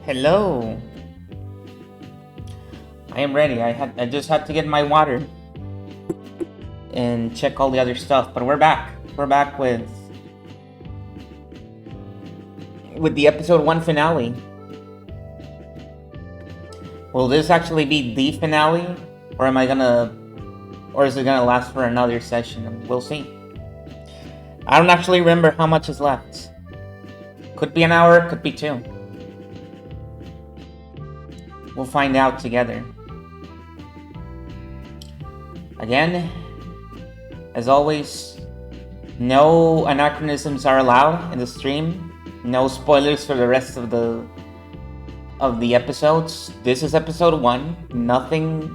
Hello. I am ready. I just had to get my water and check all the other stuff, but we're back. We're back with the episode 1 finale. Will this actually be the finale, or is it gonna last for another session? We'll see. I don't actually remember how much is left. Could be an hour, could be 2. We'll find out together. Again, as always, no anachronisms are allowed in the stream. No spoilers for the rest of the episodes. This is episode 1. Nothing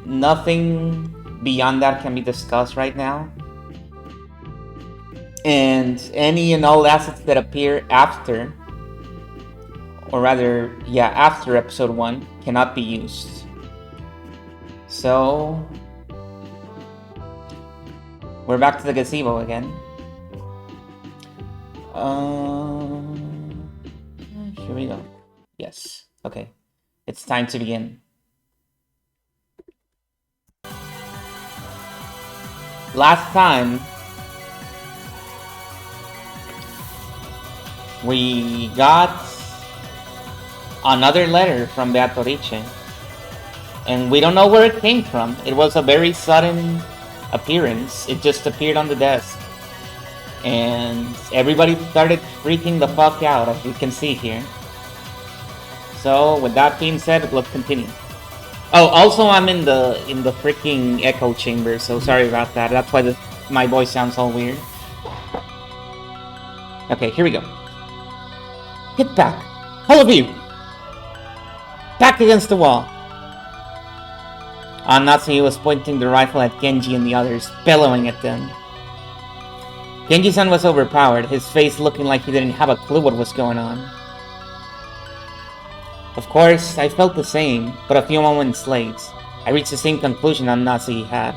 beyond that can be discussed right now. And any and all assets that appear after, after episode 1 cannot be used. So we're back to the gazebo again. Here we go. Yes. Okay. It's time to begin. Last time we got another letter from Beatrice, and we don't know where it came from. It was a very sudden appearance. It just appeared on the desk, and everybody started freaking the fuck out, as you can see here. So with that being said, let's continue. Oh, also I'm in the freaking echo chamber, so sorry about that. That's why my voice sounds all weird. Okay, here we go. Get back, all of you! Back against the wall! Natsuki was pointing the rifle at Genji and the others, bellowing at them. Genji-san was overpowered, his face looking like he didn't have a clue what was going on. Of course, I felt the same, but a few moments late, I reached the same conclusion Natsuki had.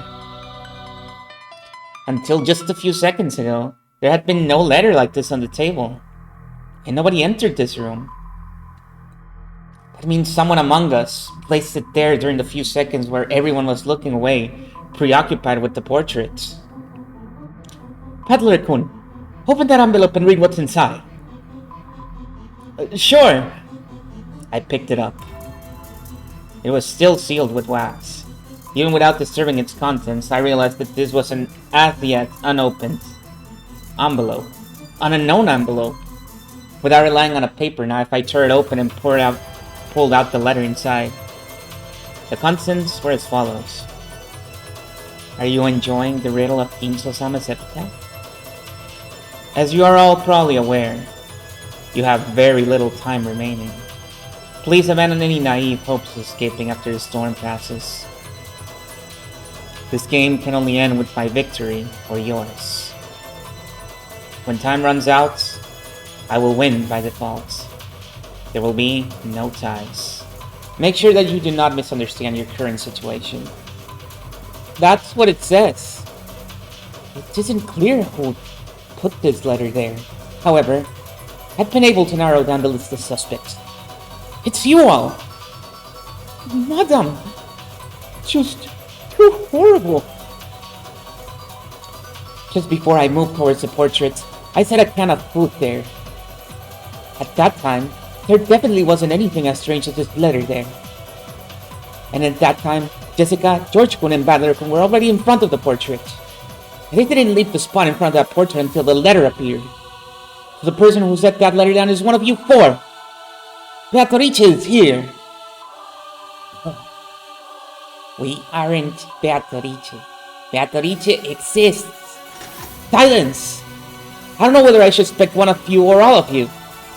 Until just a few seconds ago, there had been no letter like this on the table, and nobody entered this room. That means someone among us placed it there during the few seconds where everyone was looking away, preoccupied with the portraits. Peddler-kun, open that envelope and read what's inside. Sure. I picked it up. It was still sealed with wax. Even without disturbing its contents, I realized that this was an as-yet unopened envelope. An unknown envelope. Without relying on a paper knife, I tore it open and pulled out the letter inside. The contents were as follows. Are you enjoying the riddle of Kinso-sama's epitaph? As you are all probably aware, you have very little time remaining. Please abandon any naive hopes of escaping after the storm passes. This game can only end with my victory or yours. When time runs out, I will win by default. There will be no ties. Make sure that you do not misunderstand your current situation. That's what it says. It isn't clear who put this letter there. However, I've been able to narrow down the list of suspects. It's you all! Madam! Just too horrible! Just before I moved towards the portrait, I set a can of food there. At that time, there definitely wasn't anything as strange as this letter there. And at that time, Jessica, George-kun, and Badler-kun were already in front of the portrait. And they didn't leave the spot in front of that portrait until the letter appeared. So the person who set that letter down is one of you 4! Beatrice is here! We aren't Beatrice. Beatrice exists! Silence! I don't know whether I should suspect one of you or all of you,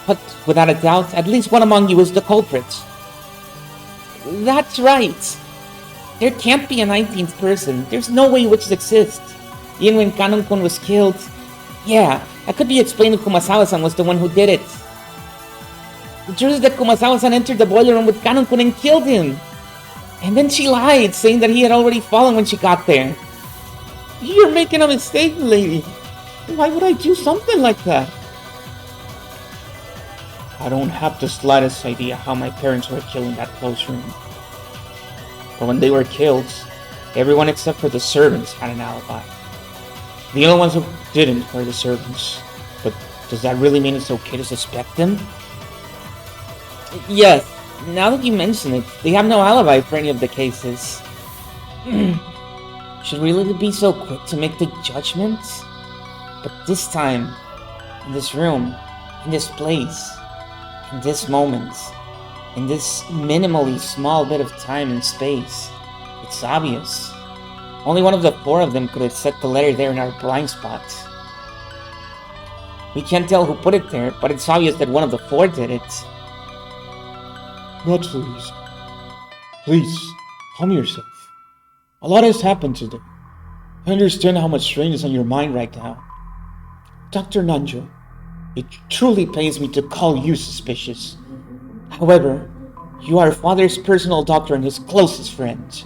but without a doubt, at least one among you is the culprit. That's right! There can't be a 19th person. There's no way witches exist. Even when Kanon-kun was killed, yeah, I could be explaining Kumasawa-san was the one who did it. The truth is that Kumasawa-san entered the boiler room with Kanon-kun and killed him. And then she lied, saying that he had already fallen when she got there. You're making a mistake, lady. Why would I do something like that? I don't have the slightest idea how my parents were killed in that closed room. But when they were killed, everyone except for the servants had an alibi. The only ones who didn't were the servants. But does that really mean it's okay to suspect them? Yes, now that you mention it, they have no alibi for any of the cases. Should we really be so quick to make the judgments? But this time, in this room, in this place, in this moment, in this minimally small bit of time and space, it's obvious. Only one of the four of them could have set the letter there in our blind spots. We can't tell who put it there, but it's obvious that one of the four did it. Not please. Please, calm yourself. A lot has happened today. I understand how much strain is on your mind right now. Dr. Nanjo, it truly pains me to call you suspicious. However, you are father's personal doctor and his closest friend.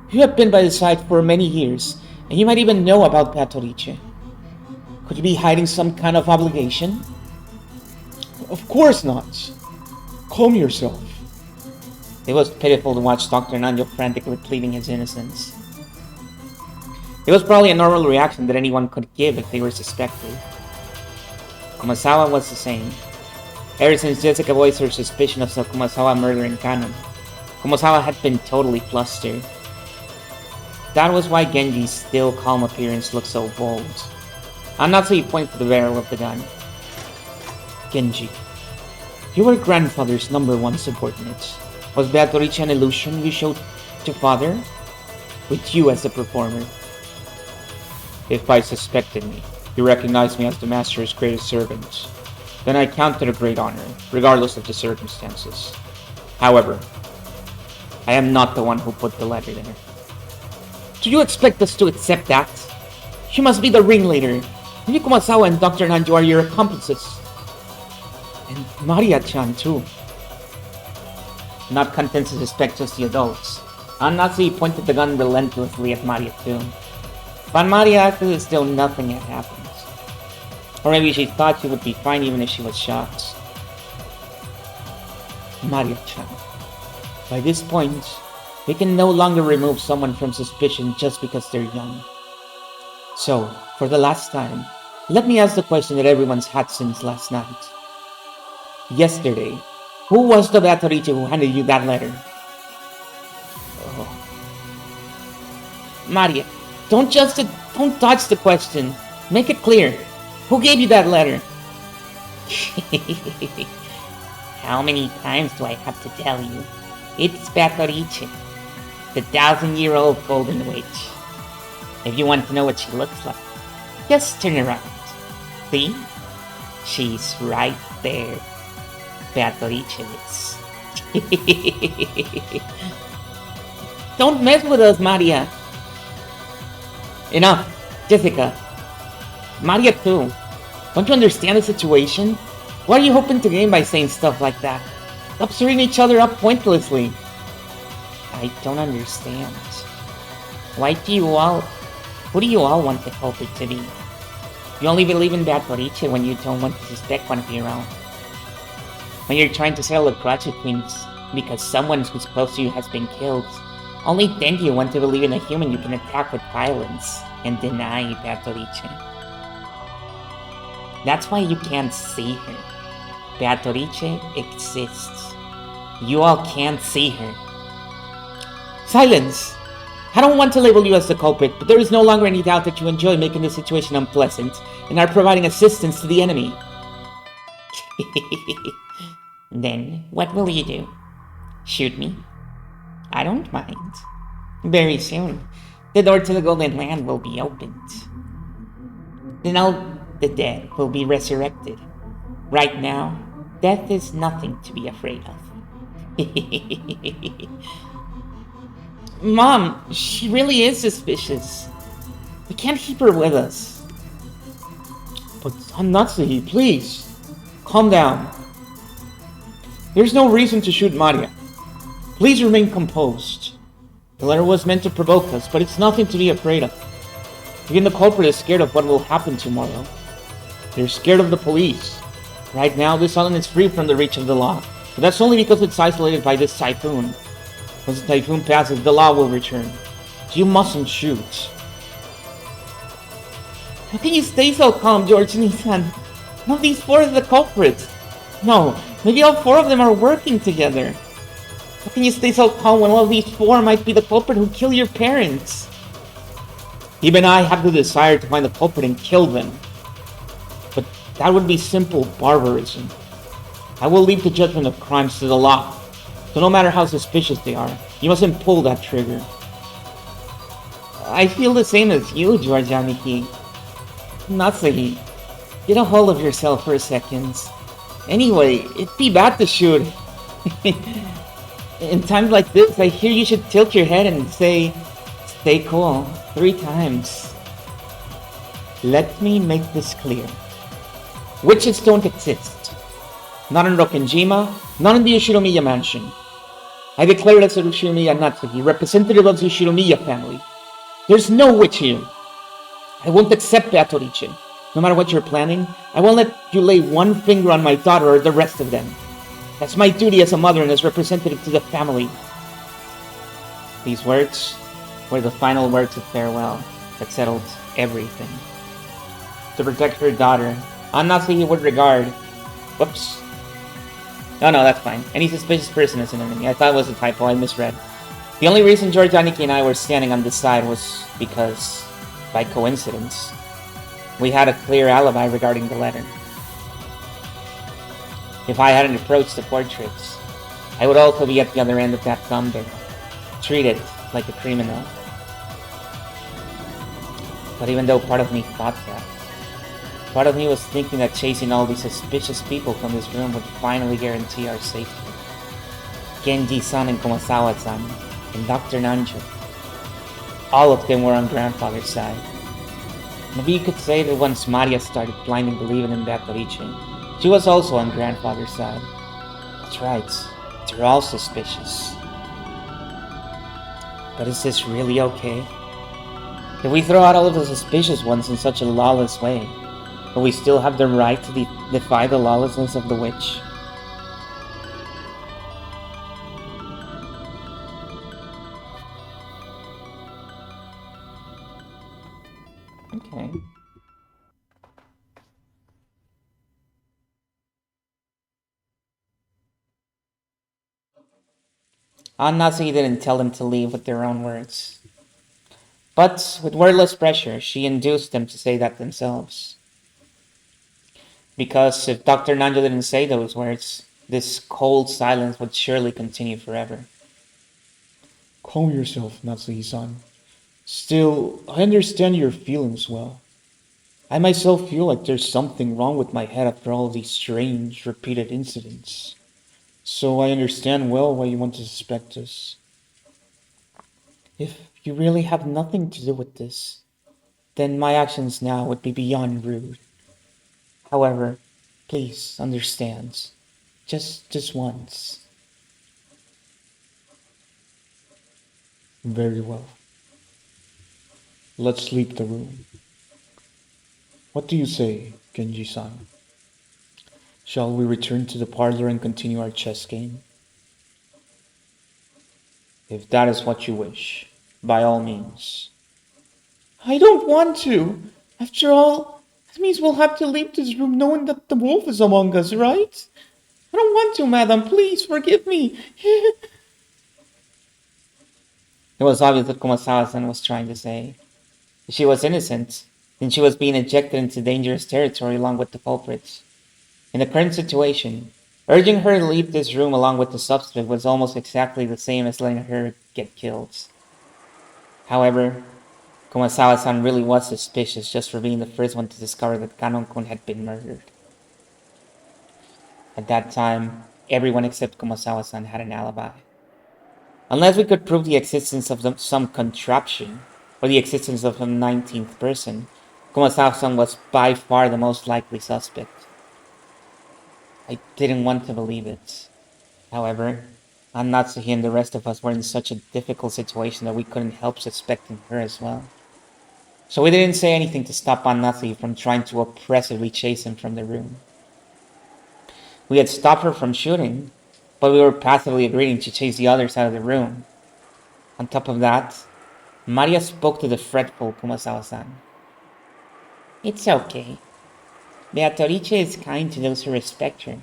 You have been by his side for many years, and you might even know about Patorice. Could you be hiding some kind of obligation? Of course not. Calm yourself. It was pitiful to watch Dr. Nanjo frantically pleading his innocence. It was probably a normal reaction that anyone could give if they were suspected. Kumasawa was the same. Ever since Jessica voiced her suspicion of Kumasawa murdering Kanon, Kumasawa had been totally flustered. That was why Genji's still calm appearance looked so bold. Anatsu pointed to the barrel of the gun. Genji, you were grandfather's #1 subordinate. Was Beatrice an illusion you showed to father? With you as the performer. If I suspected me, you recognized me as the master's greatest servant. Then I count it a great honor, regardless of the circumstances. However, I am not the one who put the letter there. Do you expect us to accept that? You must be the ringleader. You Kumasawa and Dr. Nanjo are your accomplices. And Maria-chan too. Not content to suspect just the adults, Anatsu pointed the gun relentlessly at Maria too. But Maria acted as though nothing had happened. Or maybe she thought she would be fine even if she was shocked. Maria-chan. By this point, we can no longer remove someone from suspicion just because they're young. So, for the last time, let me ask the question that everyone's had since last night. Yesterday, who was the Beatrice who handed you that letter? Oh. Maria, don't dodge the question. Make it clear. Who gave you that letter? How many times do I have to tell you? It's Beatrice, the 1,000-year-old golden witch. If you want to know what she looks like, just turn around. See? She's right there. Beatrice is. Don't mess with us, Maria. Enough, Jessica. Maria too. Don't you understand the situation? What are you hoping to gain by saying stuff like that? Stop stirring each other up pointlessly. I don't understand. Who do you all want the culprit to be? You only believe in Beatrice when you don't want to suspect one of your own. When you're trying to settle a grudge because someone who's close to you has been killed, only then do you want to believe in a human you can attack with violence and deny Beatrice. That's why you can't see her. Beatrice exists. You all can't see her. Silence! I don't want to label you as the culprit, but there is no longer any doubt that you enjoy making the situation unpleasant and are providing assistance to the enemy. Then, what will you do? Shoot me? I don't mind. Very soon, the door to the Golden Land will be opened. Then all the dead will be resurrected. Right now, death is nothing to be afraid of. Mom, she really is suspicious. We can't keep her with us. But Natsuhi, please, calm down. There's no reason to shoot Maria. Please remain composed. The letter was meant to provoke us, but it's nothing to be afraid of. Even the culprit is scared of what will happen tomorrow. They're scared of the police. Right now, this island is free from the reach of the law, but that's only because it's isolated by this typhoon. Once the typhoon passes, the law will return. So you mustn't shoot. How can you stay so calm, George Nissan? None of these four are the culprits. No, maybe all four of them are working together. How can you stay so calm when all of these four might be the culprit who killed your parents? Even I have the desire to find the culprit and kill them. But that would be simple barbarism. I will leave the judgment of crimes to the law. So no matter how suspicious they are, you mustn't pull that trigger. I feel the same as you, George Aniki. Natsuhi, get a hold of yourself for a second. Anyway, it'd be bad to shoot. In times like this, I hear you should tilt your head and say, "Stay cool," 3 times. Let me make this clear. Witches don't exist. Not in Rokkenjima, not in the Yoshiromiya mansion. I declare as a Yoshiromiya Natsuki, representative of the Yoshiromiya family. There's no witch here. I won't accept Beatrice. No matter what you're planning, I won't let you lay one finger on my daughter or the rest of them. That's my duty as a mother and as representative to the family. These words were the final words of farewell that settled everything. To protect her daughter, Anase would regard... Whoops. No, that's fine. Any suspicious person is an enemy. I thought it was a typo, I misread. The only reason George Aniki and I were standing on this side was because, by coincidence, we had a clear alibi regarding the letter. If I hadn't approached the portraits, I would also be at the other end of that thumbnail, treated like a criminal. But even though part of me thought that, part of me was thinking that chasing all these suspicious people from this room would finally guarantee our safety. Genji-san and Kumasawa-san, and Dr. Nanjo. All of them were on grandfather's side. Maybe you could say that once Maria started blindly believing in Beatrice, she was also on grandfather's side. That's right, they're all suspicious. But is this really okay? If we throw out all of the suspicious ones in such a lawless way, will we still have the right to defy the lawlessness of the witch? Okay. Anase didn't tell them to leave with their own words. But with wordless pressure, she induced them to say that themselves. Because if Dr. Nanjo didn't say those words, this cold silence would surely continue forever. Calm yourself, Natsuhi-san. Still, I understand your feelings well. I myself feel like there's something wrong with my head after all these strange, repeated incidents. So I understand well why you want to suspect us. If you really have nothing to do with this, then my actions now would be beyond rude. However, please understand. Just once. Very well. Let's leave the room. What do you say, Genji-san? Shall we return to the parlor and continue our chess game? If that is what you wish, by all means. I don't want to. After all, that means we'll have to leave this room knowing that the wolf is among us, right? I don't want to, madam. Please forgive me. It was obvious what Kumasawa-san was trying to say. If she was innocent, then she was being ejected into dangerous territory along with the culprits. In the current situation, urging her to leave this room along with the suspect was almost exactly the same as letting her get killed. However, Kumasawa-san really was suspicious just for being the first one to discover that Kanon-kun had been murdered. At that time, everyone except Kumasawa-san had an alibi. Unless we could prove the existence of some contraption, or the existence of a 19th person, Kumasawa-san was by far the most likely suspect. I didn't want to believe it. However, Natsuhi and the rest of us were in such a difficult situation that we couldn't help suspecting her as well. So we didn't say anything to stop Natsuhi from trying to oppressively chase him from the room. We had stopped her from shooting, but we were passively agreeing to chase the others out of the room. On top of that, Maria spoke to the fretful Kumasawa-san. It's okay. Beatrice is kind to those who respect her.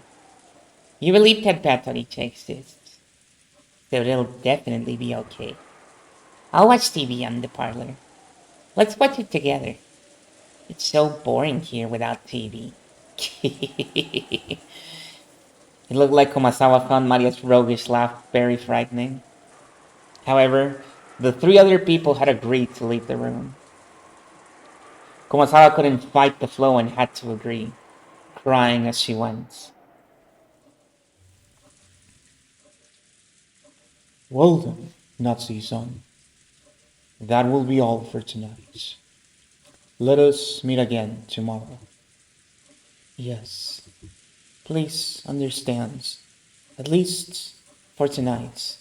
You believe that Beatrice exists, so it'll definitely be okay. I'll watch TV on the parlor. Let's watch it together. It's so boring here without TV. It looked like Kumasawa found Maria's roguish laugh very frightening. However, the three other people had agreed to leave the room. Kumasawa couldn't fight the flow and had to agree, crying as she went. Well then, Natsuki-san, that will be all for tonight. Let us meet again tomorrow. Yes, please understand, at least for tonight.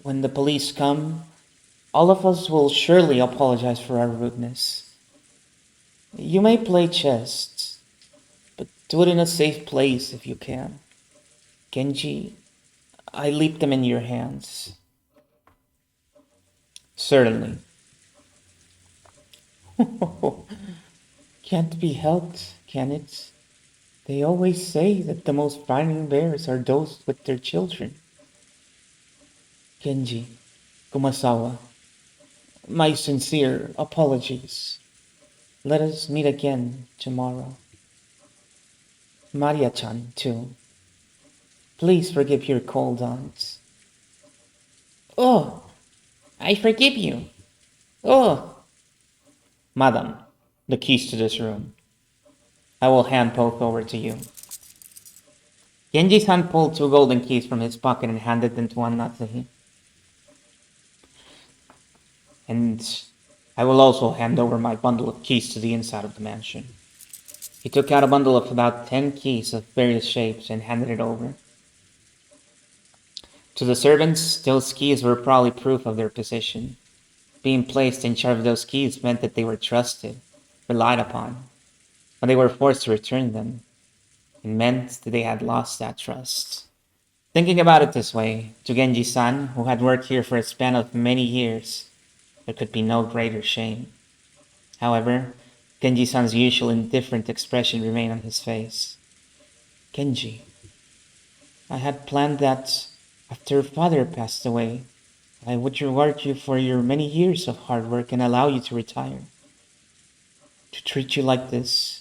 When the police come, all of us will surely apologize for our rudeness. You may play chess, but do it in a safe place if you can. Genji, I leave them in your hands. Certainly. Can't be helped, can it? They always say that the most frightening bears are those with their children. Genji, Kumasawa, my sincere apologies. Let us meet again tomorrow. Maria-chan, too. Please forgive your cold aunt. Oh, I forgive you. Oh. Madam, the keys to this room. I will hand both over to you. Genji-san pulled two golden keys from his pocket and handed them to Natsuhi. And I will also hand over my bundle of keys to the inside of the mansion. He took out a bundle of about 10 keys of various shapes and handed it over. To the servants, those keys were probably proof of their position. Being placed in charge of those keys meant that they were trusted, relied upon. When they were forced to return them, it meant that they had lost that trust. Thinking about it this way, to Genji-san, who had worked here for a span of many years, there could be no greater shame. However, Genji-san's usual indifferent expression remained on his face. Genji, I had planned that after your father passed away, I would reward you for your many years of hard work and allow you to retire. To treat you like this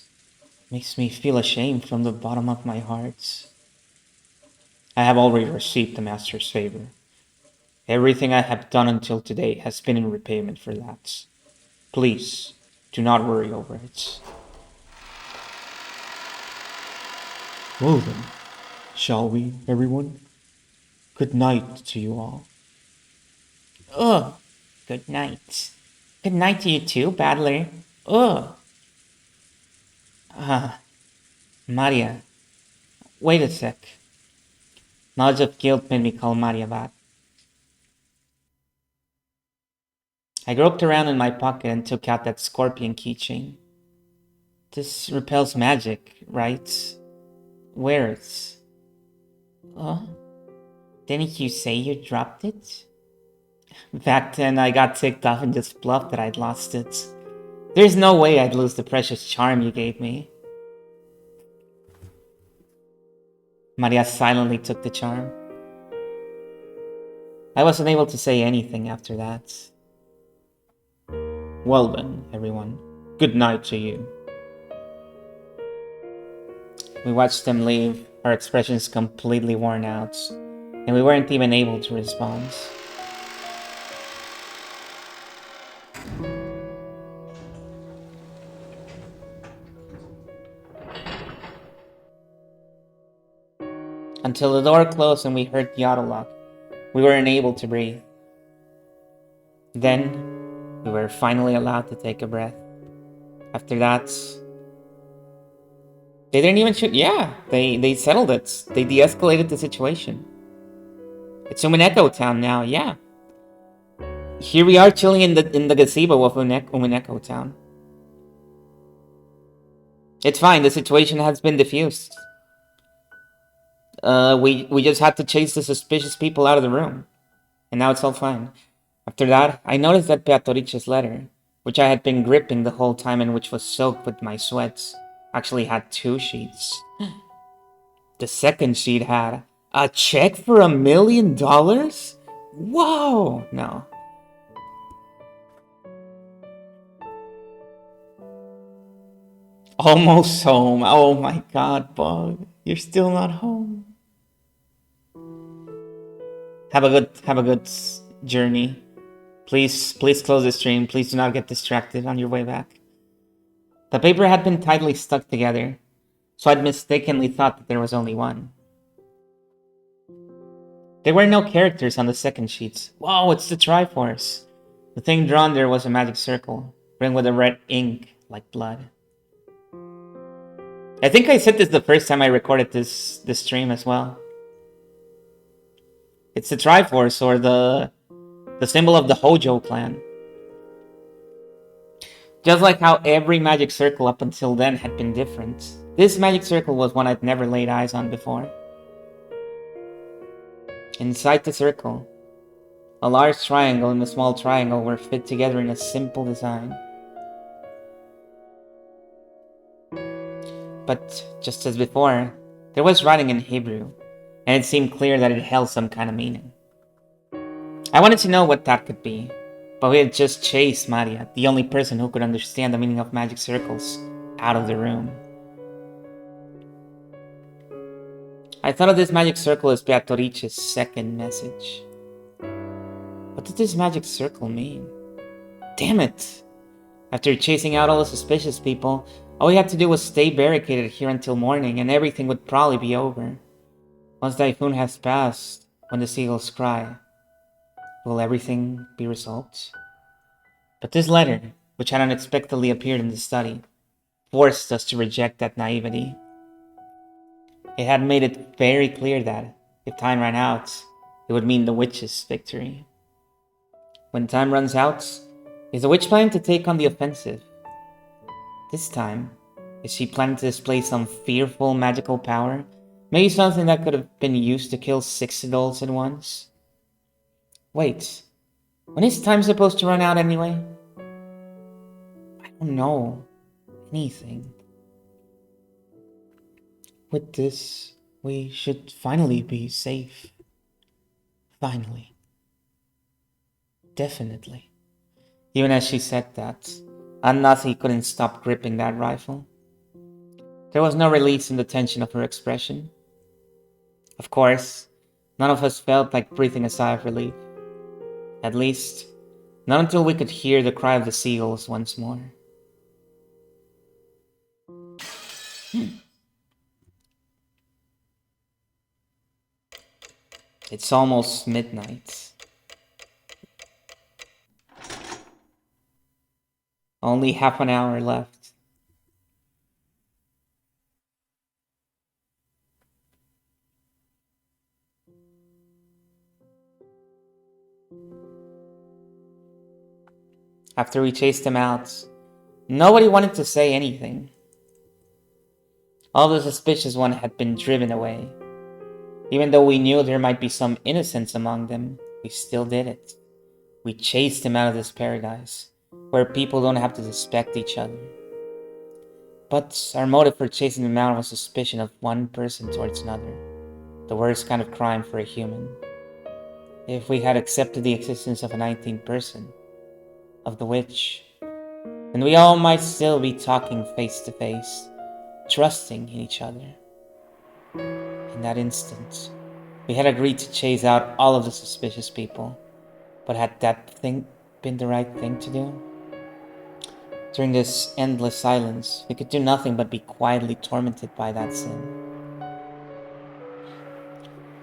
makes me feel ashamed from the bottom of my heart. I have already received the master's favor. Everything I have done until today has been in repayment for that. Please, do not worry over it. Well then, shall we, everyone? Good night to you all. Ugh. Good night. Good night to you too, Battler. Ugh. Maria. Wait a sec. Knowledge of guilt made me call Maria that. I groped around in my pocket and took out that scorpion keychain. This repels magic, right? Wear it. Oh? Didn't you say you dropped it? Back then, I got ticked off and just bluffed that I'd lost it. There's no way I'd lose the precious charm you gave me. Maria silently took the charm. I wasn't able to say anything after that. Well then, everyone, good night to you. We watched them leave, our expressions completely worn out, and we weren't even able to respond. Until the door closed and we heard the auto lock, we weren't able to breathe. Then, we were finally allowed to take a breath. After that, they didn't even shoot. Yeah, they settled it. They de-escalated the situation. It's Umineko Town now, yeah. Here we are chilling in the gazebo of Umineko Town. It's fine, the situation has been diffused. We just had to chase the suspicious people out of the room, and now it's all fine. After that, I noticed that Beatrice's letter, which I had been gripping the whole time and which was soaked with my sweats, actually had two sheets. The second sheet had a check for $1 million? Whoa! No. Almost home. Oh my god, Bug. You're still not home. Have a good journey. Please close the stream. Please do not get distracted on your way back. The paper had been tightly stuck together, so I'd mistakenly thought that there was only one. There were no characters on the second sheets. Whoa, it's the Triforce. The thing drawn there was a magic circle, ringed with a red ink like blood. I think I said this the first time I recorded this stream as well. It's the Triforce, or the symbol of the Hojo clan. Just like how every magic circle up until then had been different, this magic circle was one I'd never laid eyes on before. Inside the circle, a large triangle and a small triangle were fit together in a simple design. But just as before, there was writing in Hebrew, and it seemed clear that it held some kind of meaning. I wanted to know what that could be, but we had just chased Maria, the only person who could understand the meaning of magic circles, out of the room. I thought of this magic circle as Beatrice's second message. What did this magic circle mean? Damn it! After chasing out all the suspicious people, all we had to do was stay barricaded here until morning and everything would probably be over. Once the typhoon has passed, when the seagulls cry, will everything be resolved? But this letter, which had unexpectedly appeared in the study, forced us to reject that naivety. It had made it very clear that, if time ran out, it would mean the witch's victory. When time runs out, is the witch planning to take on the offensive? This time, is she planning to display some fearful magical power? Maybe something that could have been used to kill 6 adults at once? Wait, when is time supposed to run out anyway? I don't know anything. With this, we should finally be safe. Finally. Definitely. Even as she said that, Anasi couldn't stop gripping that rifle. There was no release in the tension of her expression. Of course, none of us felt like breathing a sigh of relief. At least, not until we could hear the cry of the seagulls once more. It's almost midnight. Only half an hour left. After we chased them out, nobody wanted to say anything. All the suspicious ones had been driven away. Even though we knew there might be some innocence among them, we still did it. We chased them out of this paradise, where people don't have to suspect each other. But our motive for chasing them out was suspicion of one person towards another, the worst kind of crime for a human. If we had accepted the existence of a 19th person, of the witch, then we all might still be talking face to face, trusting in each other. In that instant, we had agreed to chase out all of the suspicious people, but had that thing been the right thing to do? During this endless silence, we could do nothing but be quietly tormented by that sin.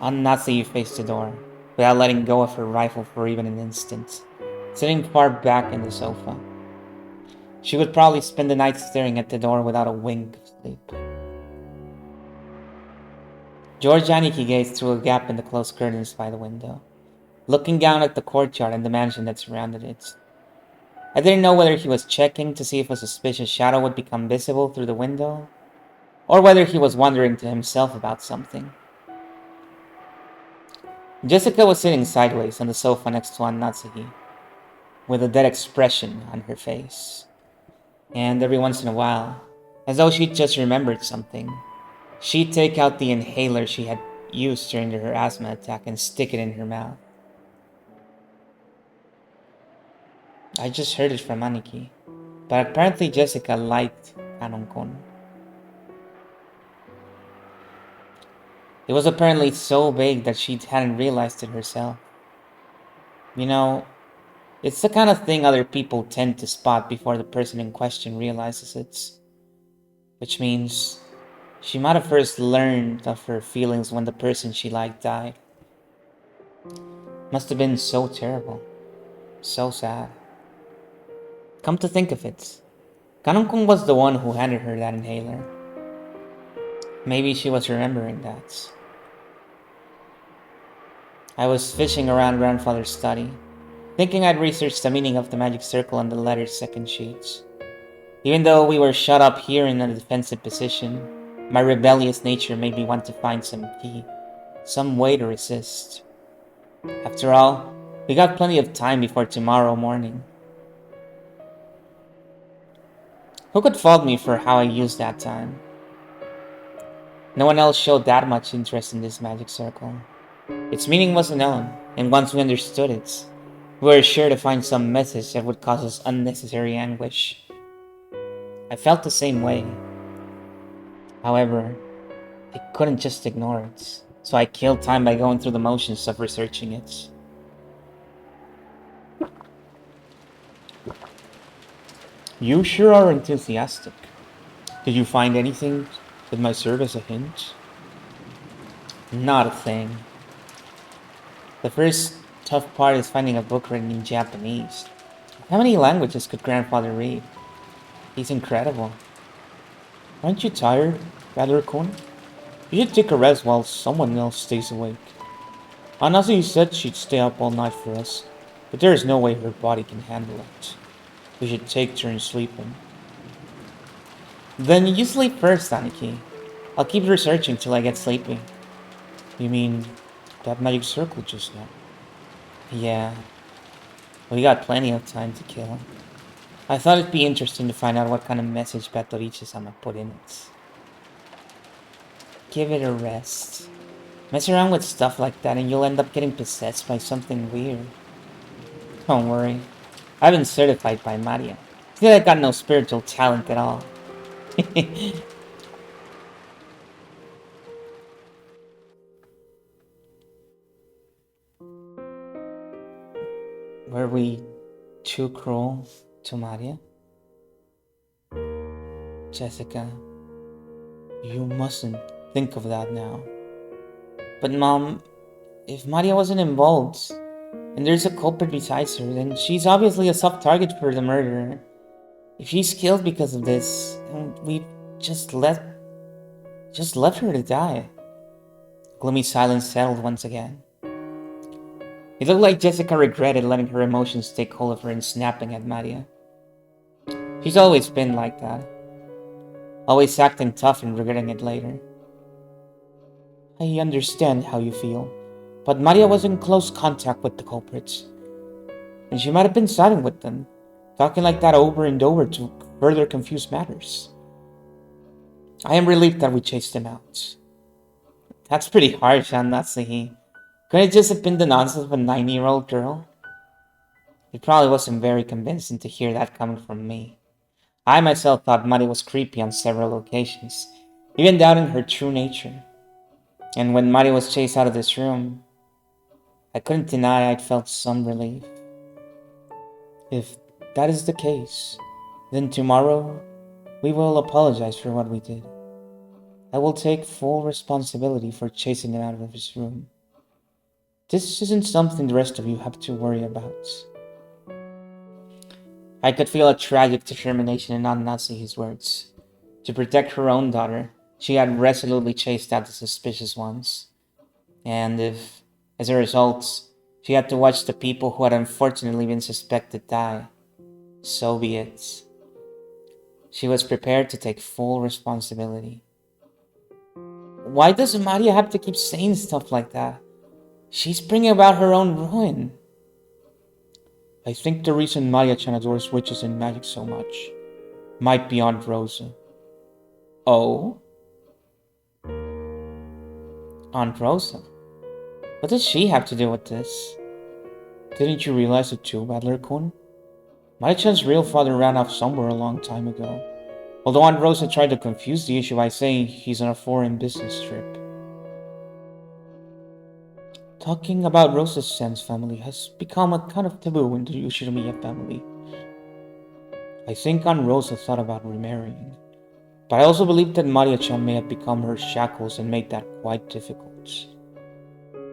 Anasi faced the door, without letting go of her rifle for even an instant, sitting far back in the sofa. She would probably spend the night staring at the door without a wink of sleep. George Aniki gazed through a gap in the closed curtains by the window, looking down at the courtyard and the mansion that surrounded it. I didn't know whether he was checking to see if a suspicious shadow would become visible through the window, or whether he was wondering to himself about something. Jessica was sitting sideways on the sofa next to Natsuki, with a dead expression on her face. And every once in a while, as though she just remembered something, she'd take out the inhaler she had used during her asthma attack and stick it in her mouth. I just heard it from Aniki, but apparently Jessica liked Kanonkon. It was apparently so vague that she hadn't realized it herself. You know, it's the kind of thing other people tend to spot before the person in question realizes it, which means she might have first learned of her feelings when the person she liked died. Must have been so terrible, so sad. Come to think of it, Kanonkong was the one who handed her that inhaler. Maybe she was remembering that. I was fishing around grandfather's study, thinking I'd researched the meaning of the magic circle on the letter's second sheets. Even though we were shut up here in a defensive position, my rebellious nature made me want to find some key, some way to resist. After all, we got plenty of time before tomorrow morning. Who could fault me for how I used that time? No one else showed that much interest in this magic circle. Its meaning was known, and once we understood it, we were sure to find some message that would cause us unnecessary anguish. I felt the same way. However, I couldn't just ignore it, so I killed time by going through the motions of researching it. You sure are enthusiastic. Did you find anything that might serve as a hint? Not a thing. The first tough part is finding a book written in Japanese. How many languages could grandfather read? He's incredible. Aren't you tired, Rather-kun? You should take a rest while someone else stays awake. Anasi said she'd stay up all night for us, but there is no way her body can handle it. We should take turns sleeping. Then you sleep first, Aniki. I'll keep researching till I get sleepy. You mean that magic circle just now? Yeah, we got plenty of time to kill. I thought it'd be interesting to find out what kind of message Betorichi-sama put in it. Give it a rest. Mess around with stuff like that and you'll end up getting possessed by something weird. Don't worry. I've been certified by Maria. Still, I got no spiritual talent at all. Were we too cruel to Maria? Jessica, you mustn't think of that now. But Mom, if Maria wasn't involved, and there's a culprit besides her, then she's obviously a soft target for the murderer. If she's killed because of this, then we've just left her to die. Gloomy silence settled once again. It looked like Jessica regretted letting her emotions take hold of her and snapping at Maria. She's always been like that. Always acting tough and regretting it later. I understand how you feel, but Maria was in close contact with the culprits. And she might have been siding with them, talking like that over and over to further confuse matters. I am relieved that we chased him out. That's pretty harsh on Natsuhi. Couldn't it just have been the nonsense of a 9-year-old girl? It probably wasn't very convincing to hear that coming from me. I myself thought Mari was creepy on several occasions, even doubting her true nature. And when Mari was chased out of this room, I couldn't deny I'd felt some relief. If that is the case, then tomorrow we will apologize for what we did. I will take full responsibility for chasing him out of his room. This isn't something the rest of you have to worry about. I could feel a tragic determination in Natsuhi's words. To protect her own daughter, she had resolutely chased out the suspicious ones. And if, as a result, she had to watch the people who had unfortunately been suspected die, so be it. She was prepared to take full responsibility. Why does Maria have to keep saying stuff like that? She's bringing about her own ruin. I think the reason Maria-chan adores witches and magic so much might be Aunt Rosa. Oh? Aunt Rosa? What does she have to do with this? Didn't you realize it too, Battler-kun? Maria-chan's real father ran off somewhere a long time ago. Although Aunt Rosa tried to confuse the issue by saying he's on a foreign business trip. Talking about Rosa-san's family has become a kind of taboo in the Yoshinoya family. I think Aunt Rosa thought about remarrying, but I also believe that Maria-chan may have become her shackles and made that quite difficult.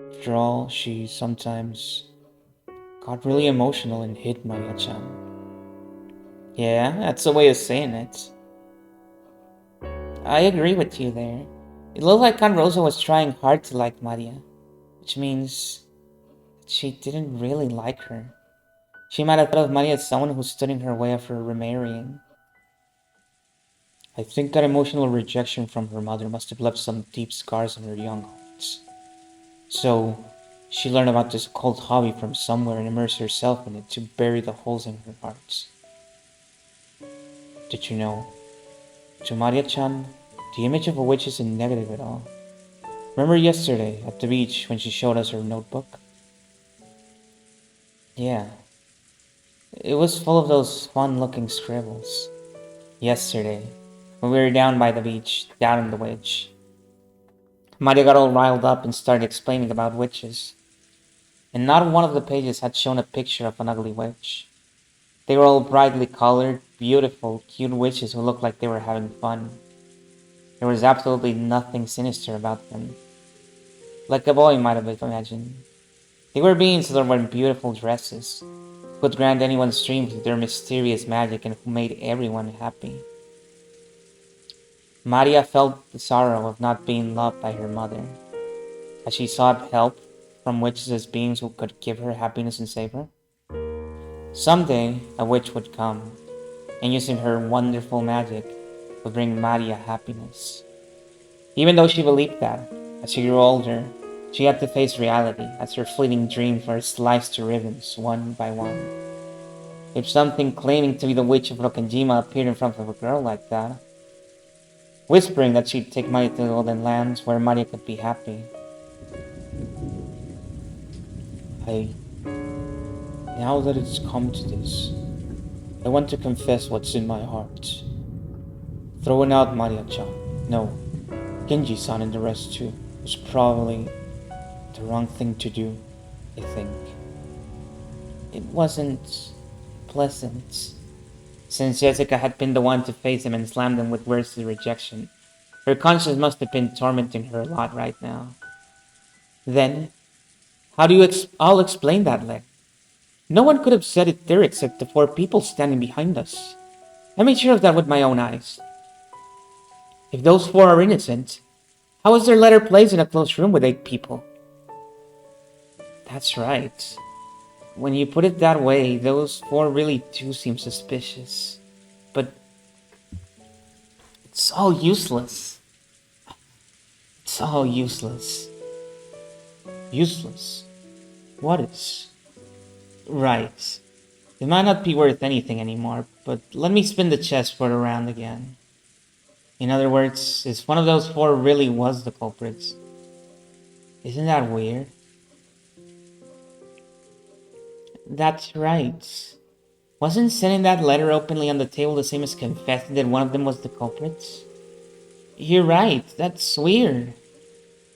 After all, she sometimes got really emotional and hit Maria-chan. Yeah, that's a way of saying it. I agree with you there. It looked like Aunt Rosa was trying hard to like Maria, which means that she didn't really like her. She might have thought of Maria as someone who stood in her way of her remarrying. I think that emotional rejection from her mother must have left some deep scars in her young hearts. So, she learned about this occult hobby from somewhere and immersed herself in it to bury the holes in her heart. Did you know? To Maria-chan, the image of a witch isn't negative at all. Remember yesterday at the beach when she showed us her notebook? Yeah, it was full of those fun-looking scribbles. Yesterday, when we were down by the beach, down in the witch, Maria got all riled up and started explaining about witches. And not one of the pages had shown a picture of an ugly witch. They were all brightly colored, beautiful, cute witches who looked like they were having fun. There was absolutely nothing sinister about them. Like a boy might have imagined. They were beings that wore beautiful dresses, who could grant anyone's dreams with their mysterious magic and who made everyone happy. Maria felt the sorrow of not being loved by her mother, as she sought help from witches as beings who could give her happiness and save her. Someday, a witch would come, and using her wonderful magic, would bring Maria happiness. Even though she believed that, as she grew older, she had to face reality as her fleeting dreams were sliced to ribbons one by one. If something claiming to be the witch of Rokkenjima appeared in front of a girl like that, whispering that she'd take Maria to the Golden Lands where Maria could be happy, now that it's come to this, I want to confess what's in my heart. Throwing out Maria-chan, no, Genji-san and the rest too, was probably the wrong thing to do, I think. it wasn't pleasant. Since Jessica had been the one to face him and slam them with words of rejection, her conscience must have been tormenting her a lot right now. Then, how do you all explain that, Lex? No one could have said it there except the four people standing behind us. I made sure of that with my own eyes. If those four are innocent, how is their letter placed in a closed room with 8 people? That's right. When you put it that way, those four really do seem suspicious. But it's all useless. It's all useless. Useless. What is? Right. It might not be worth anything anymore, but let me spin the chessboard around again. In other words, if one of those four really was the culprits, isn't that weird? That's right. Wasn't sending that letter openly on the table the same as confessing that one of them was the culprits? You're right, that's weird.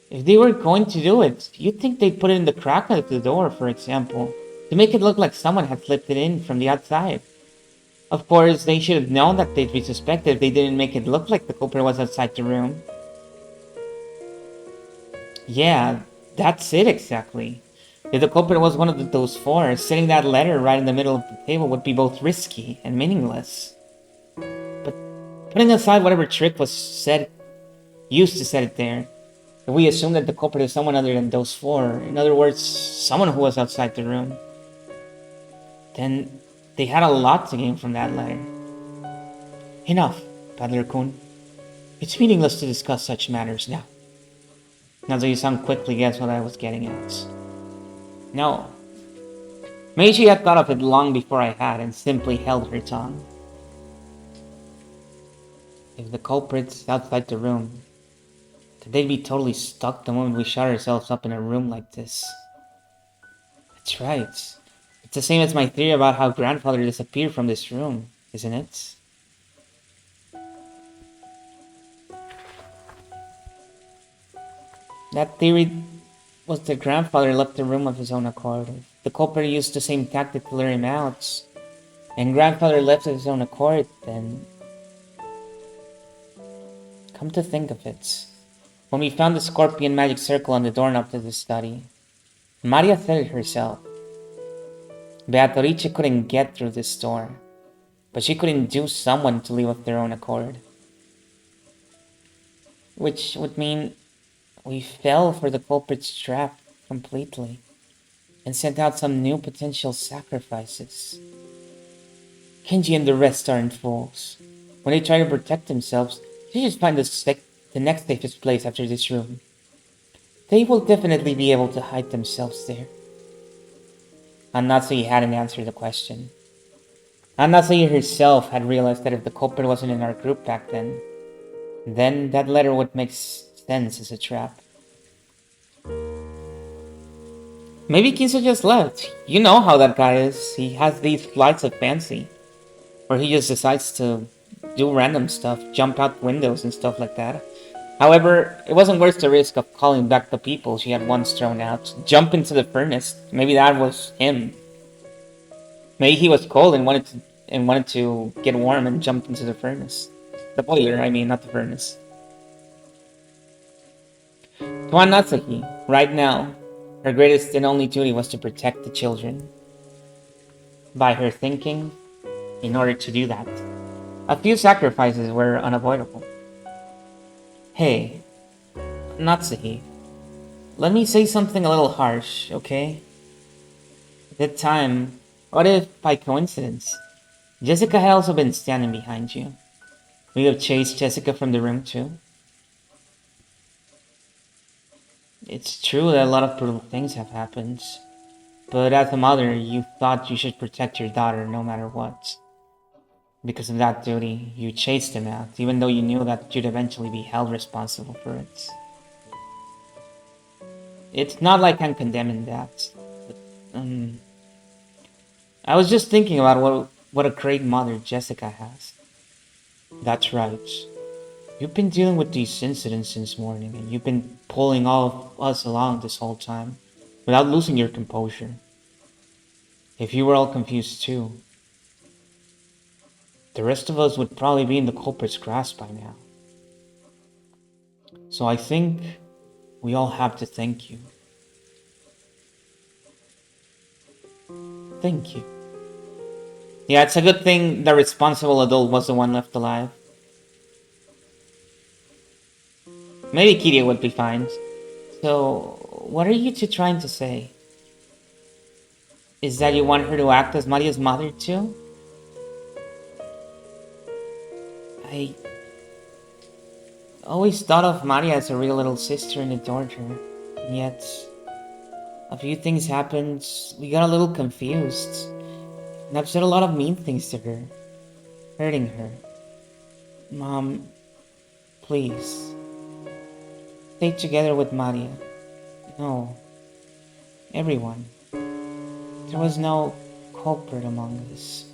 If they were going to do it, you'd think they'd put it in the crack of the door, for example, to make it look like someone had slipped it in from the outside. Of course, they should have known that they'd be suspected if they didn't make it look like the culprit was outside the room. Yeah, that's it exactly. If the culprit was one of those four, sending that letter right in the middle of the table would be both risky and meaningless. But putting aside whatever trick was used to set it there, if we assume that the culprit is someone other than those four, in other words, someone who was outside the room, then they had a lot to gain from that letter. Enough, Paddler-kun. It's meaningless to discuss such matters now. Nazuyu-san quickly guessed what I was getting at. No. Maybe she had thought of it long before I had and simply held her tongue. If the culprit's outside the room, then they'd be totally stuck the moment we shut ourselves up in a room like this. That's right. It's the same as my theory about how grandfather disappeared from this room, isn't it? That theory was that grandfather left the room of his own accord. The culprit used the same tactic to lure him out, and grandfather left of his own accord, then come to think of it. When we found the scorpion magic circle on the doorknob to the study, Maria said it herself. Beatrice couldn't get through this door, but she could induce someone to leave of their own accord. Which would mean we fell for the culprit's trap completely and sent out some new potential sacrifices. Kenji and the rest aren't fools. When they try to protect themselves, they just find the next safest place after this room. They will definitely be able to hide themselves there. Anatsuki hadn't answered the question. Anatsuki herself had realized that if the culprit wasn't in our group back then that letter would make sense as a trap. Maybe Kinso just left. You know how that guy is. He has these flights of fancy. Or he just decides to do random stuff, jump out windows and stuff like that. However, it wasn't worth the risk of calling back the people she had once thrown out. Jump into the furnace. Maybe that was him. Maybe he was cold and wanted to get warm and jumped into the furnace. The boiler, I mean, not the furnace. To Natsuki, right now, her greatest and only duty was to protect the children. By her thinking, in order to do that, a few sacrifices were unavoidable. Hey, Natsuki, let me say something a little harsh, okay? At that time, what if, by coincidence, Jessica had also been standing behind you? Would you have chased Jessica from the room too? It's true that a lot of brutal things have happened, but as a mother, you thought you should protect your daughter no matter what. Because of that duty, you chased him out, even though you knew that you'd eventually be held responsible for it. It's not like I'm condemning that. Um, I was just thinking about what a great mother Jessica has. That's right. You've been dealing with these incidents since morning, and you've been pulling all of us along this whole time, without losing your composure. If you were all confused too, the rest of us would probably be in the culprit's grasp by now. So I think we all have to thank you. Thank you. Yeah, it's a good thing the responsible adult was the one left alive. Maybe Kiria would be fine. So, what are you two trying to say? Is that you want her to act as Maria's mother too? I always thought of Maria as a real little sister and adored her. And yet, a few things happened, we got a little confused. And I've said a lot of mean things to her, hurting her. Mom, please, stay together with Maria. No, everyone. There was no culprit among us.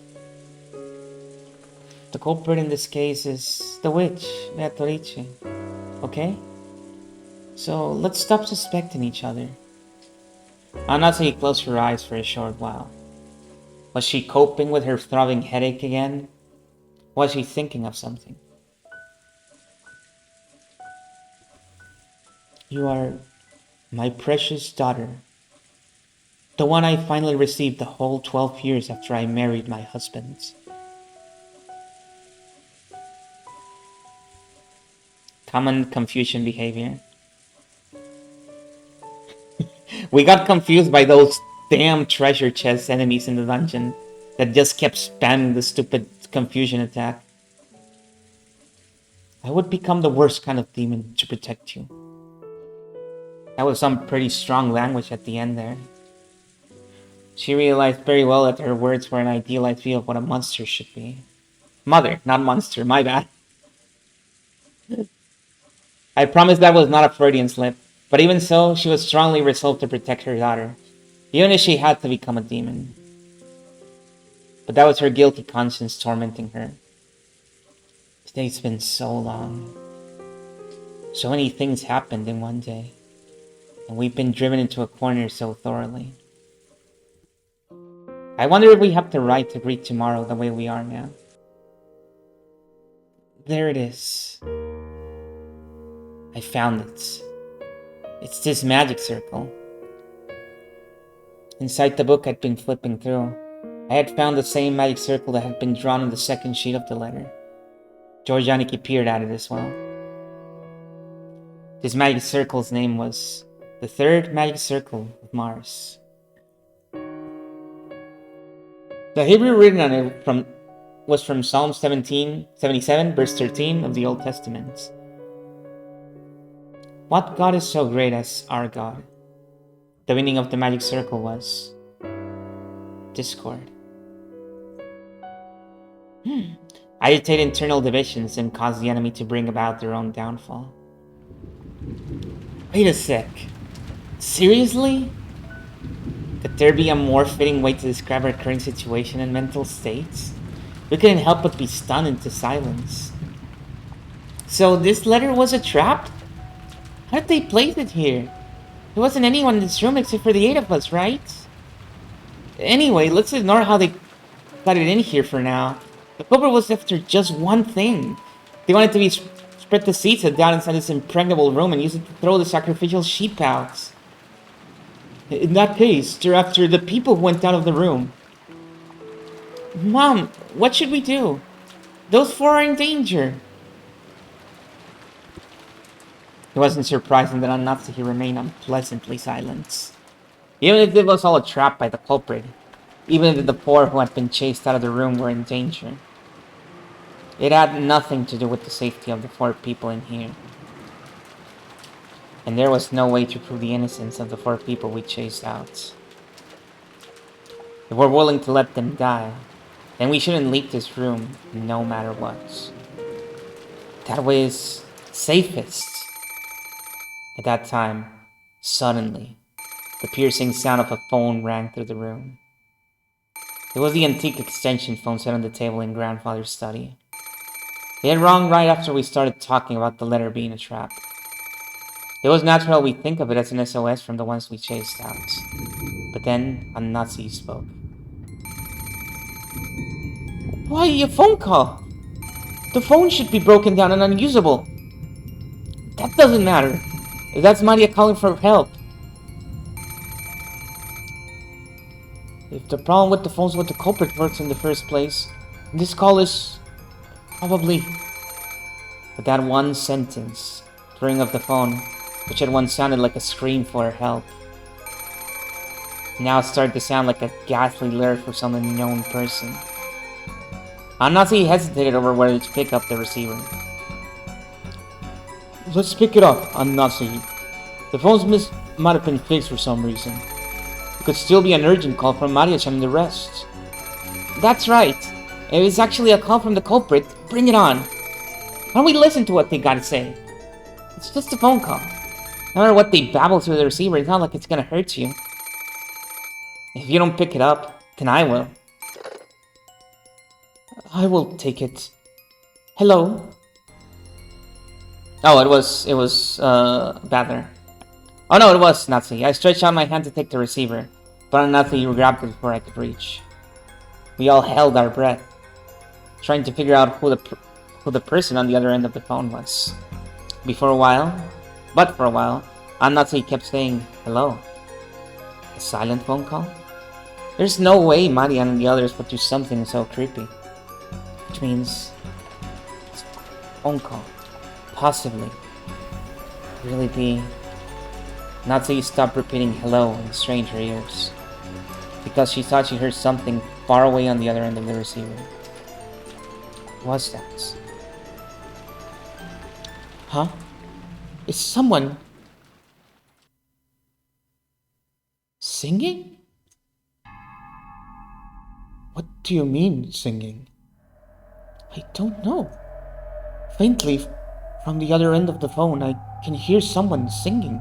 The culprit in this case is the witch, Beatrice. Okay? So let's stop suspecting each other. Anatsuki closed her eyes for a short while. Was she coping with her throbbing headache again? Was she thinking of something? You are my precious daughter. The one I finally received the whole 12 years after I married my husband. Common Confucian behavior. We got confused by those damn treasure chest enemies in the dungeon that just kept spamming the stupid confusion attack. I would become the worst kind of demon to protect you. That was some pretty strong language at the end there. She realized very well that her words were an idealized view of what a monster should be. Mother, not monster, my bad. I promised that was not a Freudian slip, but even so, she was strongly resolved to protect her daughter, even if she had to become a demon. But that was her guilty conscience tormenting her. Today's been so long. So many things happened in one day, and we've been driven into a corner so thoroughly. I wonder if we have the right to greet tomorrow the way we are now. There it is. I found it. It's this magic circle. Inside the book I'd been flipping through, I had found the same magic circle that had been drawn on the second sheet of the letter. Georgianiki peered at it as well. This magic circle's name was the third magic circle of Mars. The Hebrew written on it was from Psalm 77, verse 13 of the Old Testament. What God is so great as our God? The meaning of the magic circle was discord. Agitate internal divisions and cause the enemy to bring about their own downfall. Wait a sec. Seriously? Could there be a more fitting way to describe our current situation and mental states? We couldn't help but be stunned into silence. So this letter was a trap? How did they place it here? There wasn't anyone in this room except for the 8 of us, right? Anyway, let's ignore how they got it in here for now. The culprit was after just one thing. They wanted to spread the seeds down inside this impregnable room and use it to throw the sacrificial sheep out. In that case, they're after the people who went out of the room. Mom, what should we do? Those 4 are in danger. It wasn't surprising that Anatsuki remained unpleasantly silent. Even if it was all a trap by the culprit, even if the 4 who had been chased out of the room were in danger, it had nothing to do with the safety of the 4 people in here. And there was no way to prove the innocence of the 4 people we chased out. If we're willing to let them die, then we shouldn't leave this room no matter what. That way is safest. At that time, suddenly, the piercing sound of a phone rang through the room. It was the antique extension phone set on the table in Grandfather's study. It had rung right after we started talking about the letter being a trap. It was natural we think of it as an SOS from the ones we chased out. But then, a Nazi spoke. Why a phone call? The phone should be broken down and unusable. That doesn't matter. That's Maria calling for help. If the problem with the phone's what the culprit works in the first place, this call is probably... But that one sentence, the ring of the phone, which had once sounded like a scream for help, now started to sound like a ghastly lyric for some unknown person. Anasi hesitated over whether to pick up the receiver. Let's pick it up, Anasi. The phone's might have been fixed for some reason. It could still be an urgent call from Maria-chan and the rest. That's right. If it's actually a call from the culprit, bring it on. Why don't we listen to what they gotta say? It's just a phone call. No matter what they babble through the receiver, it's not like it's gonna hurt you. If you don't pick it up, then I will. I will take it. Hello? Oh, it was Badler. Oh no, it was Natsu. I stretched out my hand to take the receiver, but Natsu grabbed it before I could reach. We all held our breath, trying to figure out who the person on the other end of the phone was. For a while, Natsu kept saying hello. A silent phone call? There's no way Maria and the others would do something so creepy. Which means it's a phone call. Possibly. Really be... Natsu stopped repeating hello and strained her ears, because she thought she heard something far away on the other end of the receiver. What was that? Huh? Is someone... singing? do you mean, singing? I don't know. Faintly, from the other end of the phone, I can hear someone singing.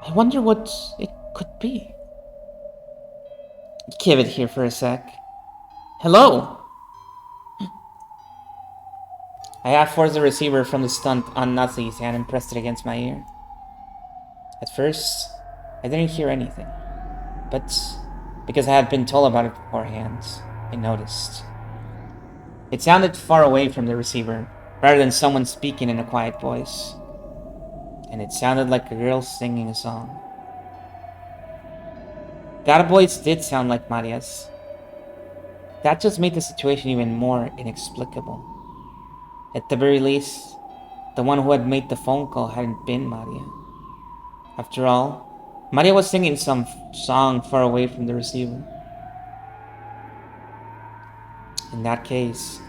I wonder what it could be. Give it here for a sec. Hello? I half forced the receiver from the stunt on Nazi's hand and pressed it against my ear. At first, I didn't hear anything, but because I had been told about it beforehand, I noticed. It sounded far away from the receiver, rather than someone speaking in a quiet voice. And it sounded like a girl singing a song. That voice did sound like Maria's. That just made the situation even more inexplicable. At the very least, the one who had made the phone call hadn't been Maria. After all, Maria was singing some song far away from the receiver. In that case,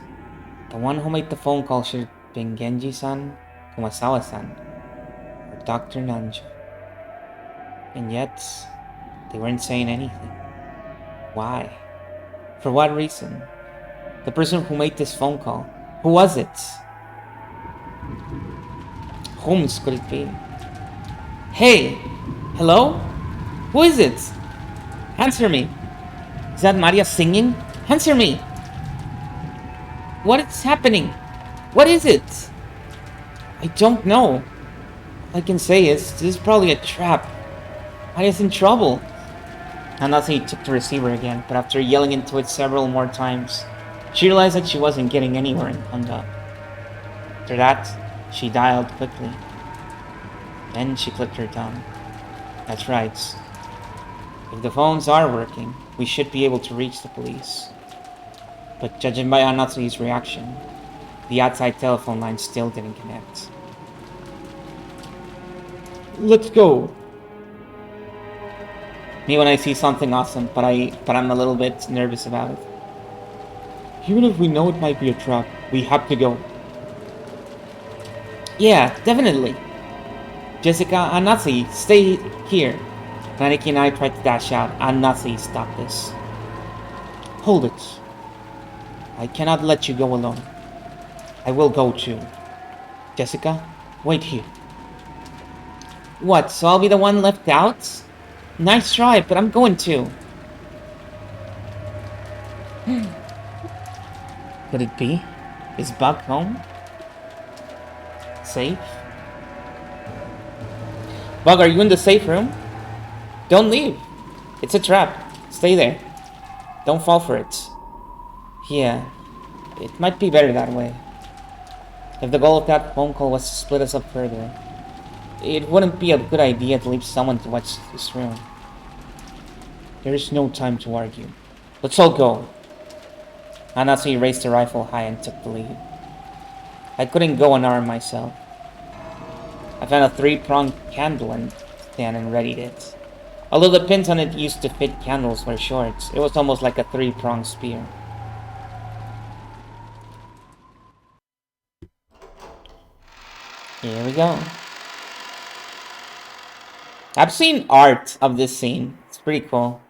the one who made the phone call should have been Genji-san, Kumasawa-san, or Dr. Nanjo. And yet, they weren't saying anything. Why? For what reason? The person who made this phone call, who was it? Whom could it be? Hey! Hello? Who is it? Answer me! Is that Maria singing? Answer me! What is happening? What is it? I don't know. All I can say is, this is probably a trap. Maria's in trouble. Hanase took the receiver again, but after yelling into it several more times, she realized that she wasn't getting anywhere and hung up. After that, she dialed quickly. Then she clicked her tongue. That's right. If the phones are working, we should be able to reach the police. But judging by Anatsui's reaction, the outside telephone line still didn't connect. Let's go. Me when I see something awesome, but I'm a little bit nervous about it. Even if we know it might be a trap, we have to go. Yeah, definitely. Jessica and Nazi, stay here. Naniki and I tried to dash out, and Nazi stopped this. Hold it. I cannot let you go alone. I will go too. Jessica, wait here. What, so I'll be the one left out? Nice try, but I'm going to. Could it be? Is Buck home? Safe? Bug, are you in the safe room? Don't leave. It's a trap. Stay there. Don't fall for it. Yeah, it might be better that way. If the goal of that phone call was to split us up further, it wouldn't be a good idea to leave someone to watch this room. There is no time to argue. Let's all go. Anatsu raised the rifle high and took the lead. I couldn't go unarmed myself. I found a 3-pronged candle and stand and readied it. Although the pins on it used to fit candles were short, it was almost like a 3-pronged spear. Here we go. I've seen art of this scene. It's pretty cool.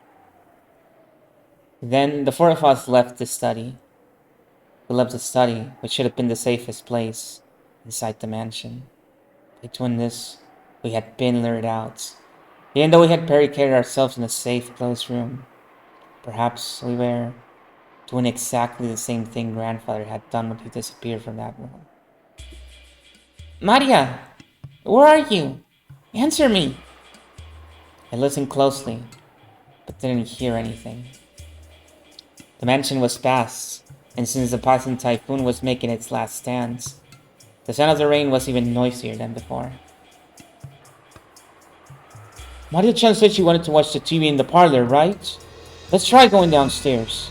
Then the 4 of us left the study. We left the study, which should have been the safest place inside the mansion. By doing this, we had been lured out. Even though we had barricaded ourselves in a safe, closed room, perhaps we were doing exactly the same thing Grandfather had done when he disappeared from that room. Maria! Where are you? Answer me! I listened closely, but didn't hear anything. The mansion was past, and since the passing typhoon was making its last stands, the sound of the rain was even noisier than before. Maria-chan said she wanted to watch the TV in the parlor, right? Let's try going downstairs.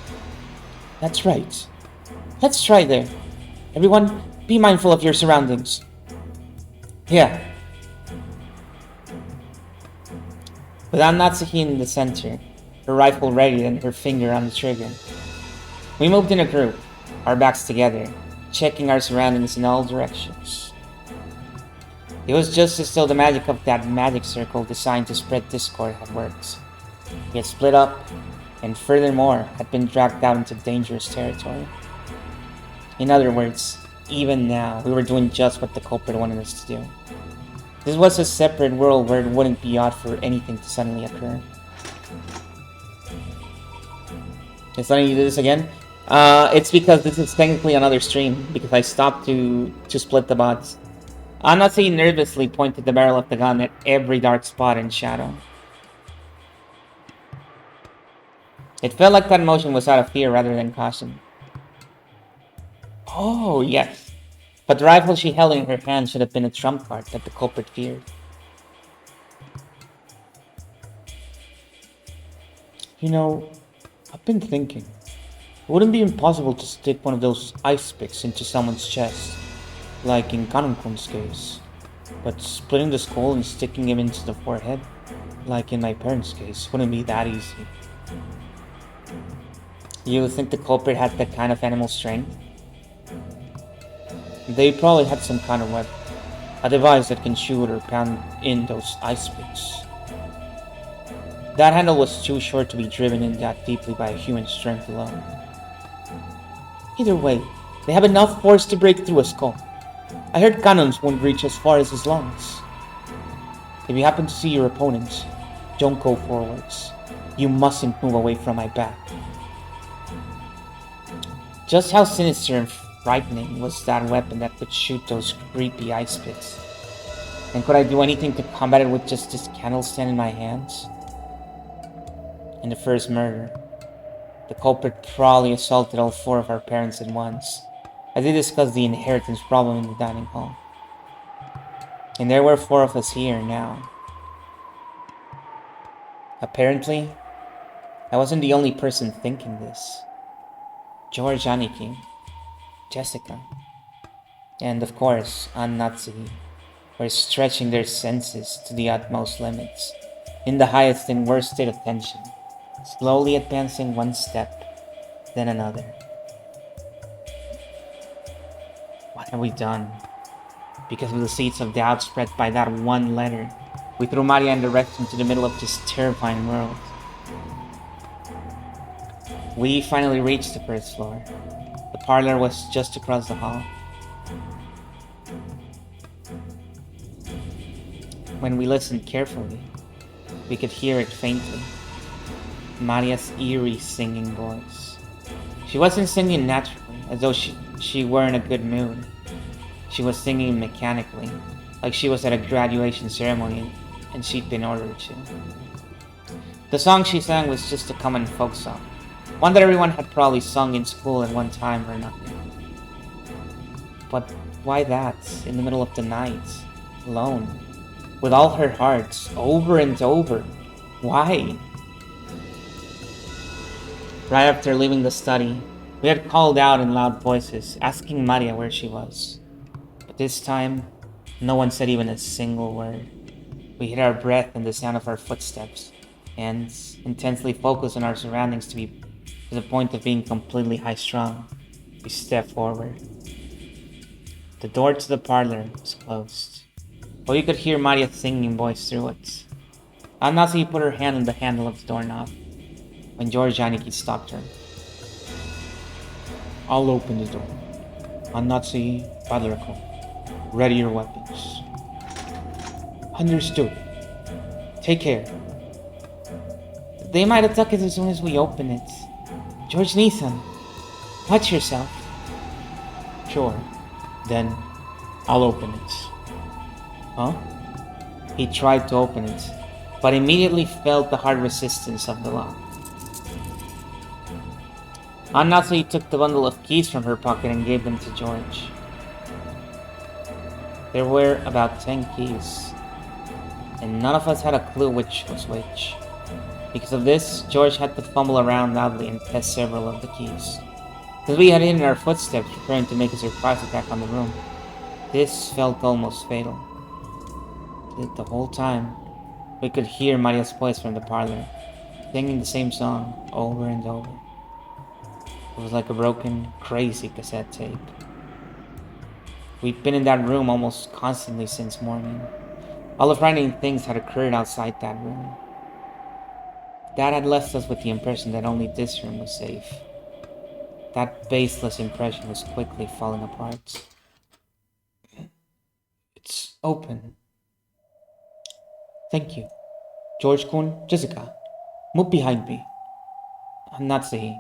That's right. Let's try there. Everyone, be mindful of your surroundings. Yeah. With Natsuki in the center, her rifle ready and her finger on the trigger, we moved in a group, our backs together, checking our surroundings in all directions. It was just as though the magic of that magic circle designed to spread discord had worked. We had split up, and furthermore had been dragged out into dangerous territory. In other words, even now, we were doing just what the culprit wanted us to do. This was a separate world where it wouldn't be odd for anything to suddenly occur. It's letting you do this again? It's because this is technically another stream, because I stopped to split the bots. Anasi nervously pointed the barrel of the gun at every dark spot and shadow. It felt like that motion was out of fear rather than caution. Oh, yes. But the rifle she held in her hand should have been a trump card that the culprit feared. You know, I've been thinking. It wouldn't be impossible to stick one of those ice picks into someone's chest, like in Kanunkun's case. But splitting the skull and sticking him into the forehead, like in my parents' case, wouldn't be that easy. You think the culprit had that kind of animal strength? They probably had some kind of weapon, a device that can shoot or pound in those ice picks. That handle was too short to be driven in that deeply by human strength alone. Either way, they have enough force to break through a skull. I heard cannons won't reach as far as his lungs. If you happen to see your opponents, don't go forwards. You mustn't move away from my back. Just how sinister and frightening was that weapon that could shoot those creepy ice pits? And could I do anything to combat it with just this candlestand in my hands? In the first murder, the culprit probably assaulted all four of our parents at once, as they discussed the inheritance problem in the dining hall. And there were four of us here now. Apparently, I wasn't the only person thinking this. George Aniki, Jessica, and of course, Annatsuhi were stretching their senses to the utmost limits, in the highest and worst state of tension, slowly advancing one step, then another. What have we done? Because of the seeds of doubt spread by that one letter, we threw Maria and the rest into the middle of this terrifying world. We finally reached the first floor. The parlor was just across the hall. When we listened carefully, we could hear it faintly. Maria's eerie singing voice. She wasn't singing naturally, as though she were in a good mood. She was singing mechanically, like she was at a graduation ceremony and she'd been ordered to. The song she sang was just a common folk song, one that everyone had probably sung in school at one time or another. But why that, in the middle of the night, alone, with all her heart, over and over? Why? Right after leaving the study, we had called out in loud voices, asking Maria where she was. But this time, no one said even a single word. We hid our breath in the sound of our footsteps, and, intensely focused on our surroundings to the point of being completely high-strung, we stepped forward. The door to the parlor was closed, but we could hear Maria's singing voice through it. Anasi put her hand on the handle of the doorknob, when George Aniki stopped her. I'll open the door. Annatsuhi, Padraco, ready your weapons. Understood. Take care. They might attack us as soon as we open it. George Neeson, watch yourself. Sure. Then, I'll open it. Huh? He tried to open it, but immediately felt the hard resistance of the lock. Annatsuhi took the bundle of keys from her pocket and gave them to George. There were about 10 keys, and none of us had a clue which was which. Because of this, George had to fumble around loudly and test several of the keys. As we had hidden our footsteps preparing to make a surprise attack on the room, this felt almost fatal. The whole time, we could hear Maria's voice from the parlor, singing the same song over and over. It was like a broken, crazy cassette tape. We'd been in that room almost constantly since morning. All the frightening things had occurred outside that room. Dad had left us with the impression that only this room was safe. That baseless impression was quickly falling apart. It's open. Thank you. George-kun, Jessica, move behind me. Natsuhi,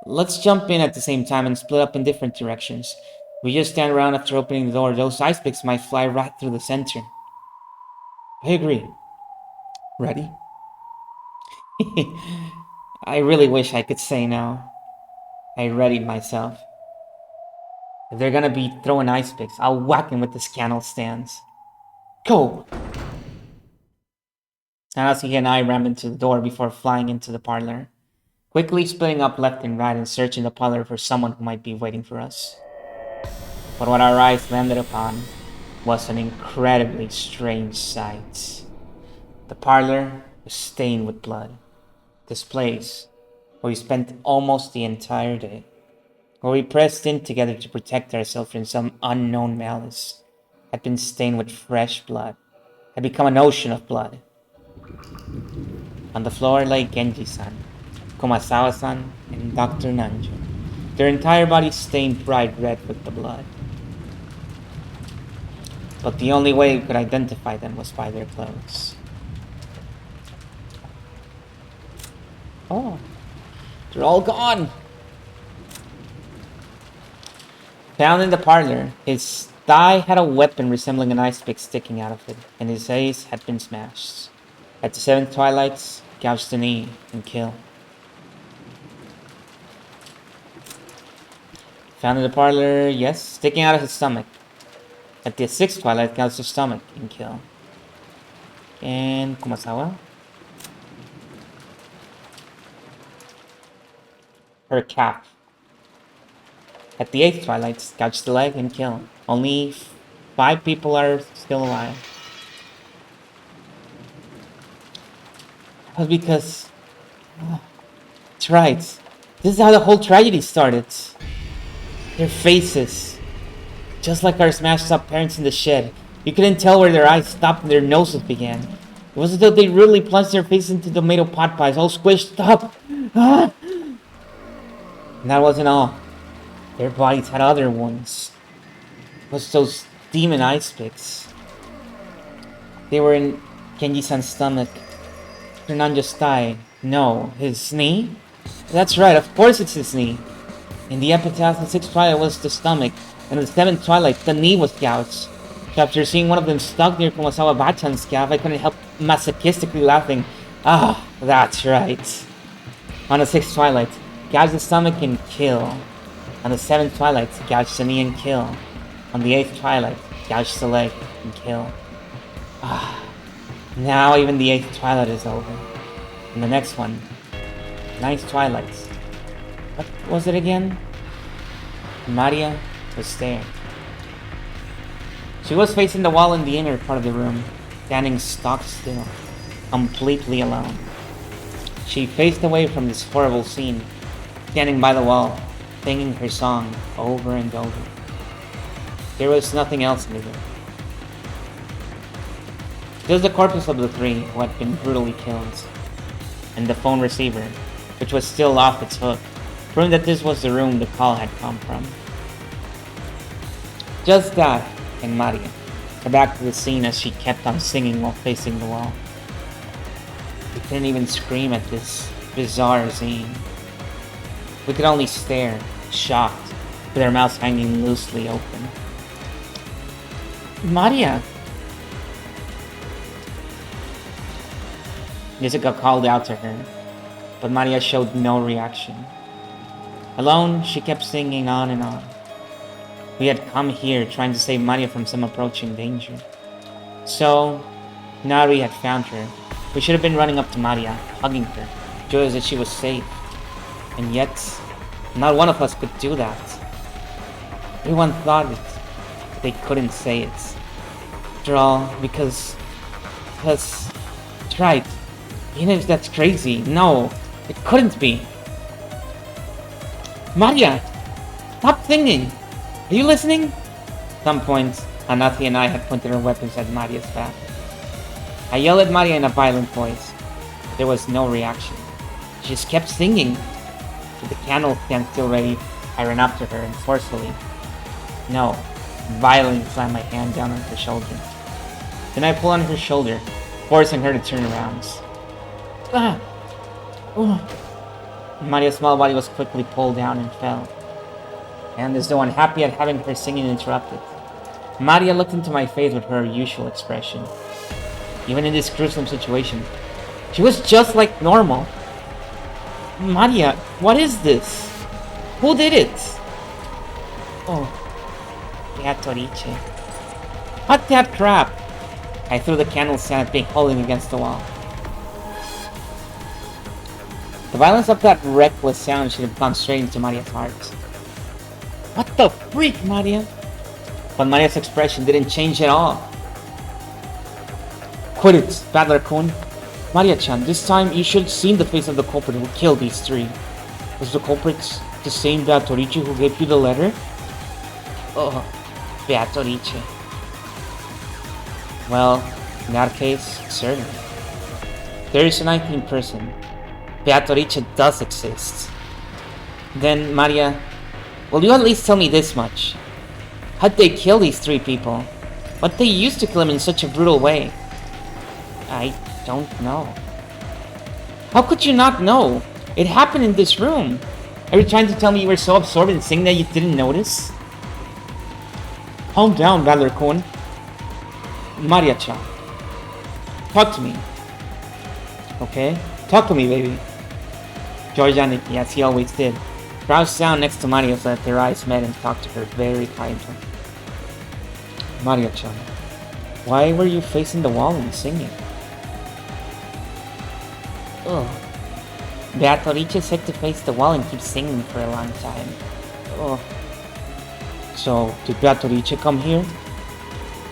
let's jump in at the same time and split up in different directions. We just stand around after opening the door, those ice picks might fly right through the center. I agree. Ready? I really wish I could say no. I readied myself. If they're gonna be throwing ice picks, I'll whack them with the scannel stands. Go! Natsuhi and I rammed into the door before flying into the parlor, quickly splitting up left and right and searching the parlor for someone who might be waiting for us. But what our eyes landed upon was an incredibly strange sight. The parlor was stained with blood. This place, where we spent almost the entire day, where we pressed in together to protect ourselves from some unknown malice, had been stained with fresh blood, had become an ocean of blood. On the floor lay Genji-san, Kumasawa-san, and Dr. Nanjo, their entire bodies stained bright red with the blood. But the only way we could identify them was by their clothes. Oh, they're all gone! Found in the parlor, his thigh had a weapon resembling an ice pick sticking out of it, and his face had been smashed. At the seventh twilights, gouged the knee and kill. Found in the parlor, yes, sticking out of his stomach. At the sixth twilight, gouged the stomach and kill. And Kumasawa? Her calf. At the eighth twilight, gouged the leg and kill. Only 5 people are still alive. That was because... That's right. This is how the whole tragedy started. Their faces. Just like our smashed up parents in the shed. You couldn't tell where their eyes stopped and their noses began. It was as though they really plunged their faces into tomato pot pies, all squished up. Ah! And that wasn't all. Their bodies had other ones. It was those demon ice picks. They were in Genji-san's stomach. Fernando's thigh. No, his knee? That's right, of course it's his knee. In the epitaph, the sixth twilight was the stomach, and in the seventh twilight, the knee was gouged. So after seeing one of them stuck near Kumasawa Bachan's calf, I couldn't help masochistically laughing. Ah, that's right. On the sixth twilight, gouge the stomach and kill. On the seventh twilight, gouge the knee and kill. On the eighth twilight, gouge the leg and kill. Ah, now even the eighth twilight is over. And the next one, ninth twilight. What was it again? Maria was there. She was facing the wall in the inner part of the room, standing stock still, completely alone. She faced away from this horrible scene, standing by the wall, singing her song over and over. There was nothing else in the room. Just the corpses of the 3 who had been brutally killed, and the phone receiver, which was still off its hook, proving that this was the room the call had come from. Just that, and Maria, her back to the scene as she kept on singing while facing the wall. We couldn't even scream at this bizarre scene. We could only stare, shocked, with our mouths hanging loosely open. Maria! Jessica called out to her, but Maria showed no reaction. Alone, she kept singing on and on. We had come here trying to save Maria from some approaching danger. So, now we had found her. We should have been running up to Maria, hugging her, joyous that she was safe. And yet, not one of us could do that. Everyone thought it, but they couldn't say it. After all, because, that's right. Even if that's crazy, no, it couldn't be. Maria, stop singing. Are you listening? At some point, Anathi and I had pointed our weapons at Maria's back. I yelled at Maria in a violent voice. There was no reaction. She just kept singing. With the candle stand still ready, I ran up to her and forcefully, no, violently slammed my hand down on her shoulder. Then I pulled on her shoulder, forcing her to turn around. Ah! Oh. Maria's small body was quickly pulled down and fell. And as though unhappy at having her singing interrupted, Maria looked into my face with her usual expression. Even in this gruesome situation, she was just like normal. Maria, what is this? Who did it? Oh, Beatrice. What that crap? I threw the candle stand at Big, holding against the wall. The violence of that reckless sound should have gone straight into Maria's heart. What the freak, Maria? But Maria's expression didn't change at all. Quit it, Battler Kun. Maria-chan, this time you should have seen the face of the culprit who killed these three. Was the culprit the same Beatrice who gave you the letter? Oh, Beatrice. Well, in that case, certainly. There is a 19th person. Beatrice does exist. Then, Maria, will you at least tell me this much? How'd they kill these three people? What they used to kill them in such a brutal way? I don't know. How could you not know? It happened in this room. Are you trying to tell me you were so absorbed in singing that you didn't notice? Calm down, Valor-kun. Maria-chan. Talk to me. Okay? Talk to me, baby. George Aniki, as he always did, crouched down next to Maria so that their eyes met and talked to her very kindly. Maria-chan, why were you facing the wall and singing? Ugh. Beatrice said to face the wall and keep singing for a long time. Ugh. So, did Beatrice come here?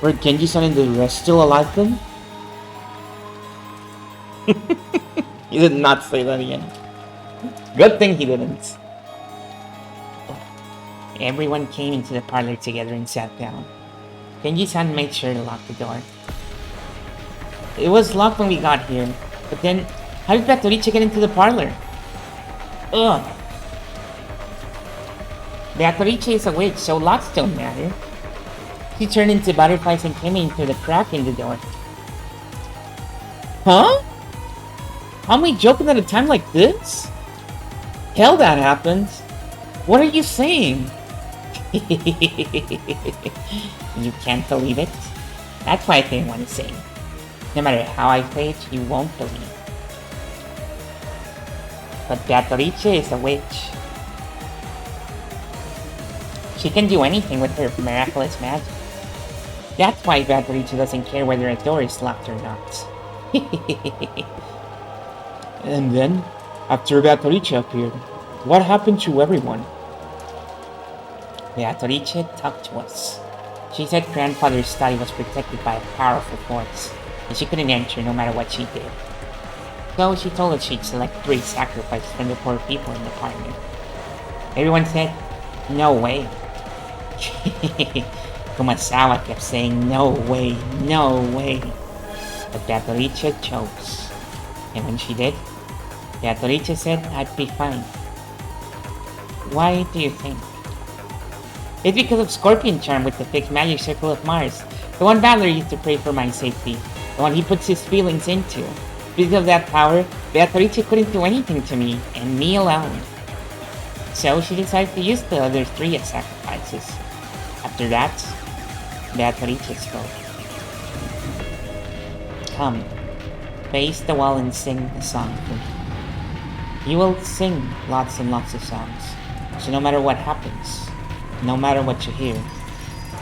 Were Genji-san and the rest still alive then? He did not say that again. Good thing he didn't. Everyone came into the parlor together and sat down. Genji-san made sure to lock the door. It was locked when we got here, but then how did Beatrice get into the parlor? Ugh. Beatrice is a witch, so locks don't matter. She turned into butterflies and came in through the crack in the door. Huh? How am I joking at a time like this? Hell, that happened. What are you saying? You can't believe it? That's why I didn't want to say. No matter how I say it, you won't believe. But Beatrice is a witch. She can do anything with her miraculous magic. That's why Beatrice doesn't care whether a door is locked or not. And then, after Beatrice appeared, what happened to everyone? Beatrice talked to us. She said grandfather's study was protected by a powerful force, and she couldn't enter no matter what she did. So she told us she'd select 3 sacrifices from the poor people in the party. Everyone said, no way. Kumasawa kept saying, no way, no way. But Beatrice chose. And when she did, Beatrice said I'd be fine. Why do you think? It's because of Scorpion Charm with the fixed magic circle of Mars. The one Valor used to pray for my safety. The one he puts his feelings into. Because of that power, Beatrice couldn't do anything to me, and me alone. So she decided to use the other 3 as sacrifices. After that, Beatrice spoke. Come, face the wall and sing a song for me. You will sing lots and lots of songs, so no matter what happens, no matter what you hear,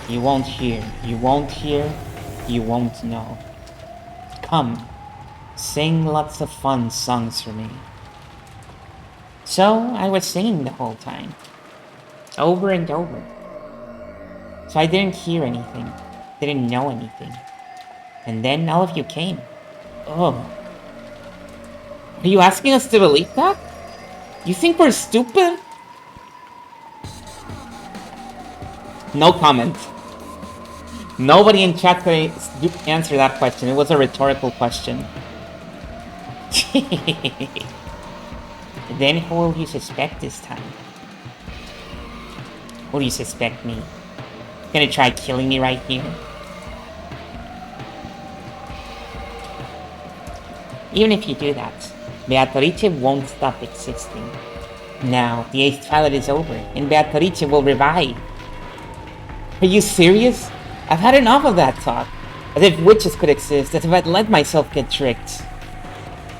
you won't hear, you won't hear, you won't know. Come, sing lots of fun songs for me. So I was singing the whole time, over and over. So I didn't hear anything, didn't know anything. And then all of you came. Oh. Are you asking us to believe that? You think we're stupid? No comment. Nobody in chat could answer that question. It was a rhetorical question. Then who will you suspect this time? Will you suspect me? Gonna try killing me right here? Even if you do that, Beatrice won't stop existing. Now, the 8th twilight is over, and Beatrice will revive. Are you serious? I've had enough of that talk. As if witches could exist, as if I'd let myself get tricked.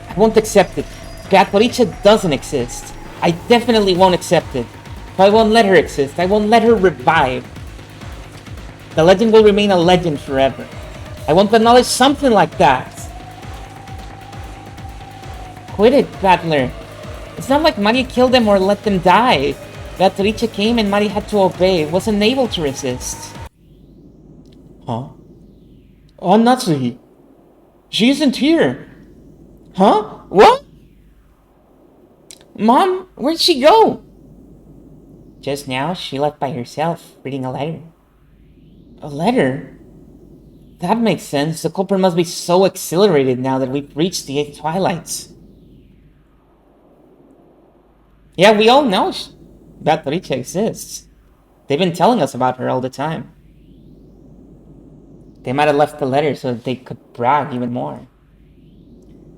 I won't accept it. Beatrice doesn't exist. I definitely won't accept it. But I won't let her exist. I won't let her revive. The legend will remain a legend forever. I won't acknowledge something like that. Quit it, Battler. It's not like Maria killed them or let them die. Beatrice came and Maria had to obey, wasn't able to resist. Huh? Oh, Natsuhi. She isn't here. Huh? What? Mom, where'd she go? Just now, she left by herself, reading a letter. A letter? That makes sense. The culprit must be so exhilarated now that we've reached the 8th twilights. Yeah, we all know Beatrice exists. They've been telling us about her all the time. They might have left the letter so that they could brag even more.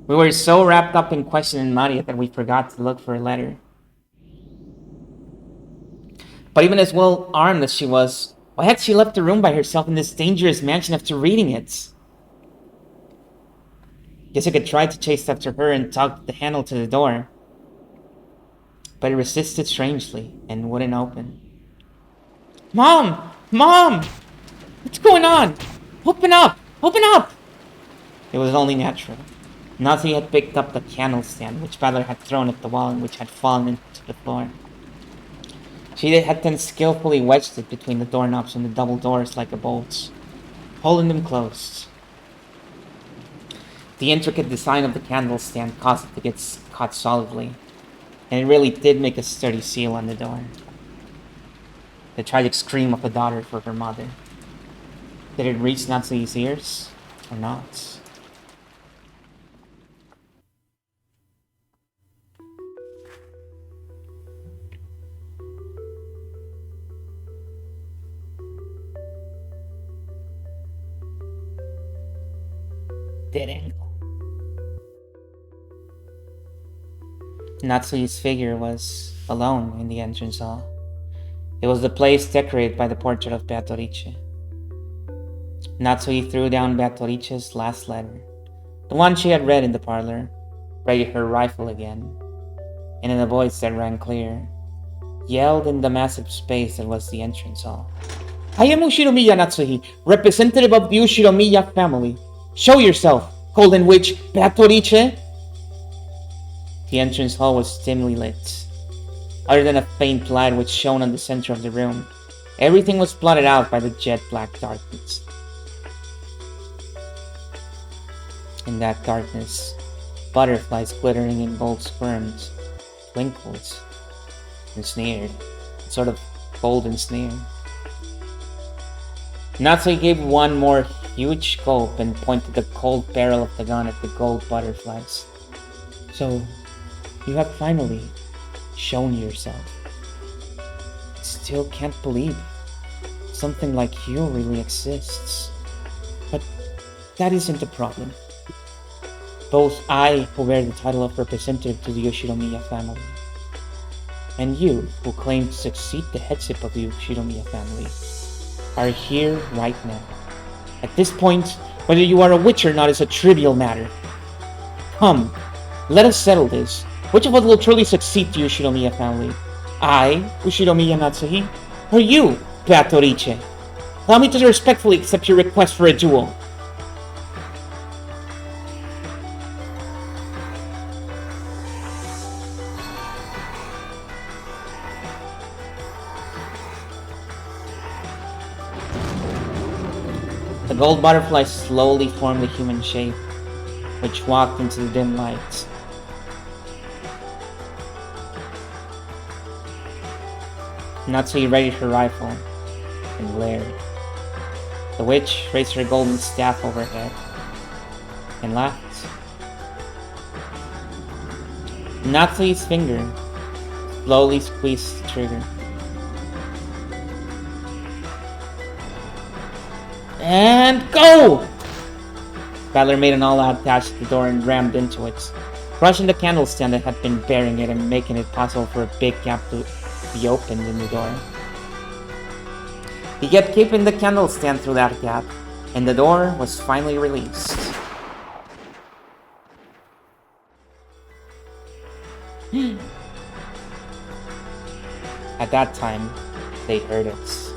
We were so wrapped up in questioning Maria that we forgot to look for a letter. But even as well armed as she was, why had she left the room by herself in this dangerous mansion after reading it? Guess I could try to chase after her and tug the handle to the door. But it resisted strangely and wouldn't open. Mom! Mom! What's going on? Open up! Open up! It was only natural. Nazi had picked up the candle stand, which Butler had thrown at the wall and which had fallen into the floor. She had then skillfully wedged it between the doorknobs and the double doors like a bolt, holding them closed. The intricate design of the candle stand caused it to get caught solidly, and it really did make a sturdy seal on the door. The tragic scream of a daughter for her mother. Did it reach Natsui's ears, or not? Dead angle. Natsui's figure was alone in the entrance hall. It was the place decorated by the portrait of Beatrice. Natsui threw down Beatrice's last letter, the one she had read in the parlor, readied her rifle again, and in a voice that rang clear, yelled in the massive space that was the entrance hall. I am Ushiromiya Natsuhi, representative of the Ushiromiya family. Show yourself, Golden Witch Beatrice! The entrance hall was dimly lit. Other than a faint light which shone on the center of the room, everything was blotted out by the jet-black darkness. In that darkness, butterflies glittering in gold squirmed, twinkled, and sneered, a sort of golden sneer. Natsui gave one more huge gulp and pointed the cold barrel of the gun at the gold butterflies. So, you have finally shown yourself. I still can't believe something like you really exists. But that isn't the problem. Both I, who bear the title of representative to the Ushiromiya family, and you, who claim to succeed the headship of the Ushiromiya family, are here right now. At this point, whether you are a witch or not is a trivial matter. Come, let us settle this. Which of us will truly succeed to Ushiromiya family? I, Ushiromiya Natsuhi, or you, Beatrice? Allow me to respectfully accept your request for a duel. The gold butterfly slowly formed a human shape, which walked into the dim light. Natsui readied her rifle and glared. The witch raised her golden staff overhead and laughed. Natsui's finger slowly squeezed the trigger. And go! Battler made an all-out dash at the door and rammed into it, crushing the candle stand that had been bearing it and making it possible for a big gap to be opened in the door. He kept keeping the candle stand through that gap, and the door was finally released. At that time, they heard it.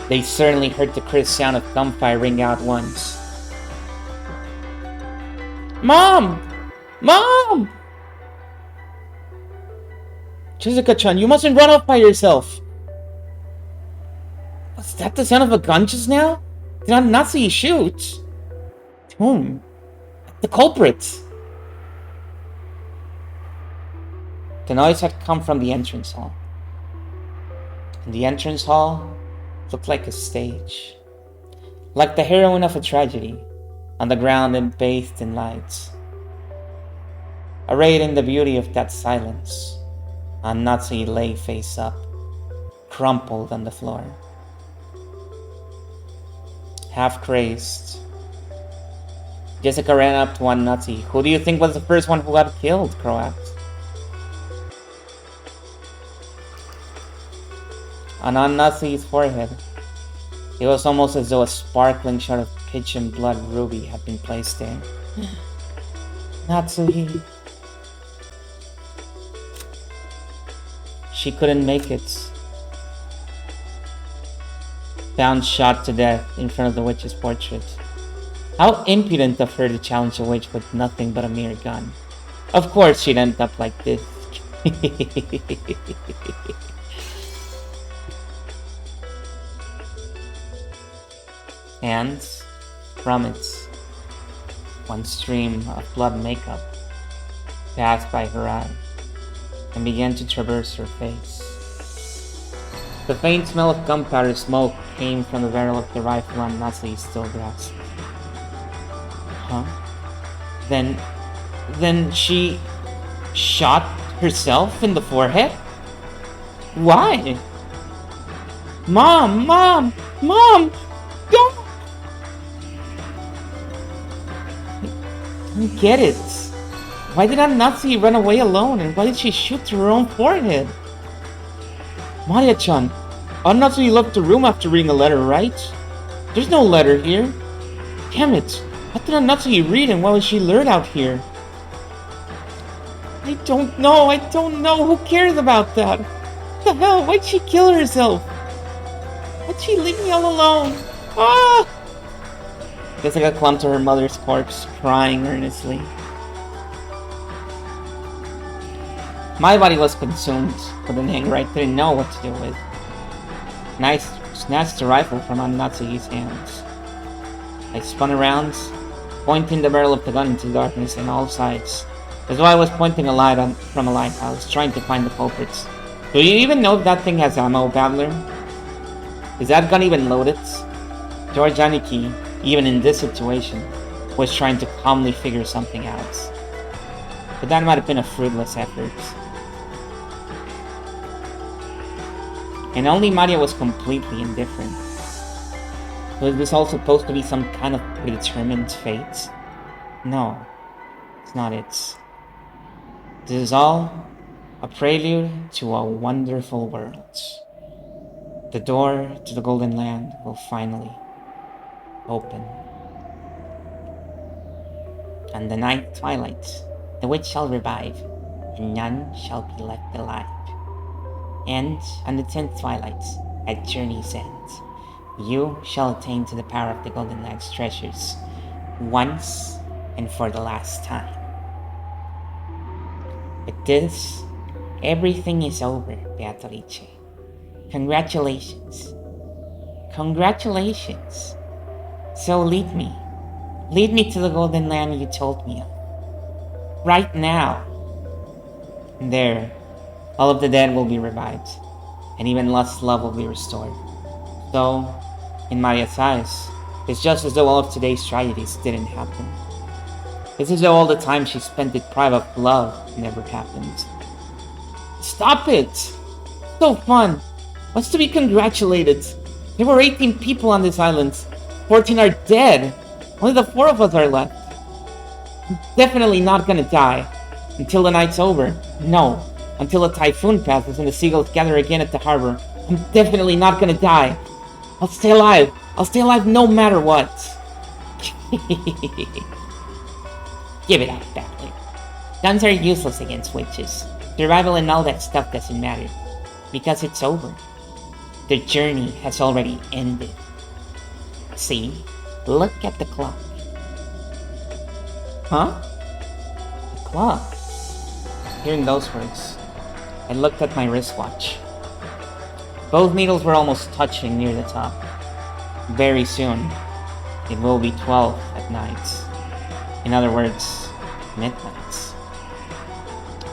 They certainly heard the crisp sound of gunfire ring out once. Mom! Mom! Shizuka-chan, you mustn't run off by yourself! Was that the sound of a gun just now? Did I not see you shoot? Whom? The culprit! The noise had come from the entrance hall. And the entrance hall looked like a stage. Like the heroine of a tragedy, on the ground and bathed in lights. Arrayed in the beauty of that silence, Natsui lay face up, crumpled on the floor. Half crazed, Jessica ran up to Natsui. Who do you think was the first one who got killed? Crow asked. And on Natsui's forehead, it was almost as though a sparkling shot of pigeon blood ruby had been placed there. Natsui. She couldn't make it. Found shot to death in front of the witch's portrait. How impudent of her to challenge a witch with nothing but a mere gun. Of course she'd end up like this. And from it, one stream of blood makeup passed by her eye and began to traverse her face. The faint smell of gunpowder smoke came from the barrel of the rifle on Natsui's still grasp. Huh? Then she shot herself in the forehead? Why? Mom! Mom! Mom! Don't! I don't get it. Why did Natsui run away alone, and why did she shoot through her own forehead? Maria-chan, Natsui left the room after reading a letter, right? There's no letter here. Damn it! What did Natsui read, and why was she lured out here? I don't know. Who cares about that? What the hell? Why'd she kill herself? Why'd she leave me all alone? Ah! Jessica clung to her mother's corpse, crying earnestly. My body was consumed with an anger I didn't know what to do with. And I snatched the rifle from Natsui's hands. I spun around, pointing the barrel of the gun into the darkness on all sides, as though I was pointing a light from a lighthouse, trying to find the culprits. Do you even know if that thing has ammo, Babbler? Is that gun even loaded? George Aniki, even in this situation, was trying to calmly figure something out. But that might have been a fruitless effort. And only Maria was completely indifferent. Was this all supposed to be some kind of predetermined fate? No, it's not it. This is all a prelude to a wonderful world. The door to the Golden Land will finally open. On the ninth twilight, the witch shall revive, and none shall be left alive. And on the 10th twilight, at journey's end, you shall attain to the power of the Golden Land's treasures, once and for the last time. With this, everything is over, Beatrice. Congratulations. Congratulations. So lead me to the Golden Land you told me of. Right now. And there, all of the dead will be revived, and even lost love will be restored. So, in Maria's eyes, it's just as though all of today's tragedies didn't happen. It's as though all the time she spent deprived of love never happened. Stop it! So fun! What's to be congratulated? There were 18 people on this island. 14 are dead. Only the 4 of us are left. I'm definitely not gonna die. Until the night's over. No. Until a typhoon passes and the seagulls gather again at the harbor. I'm definitely not gonna die. I'll stay alive. I'll stay alive no matter what. Give it up, Battler. Guns are useless against witches. Survival and all that stuff doesn't matter. Because it's over. The journey has already ended. See? Look at the clock. Huh? The clock. Hearing those words, I looked at my wristwatch. Both needles were almost touching near the top. Very soon, it will be 12 at night. In other words, midnight.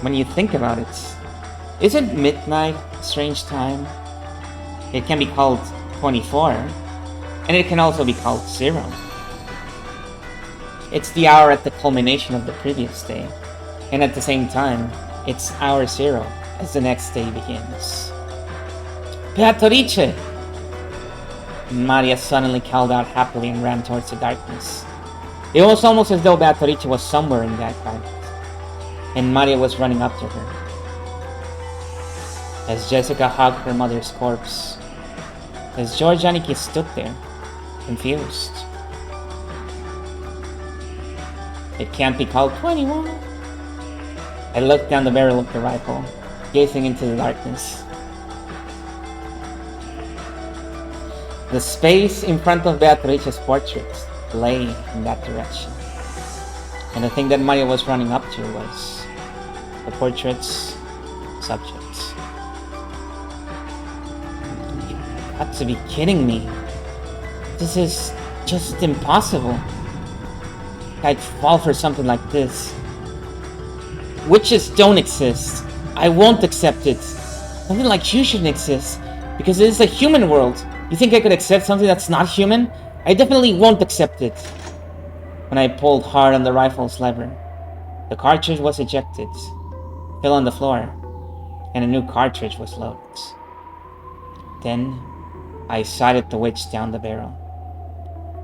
When you think about it, isn't midnight a strange time? It can be called 24, and it can also be called 0. It's the hour at the culmination of the previous day, and at the same time, it's hour 0 as the next day begins. Beatrice! Maria suddenly called out happily and ran towards the darkness. It was almost as though Beatrice was somewhere in that garden, and Maria was running up to her. As Jessica hugged her mother's corpse, as George Aniki stood there, confused. It can't be called 21. I looked down the barrel of the rifle, gazing into the darkness. The space in front of Beatrice's portrait lay in that direction. And the thing that Maria was running up to was the portrait's subject. You've got to be kidding me. This is just impossible. I'd fall for something like this. Witches don't exist. I won't accept it. Something like you shouldn't exist, because it is a human world. You think I could accept something that's not human? I definitely won't accept it. When I pulled hard on the rifle's lever, the cartridge was ejected, fell on the floor, and a new cartridge was loaded. Then, I sighted the witch down the barrel.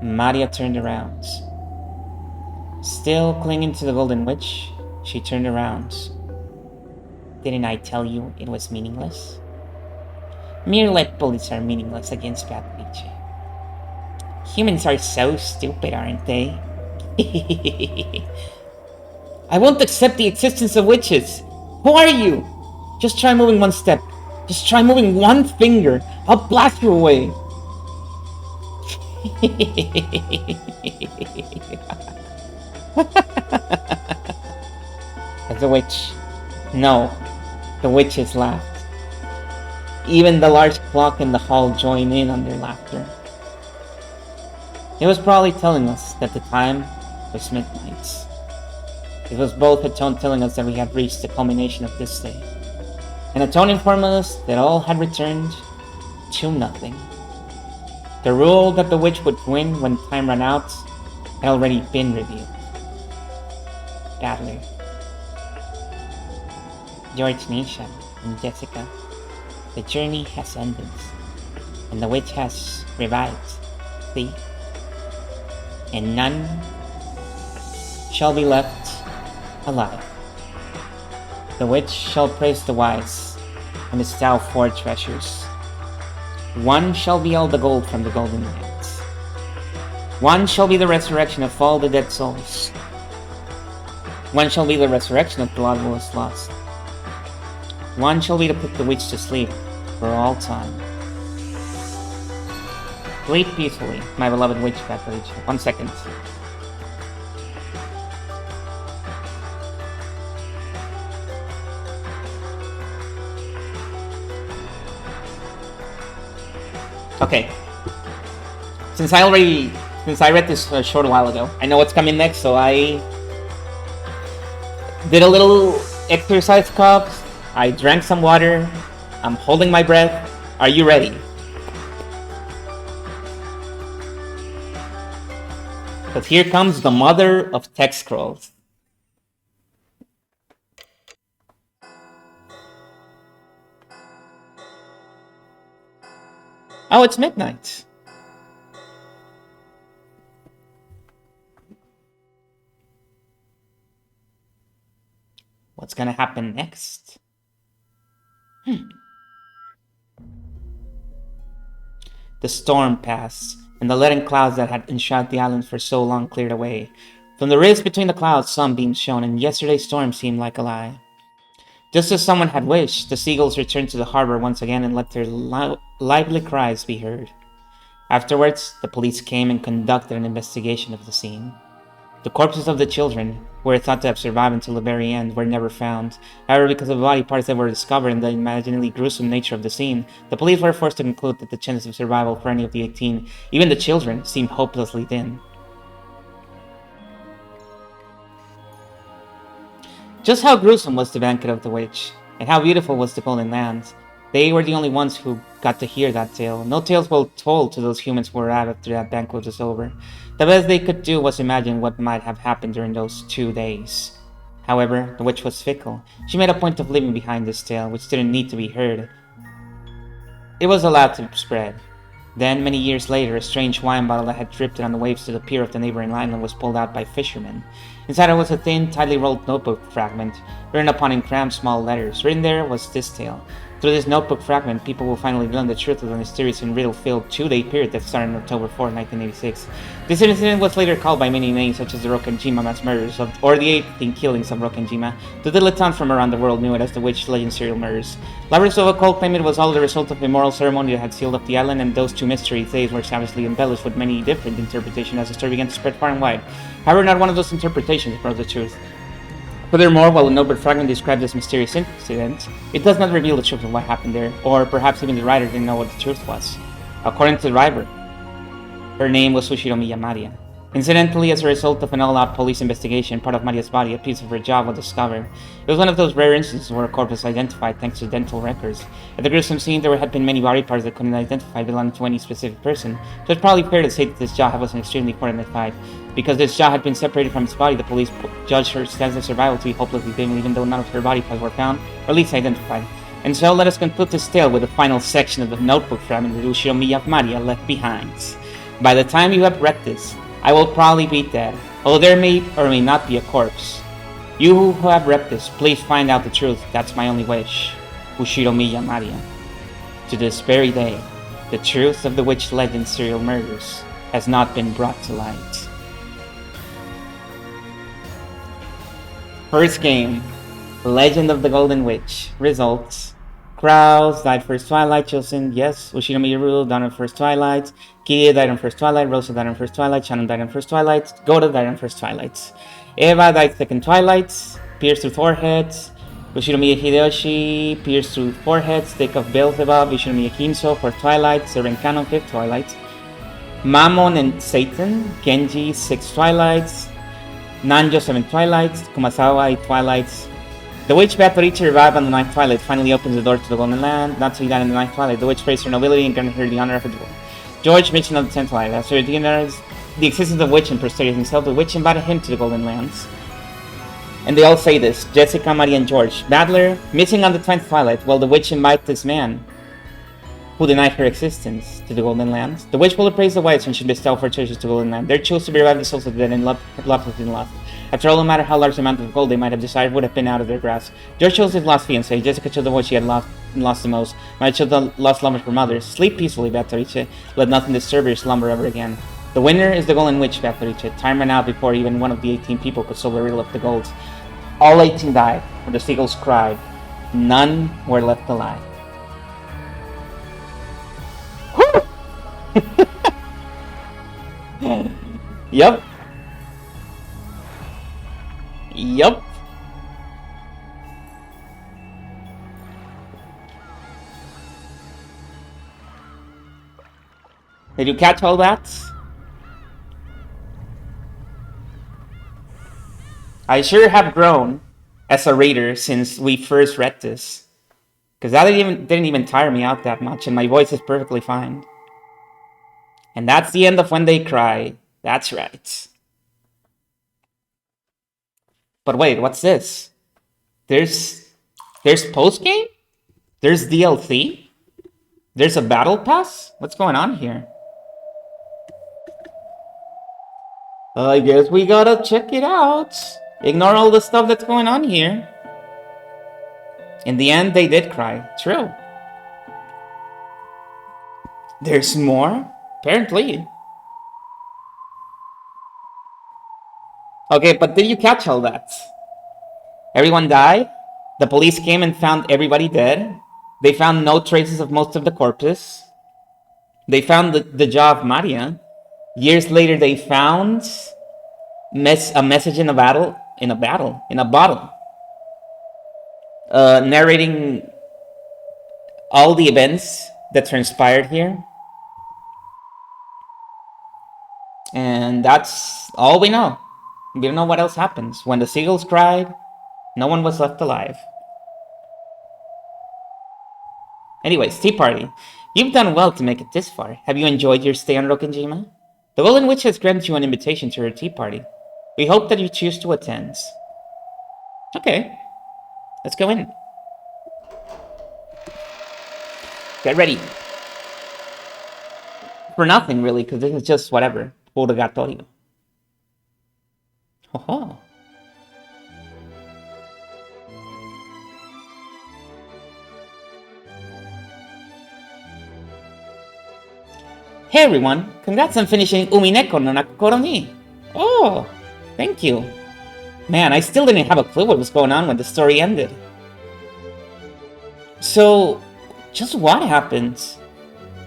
Maria turned around. Still clinging to the golden witch, she turned around. Didn't I tell you it was meaningless? Mere lead bullets are meaningless against Beatrice. Humans are so stupid, aren't they? I won't accept the existence of witches. Who are you? Just try moving one step. Just try moving one finger. I'll blast you away. As the witch. No, the witches laughed. Even the large clock in the hall joined in on their laughter. It was probably telling us that the time was midnight. It was both a tone telling us that we had reached the culmination of this day, and a tone informing us that all had returned to nothing. The rule that the witch would win when time ran out had already been revealed. Battler. George Nisha and Jessica, the journey has ended, and the witch has revived. See? And none shall be left alive. The witch shall praise the wise and bestow 4 treasures. One shall be all the gold from the golden lands. One shall be the resurrection of all the dead souls. One shall be the resurrection of the bloodless lost. One shall be to put the witch to sleep for all time. Sleep peacefully, my beloved witch Beatrice. 1 second. Okay. Since I read this a short while ago, I know what's coming next, so I did a little exercise cup. I drank some water. I'm holding my breath. Are you ready? Because here comes the mother of text scrolls. Oh, it's midnight. What's gonna happen next? The storm passed, and the leaden clouds that had enshrouded the island for so long cleared away. From the rifts between the clouds, sunbeams shone, and yesterday's storm seemed like a lie. Just as someone had wished, the seagulls returned to the harbor once again and let their lively cries be heard. Afterwards, the police came and conducted an investigation of the scene. The corpses of the children, who were thought to have survived until the very end, were never found. However, because of the body parts that were discovered and the imaginably gruesome nature of the scene, the police were forced to conclude that the chances of survival for any of the 18, even the children, seemed hopelessly thin. Just how gruesome was the banquet of the witch, and how beautiful was the golden land. They were the only ones who got to hear that tale. No tales were told to those humans who were out after that banquet was over. The best they could do was imagine what might have happened during those 2 days. However, the witch was fickle. She made a point of leaving behind this tale, which didn't need to be heard. It was allowed to spread. Then, many years later, a strange wine bottle that had drifted on the waves to the pier of the neighboring island was pulled out by fishermen. Inside it was a thin, tightly rolled notebook fragment, written upon in cramped small letters. Written there was this tale. Through this notebook fragment, people will finally learn the truth of the mysterious and riddle-filled 2-day period that started on October 4, 1986. This incident was later called by many names, such as the Rokkenjima mass murders, or the 18 killings of Rokkenjima. The dilettantes from around the world knew it as the Witch Legend serial murders. Lovers of occult claim it was all the result of a immoral ceremony that had sealed up the island, and those 2 mystery days were savagely embellished with many different interpretations as the story began to spread far and wide. However, not one of those interpretations brought the truth. Furthermore, while the notebook fragment describes this mysterious incident, it does not reveal the truth of what happened there, or perhaps even the writer didn't know what the truth was. According to the writer, her name was Sushiromiya Maria. Incidentally, as a result of an all-out police investigation, part of Maria's body, a piece of her jaw, was discovered. It was one of those rare instances where a corpse was identified thanks to dental records. At the gruesome scene, there had been many body parts that couldn't identify belonging to any specific person, so it's probably fair to say that this jaw was an extremely important fight. Because this jaw had been separated from its body, the police judged her chances of survival to be hopelessly dim, even though none of her body parts were found, or at least identified. And so let us conclude this tale with the final section of the notebook fragment that Sushiromiya Maria left behind. By the time you have read this, I will probably be dead, although there may or may not be a corpse. You who have read this, please find out the truth. That's my only wish. Sushiromiya Maria. To this very day, the truth of the Witch Legend serial murders has not been brought to light. First game, Legend of the Golden Witch. Results. Kraus died first Twilight, Chosen, yes. Ushinomiya Rule died on first Twilight. Kirie died on first Twilight. Rosa died on first Twilight. Shannon died on first Twilight. Goda died on first Twilight. Eva died second Twilight. Pierced through forehead. Ushinomiya Hideyoshi pierced through forehead. Stick of Beelzebub. Ushinomiya Kinso fourth Twilight. Servant Canon fifth Twilight. Mammon and Satan. Genji sixth Twilight. Nanjo 7th Twilight. Kumasawa 8th Twilight. The witch Beatrice revived on the 9th Twilight, finally opens the door to the Golden Land. Not to be done in the 9th Twilight, the witch praised her nobility and granted her the honor of a duel. George mentioned on the 10th Twilight. After he acknowledged the existence of witch and prostrated himself, the witch invited him to the Golden Lands. And they all say this, Jessica, Maria, and George. Badler, missing on the 10th Twilight, while the witch invited this man, who denied her existence, to the Golden Lands. The witch will appraise the whites and should bestow her treasures to the Golden Land. Their choice to revive the souls of the dead and love has been lost. After all, no matter how large amount of gold they might have desired would have been out of their grasp. George chose his lost fiancée. Jessica chose the one she had lost the most. Maria chose the lost lover for mothers. Sleep peacefully, Beatrice. Let nothing disturb your slumber ever again. The winner is the Golden Witch, Beatrice. Time ran out before even one of the 18 people could solve the riddle of the gold. All 18 died, for the seagulls cried. None were left alive. Yep. Yup. Did you catch all that? I sure have grown as a reader since we first read this. Because that didn't even tire me out that much, and my voice is perfectly fine. And that's the end of When They Cry. That's right. But wait, what's this? There's post game? There's DLC? There's a battle pass? What's going on here? I guess we gotta check it out. Ignore all the stuff that's going on here. In the end, they did cry. True. There's more? Apparently. Okay, but did you catch all that? Everyone died. The police came and found everybody dead. They found no traces of most of the corpses. They found the jaw of Maria. Years later, they found a message in a bottle, narrating all the events that transpired here. And that's all we know. We don't know what else happens. When the seagulls cried, no one was left alive. Anyways, tea party. You've done well to make it this far. Have you enjoyed your stay on Rokenjima? The Golden Witch has granted you an invitation to her tea party. We hope that you choose to attend. Okay, let's go in. Get ready. For nothing, really, because this is just whatever. Purgatorio. Ho. Hey everyone, congrats on finishing Umineko no Nakokoro ni. Oh, thank you. Man, I still didn't have a clue what was going on when the story ended. So, just what happened?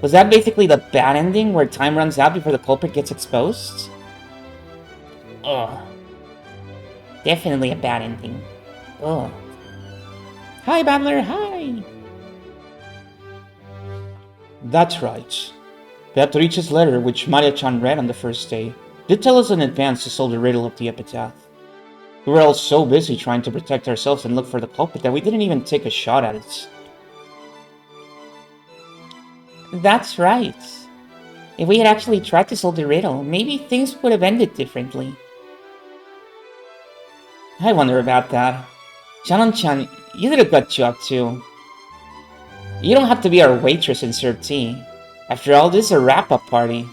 Was that basically the bad ending where time runs out before the culprit gets exposed? Ugh. Definitely a bad ending. Ugh. Hi, Battler, hi! That's right. Beatrice's letter, which Maria-chan read on the first day, did tell us in advance to solve the riddle of the epitaph. We were all so busy trying to protect ourselves and look for the culprit that we didn't even take a shot at it. That's right. If we had actually tried to solve the riddle, maybe things would have ended differently. I wonder about that. Shannon-chan, you did a good job too. You don't have to be our waitress and serve tea. After all, this is a wrap-up party.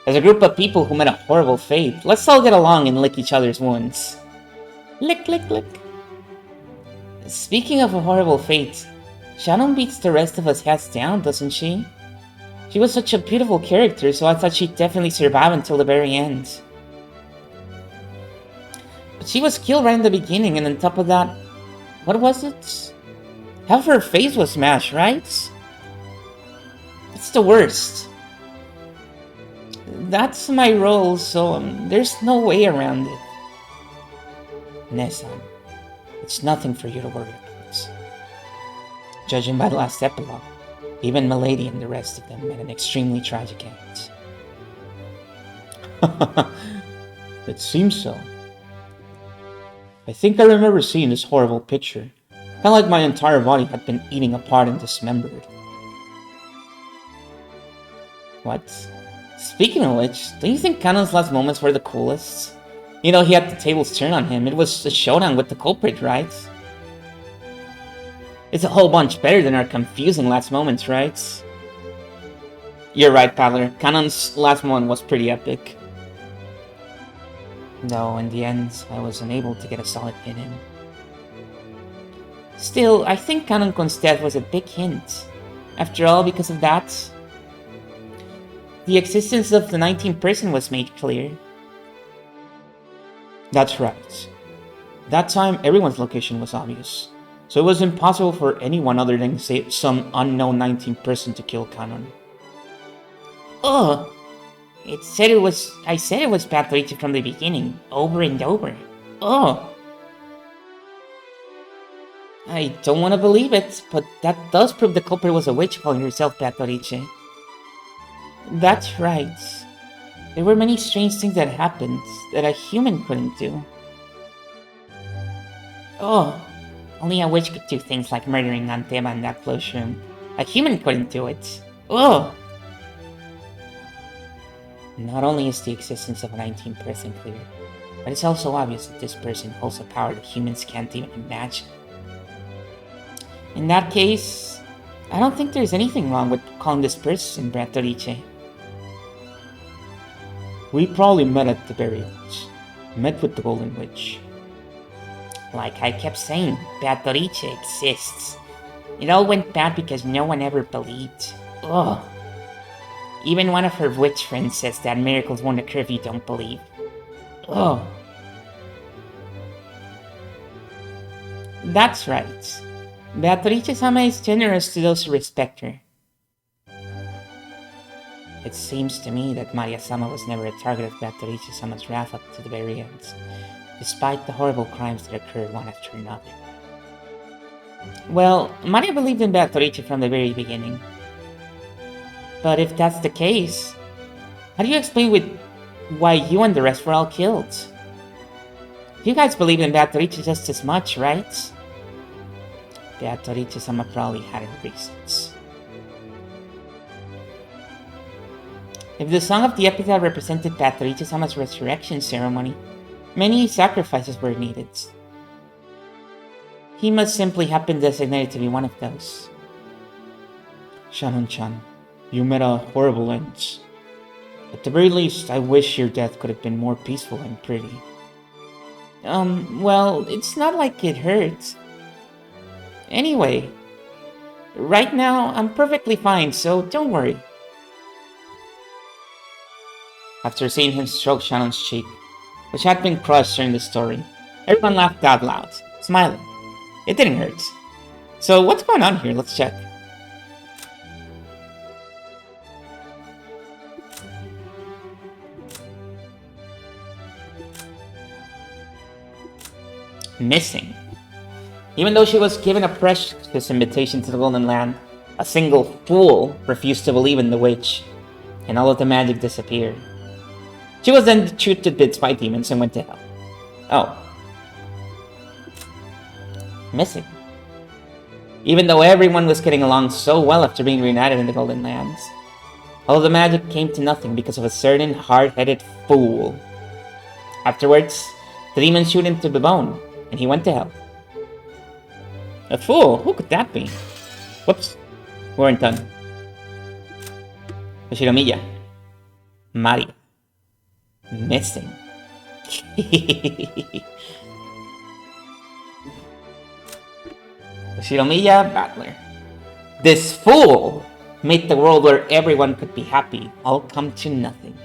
As a group of people who met a horrible fate, let's all get along and lick each other's wounds. Lick, lick, lick. Speaking of a horrible fate, Shannon beats the rest of us hands down, doesn't she? She was such a beautiful character, so I thought she'd definitely survive until the very end. But she was killed right in the beginning, and on top of that, what was it? Half her face was smashed, right? It's the worst. That's my role, so there's no way around it. Nesan, it's nothing for you to worry about. Judging by the last epilogue, even Milady and the rest of them met an extremely tragic end. It seems so. I think I remember seeing this horrible picture. Kind of like my entire body had been eating apart and dismembered. What? Speaking of which, don't you think Kanon's last moments were the coolest? You know, he had the tables turn on him. It was a showdown with the culprit, right? It's a whole bunch better than our confusing last moments, right? You're right, Paddler. Kanon's last moment was pretty epic. Though, in the end, I was unable to get a solid hit in. Still, I think Kanon-kun's death was a big hint. After all, because of that, the existence of the 19th person was made clear. That's right. That time, everyone's location was obvious, so it was impossible for anyone other than, say, some unknown 19th person to kill Kanon. Oh! I said it was Patricia from the beginning, over and over. Oh! I don't want to believe it, but that does prove the culprit was a witch calling herself Patricia. That's right. There were many strange things that happened that a human couldn't do. Oh, only a witch could do things like murdering Antema in that closed room. A human couldn't do it. Oh! Not only is the existence of a 19th person clear, But it's also obvious that this person holds a power that humans can't even imagine. In that case, I don't think there's anything wrong with calling this person Beatrice. We probably met at the burials. Met with the Golden Witch. Like I kept saying, Beatrice exists. It all went bad because no one ever believed. Ugh. Even one of her witch friends says that miracles won't occur if you don't believe. Ugh. That's right. Beatrice-sama is generous to those who respect her. It seems to me that Maria-sama was never a target of Beatrice-sama's wrath up to the very end, despite the horrible crimes that occurred one after another. Well, Maria believed in Beatrice from the very beginning. But if that's the case, how do you explain why you and the rest were all killed? You guys believe in Beatrice just as much, right? Beatrice-sama probably had her reasons. If the Song of the Epitaph represented Beatrice-sama's resurrection ceremony, many sacrifices were needed. He must simply have been designated to be one of those. Shannon-chan, you met a horrible end. At the very least, I wish your death could have been more peaceful and pretty. Well, it's not like it hurts. Anyway, right now, I'm perfectly fine, so don't worry. After seeing him stroke Shannon's cheek, which had been crushed during the story, everyone laughed out loud, smiling. It didn't hurt. So what's going on here? Let's check. Missing. Even though she was given a precious invitation to the Golden Land, a single fool refused to believe in the witch, and all of the magic disappeared. She was then chewed to bits by demons and went to hell. Oh. Missing. Even though everyone was getting along so well after being reunited in the Golden Lands, all of the magic came to nothing because of a certain hard-headed fool. Afterwards, the demons chewed him to the bone, and he went to hell. A fool? Who could that be? Whoops. We weren't done. Shiromiya. Maria. Missing. Shiromiya Battler. This fool made the world where everyone could be happy all come to nothing.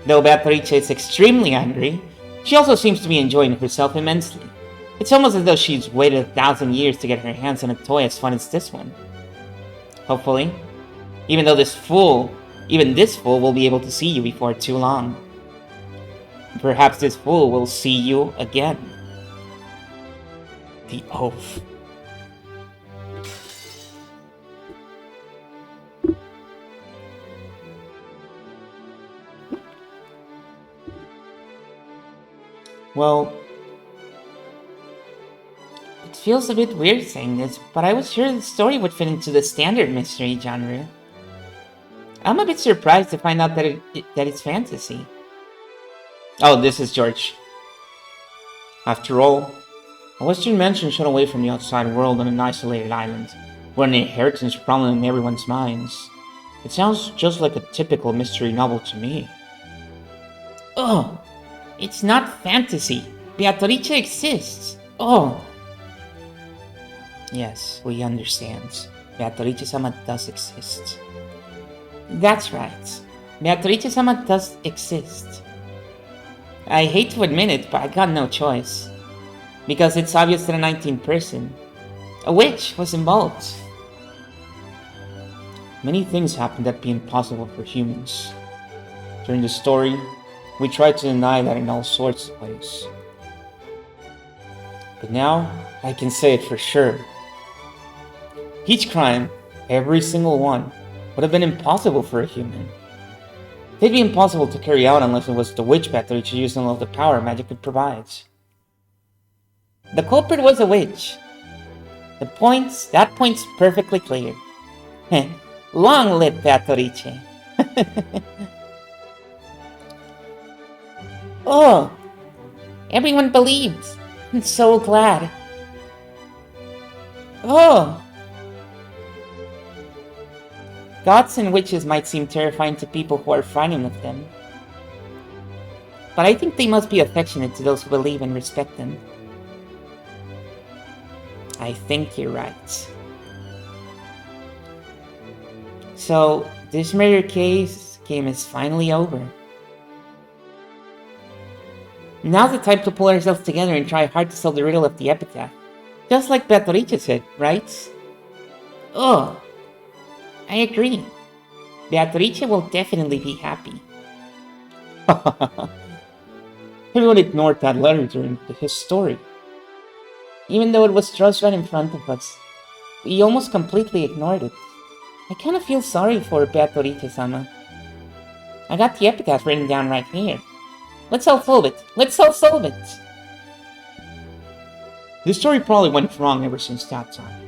Though Beatrice is extremely angry, she also seems to be enjoying herself immensely. It's almost as though she's waited 1,000 years to get her hands on a toy as fun as this one. Hopefully, even this fool will be able to see you before too long. Perhaps this fool will see you again. The oath. Well, it feels a bit weird saying this, but I was sure the story would fit into the standard mystery genre. I'm a bit surprised to find out that it's fantasy. Oh, this is George. After all, a Western mansion shut away from the outside world on an isolated island, where an inheritance prominent in everyone's minds. It sounds just like a typical mystery novel to me. Oh, it's not fantasy. Beatrice exists. Oh. Yes, we understand. Beatrice-sama does exist. That's right. Beatrice-sama does exist. I hate to admit it, but I got no choice. Because it's obvious that a 19th person, a witch, was involved. Many things happened that'd be impossible for humans. During the story, we tried to deny that in all sorts of ways. But now, I can say it for sure. Each crime, every single one, would have been impossible for a human. They'd be impossible to carry out unless it was the witch Beatrice using all of the power magic could provide. The culprit was a witch. That point's perfectly clear. Long live Beatrice. Oh, Everyone believed. I'm so glad. Oh, gods and witches might seem terrifying to people who are frightened of them, but I think they must be affectionate to those who believe and respect them. I think you're right. So, this murder case game is finally over. Now's the time to pull ourselves together and try hard to solve the riddle of the epitaph. Just like Beatrice said, right? Ugh, I agree. Beatrice will definitely be happy. Everyone ignored that letter during his story. Even though it was just right in front of us, we almost completely ignored it. I kind of feel sorry for Beatrice-sama. I got the epitaph written down right here. Let's all solve it. Let's all solve it. This story probably went wrong ever since that time.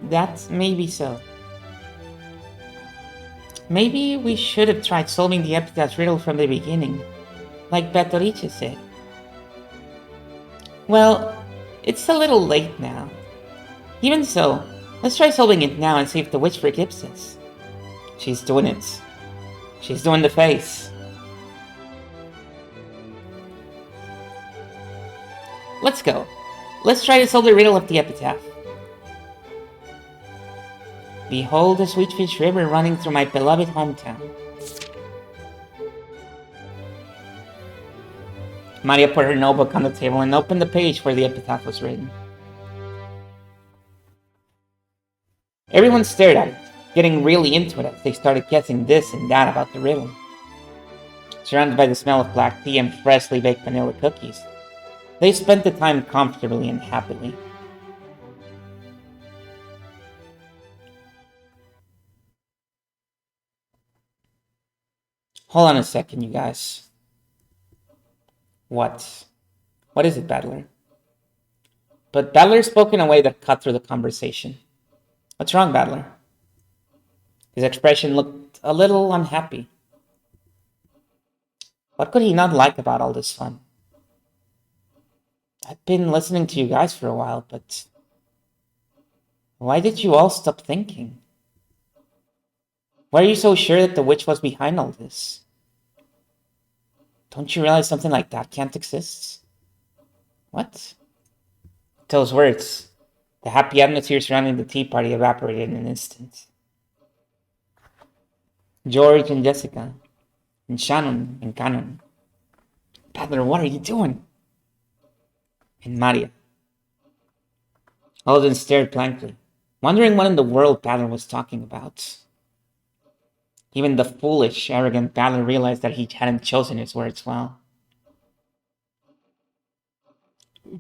That may be so. Maybe we should have tried solving the epitaph riddle from the beginning, like Beatrice said. Well, it's a little late now. Even so, let's try solving it now and see if the witch forgives us. She's doing it. She's doing the face. Let's go. Let's try to solve the riddle of the epitaph. Behold the Sweetfish River running through my beloved hometown. Maria put her notebook on the table and opened the page where the epitaph was written. Everyone stared at it, getting really into it as they started guessing this and that about the riddle. Surrounded by the smell of black tea and freshly baked vanilla cookies, they spent the time comfortably and happily. Hold on a second, you guys. What? What is it, Battler? But Battler spoke in a way that cut through the conversation. What's wrong, Battler? His expression looked a little unhappy. What could he not like about all this fun? I've been listening to you guys for a while, but why did you all stop thinking? Why are you so sure that the witch was behind all this? Don't you realize something like that can't exist? What? Those words. The happy atmosphere surrounding the tea party evaporated in an instant. George and Jessica, and Shannon and Cannon. Padler, what are you doing? And Maria. All of them stared blankly, wondering what in the world Padler was talking about. Even the foolish, arrogant Padler realized that he hadn't chosen his words well.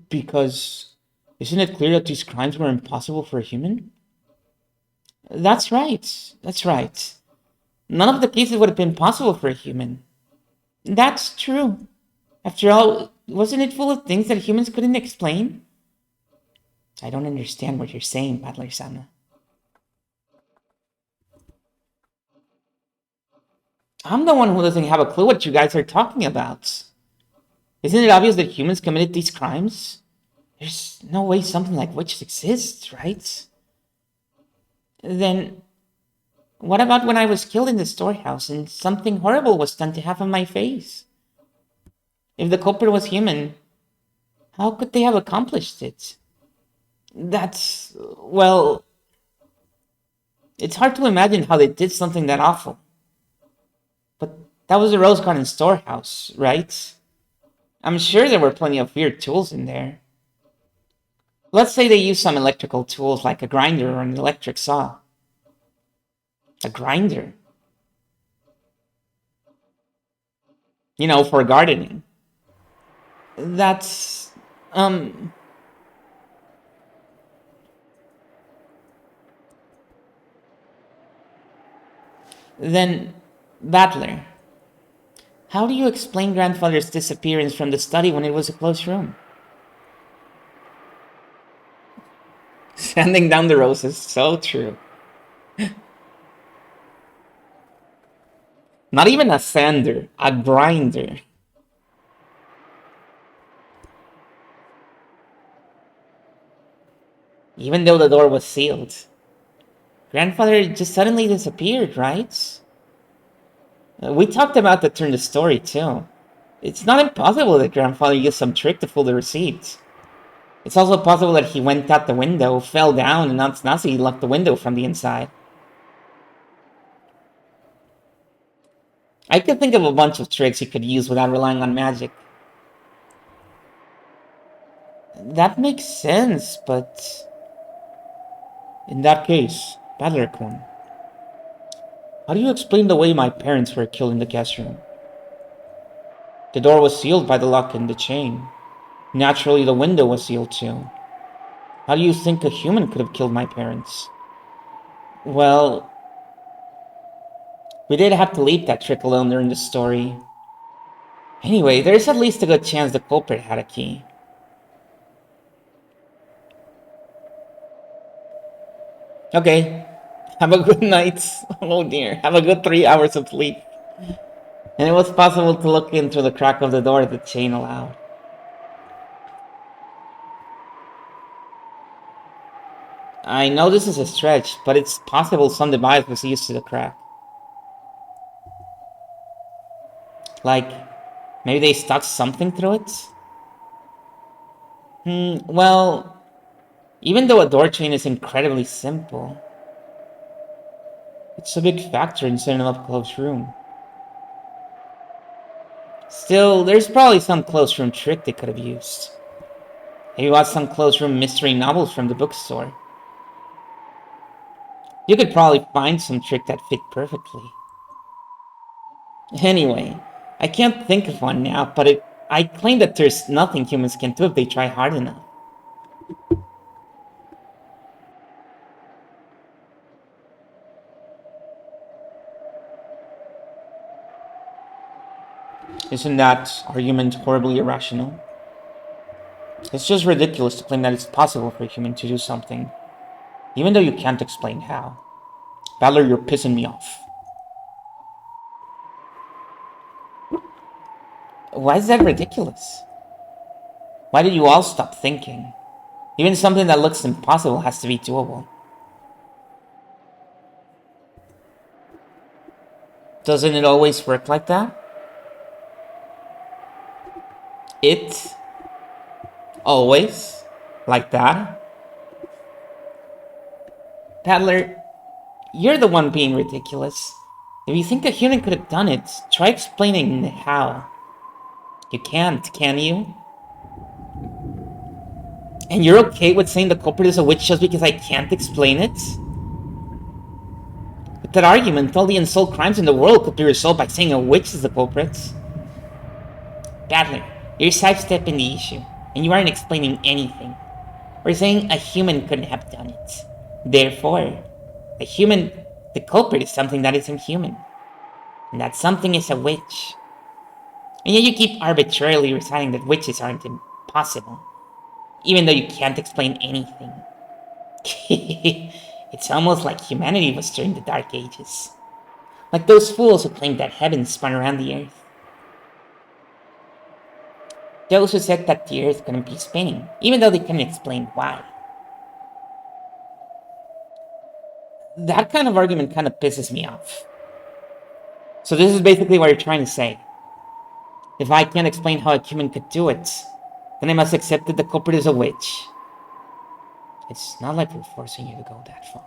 Because isn't it clear that these crimes were impossible for a human? That's right. That's right. None of the cases would have been possible for a human. That's true. After all, wasn't it full of things that humans couldn't explain? I don't understand what you're saying, Padler-sama. I'm the one who doesn't have a clue what you guys are talking about. Isn't it obvious that humans committed these crimes? There's no way something like witches exists, right? Then, what about when I was killed in the storehouse and something horrible was done to half of my face? If the culprit was human, how could they have accomplished it? That's, well, it's hard to imagine how they did something that awful. But that was the Rose Garden storehouse, right? I'm sure there were plenty of weird tools in there. Let's say they used some electrical tools like a grinder or an electric saw. A grinder? You know, for gardening. That's, Then, Battler, how do you explain grandfather's disappearance from the study when it was a closed room? Sanding down the roses, so true. Not even a sander, a grinder. even though the door was sealed. Grandfather just suddenly disappeared, right? We talked about that during the story, too. It's not impossible that Grandfather used some trick to fool the receipts. It's also possible that he went out the window, fell down, and Aunt Snazzy locked the window from the inside. I could think of a bunch of tricks you could use without relying on magic. That makes sense, but in that case, Badler-kun, how do you explain the way my parents were killed in the guest room? The door was sealed by the lock and the chain. Naturally, the window was sealed too. How do you think a human could have killed my parents? Well, we did have to leave that trick alone during the story. Anyway, there's at least a good chance the culprit had a key. Okay, have a good night. Oh dear, have a good 3 hours of sleep. And it was possible to look in through the crack of the door the chain allowed. I know this is a stretch, but it's possible some device was used to the crack. Like, maybe they stuck something through it? Well, even though a door chain is incredibly simple, it's a big factor in setting up a closed room. Still, there's probably some closed room trick they could have used. Maybe watch some closed room mystery novels from the bookstore. You could probably find some trick that fit perfectly. Anyway, I can't think of one now, but I claim that there's nothing humans can do if they try hard enough. Isn't that argument horribly irrational? It's just ridiculous to claim that it's possible for a human to do something, even though you can't explain how. Valor, you're pissing me off. Why is that ridiculous? Why did you all stop thinking? Even something that looks impossible has to be doable. Doesn't it always work like that? It always like that? Paddler, you're the one being ridiculous. If you think a human could have done it, try explaining how. You can't, can you? And you're okay with saying the culprit is a witch just because I can't explain it? With that argument, all the unsolved crimes in the world could be resolved by saying a witch is the culprit. Badler, you're sidestepping the issue, and you aren't explaining anything. We're saying a human couldn't have done it. Therefore, the culprit is something that isn't human. And that something is a witch. And yet you keep arbitrarily reciting that witches aren't impossible, even though you can't explain anything. It's almost like humanity was during the Dark Ages. Like those fools who claimed that heaven spun around the earth. Those who said that the earth couldn't be spinning, even though they couldn't explain why. That kind of argument kind of pisses me off. So this is basically what you're trying to say. If I can't explain how a human could do it, then I must accept that the culprit is a witch. It's not like we're forcing you to go that far.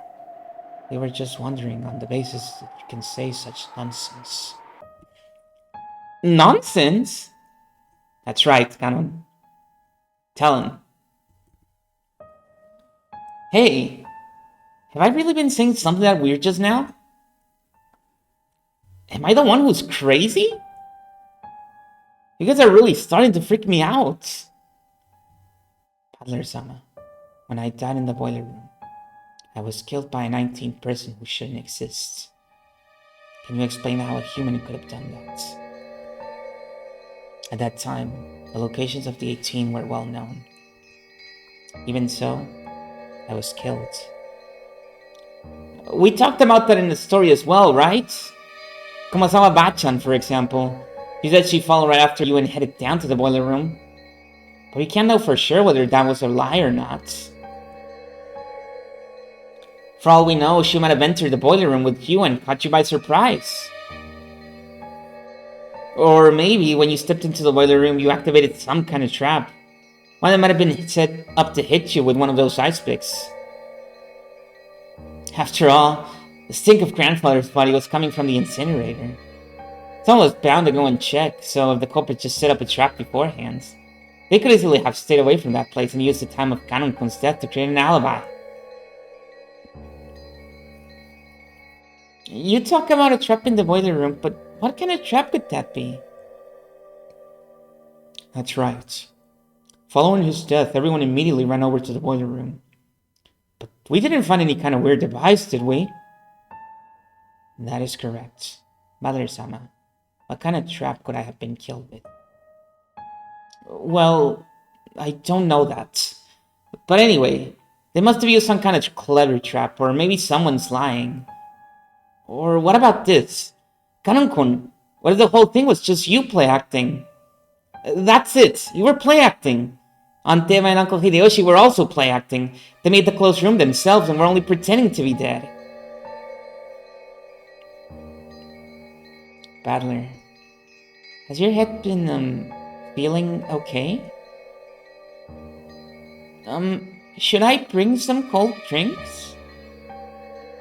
We were just wondering on the basis that you can say such nonsense. Nonsense? That's right, Canon. Tell him. Hey, have I really been saying something that weird just now? Am I the one who's crazy? You guys are really starting to freak me out. Paddler-sama, when I died in the boiler room, I was killed by a 19th person who shouldn't exist. Can you explain how a human could have done that? At that time, the locations of the 18 were well known. Even so, I was killed. We talked about that in the story as well, right? Kumasawa Bachan, for example. He said she followed right after you and headed down to the boiler room. But we can't know for sure whether that was a lie or not. For all we know, she might have entered the boiler room with you and caught you by surprise. Or maybe when you stepped into the boiler room, you activated some kind of trap. One that might have been set up to hit you with one of those ice picks. After all, the stink of grandfather's body was coming from the incinerator. Someone was bound to go and check, so if the culprit just set up a trap beforehand, they could easily have stayed away from that place and used the time of Kanonkun's death to create an alibi. You talk about a trap in the boiler room, but what kind of trap could that be? That's right. Following his death, everyone immediately ran over to the boiler room. But we didn't find any kind of weird device, did we? That is correct. Mother-sama, what kind of trap could I have been killed with? Well, I don't know that. But anyway, they must have used some kind of clever trap, or maybe someone's lying. Or what about this? Kanon-kun, what if the whole thing was just you play acting? That's it, you were play acting. Aunt Eva and Uncle Hideyoshi were also play acting. They made the closed room themselves and were only pretending to be dead. Battler, has your head been, feeling okay? Should I bring some cold drinks?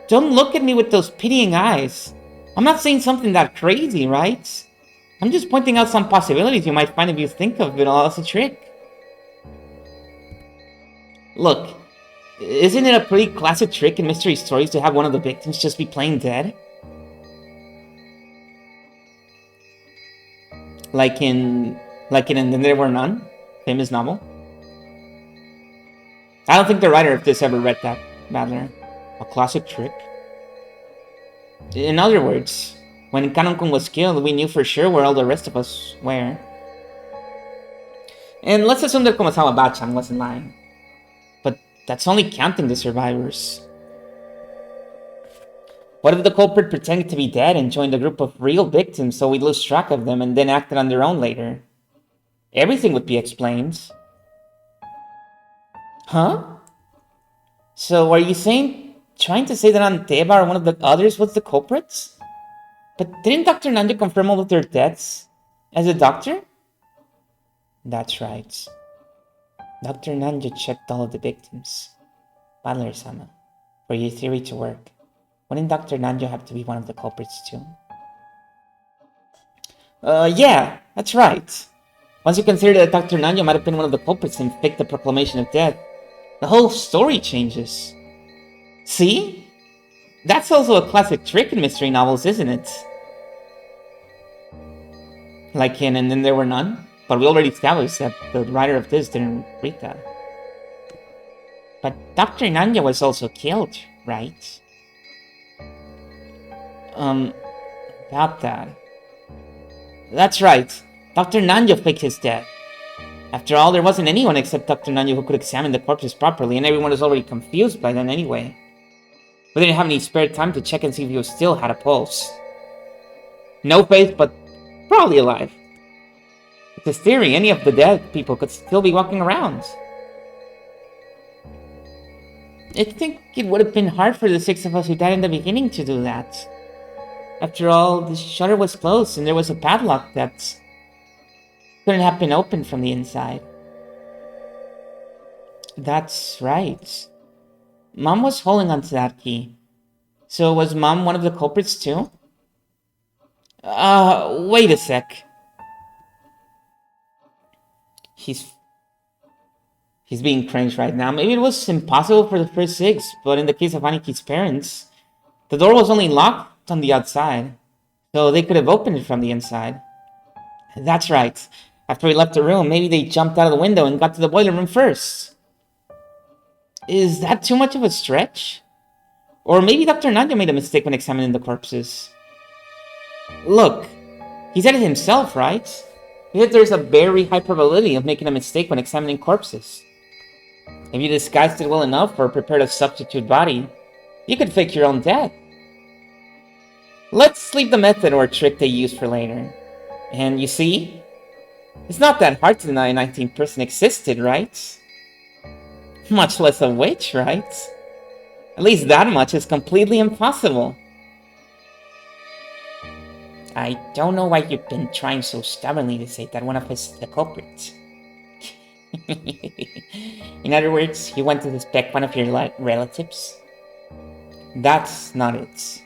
Don't look at me with those pitying eyes. I'm not saying something that crazy, right? I'm just pointing out some possibilities you might find if you think of it all as a trick. Look, isn't it a pretty classic trick in mystery stories to have one of the victims just be plain dead? Like in And There Were None, famous novel? I don't think the writer of this ever read that, Battler. A classic trick? In other words, when Kanon-kun was killed, we knew for sure where all the rest of us were. And let's assume that Komasawa-bachan wasn't lying. But that's only counting the survivors. What if the culprit pretended to be dead and joined a group of real victims so we'd lose track of them and then acted on their own later? Everything would be explained. Huh? So are you trying to say that Aunt Eva or one of the others was the culprits? But didn't Dr. Nanjo confirm all of their deaths? As a doctor? That's right. Dr. Nanjo checked all of the victims. Battler-sama, for your theory to work, wouldn't Dr. Nanjo have to be one of the culprits too? Yeah, that's right. Once you consider that Dr. Nanjo might have been one of the culprits and faked the proclamation of death, the whole story changes. See? That's also a classic trick in mystery novels, isn't it? Like in And Then There Were None? But we already established that the writer of this didn't read that. But Dr. Nanjo was also killed, right? About that. That's right. Dr. Nanjo faked his death. After all, there wasn't anyone except Dr. Nanjo who could examine the corpses properly, and everyone was already confused by then anyway. We didn't have any spare time to check and see if he still had a pulse. No face, but probably alive. With this theory, any of the dead people could still be walking around. I think it would have been hard for the 6 of us who died in the beginning to do that. After all, the shutter was closed and there was a padlock that couldn't have been opened from the inside. That's right. Mom was holding onto that key. So was Mom one of the culprits too? Wait a sec. He's being cringed right now. Maybe it was impossible for the first 6, but in the case of Aniki's parents, the door was only locked on the outside, so they could have opened it from the inside. That's right. After we left the room, maybe they jumped out of the window and got to the boiler room first. Is that too much of a stretch? Or maybe Dr. Nanjo made a mistake when examining the corpses. Look, he said it himself, right? He said there's a very high probability of making a mistake when examining corpses. If you disguised it well enough or prepared a substitute body, you could fake your own death. Let's leave the method or trick they used for later. And you see, it's not that hard to deny a 19th person existed, right? Much less a witch, right? At least that much is completely impossible. I don't know why you've been trying so stubbornly to say that one of us is the culprit. In other words, you want to suspect one of your relatives? That's not it.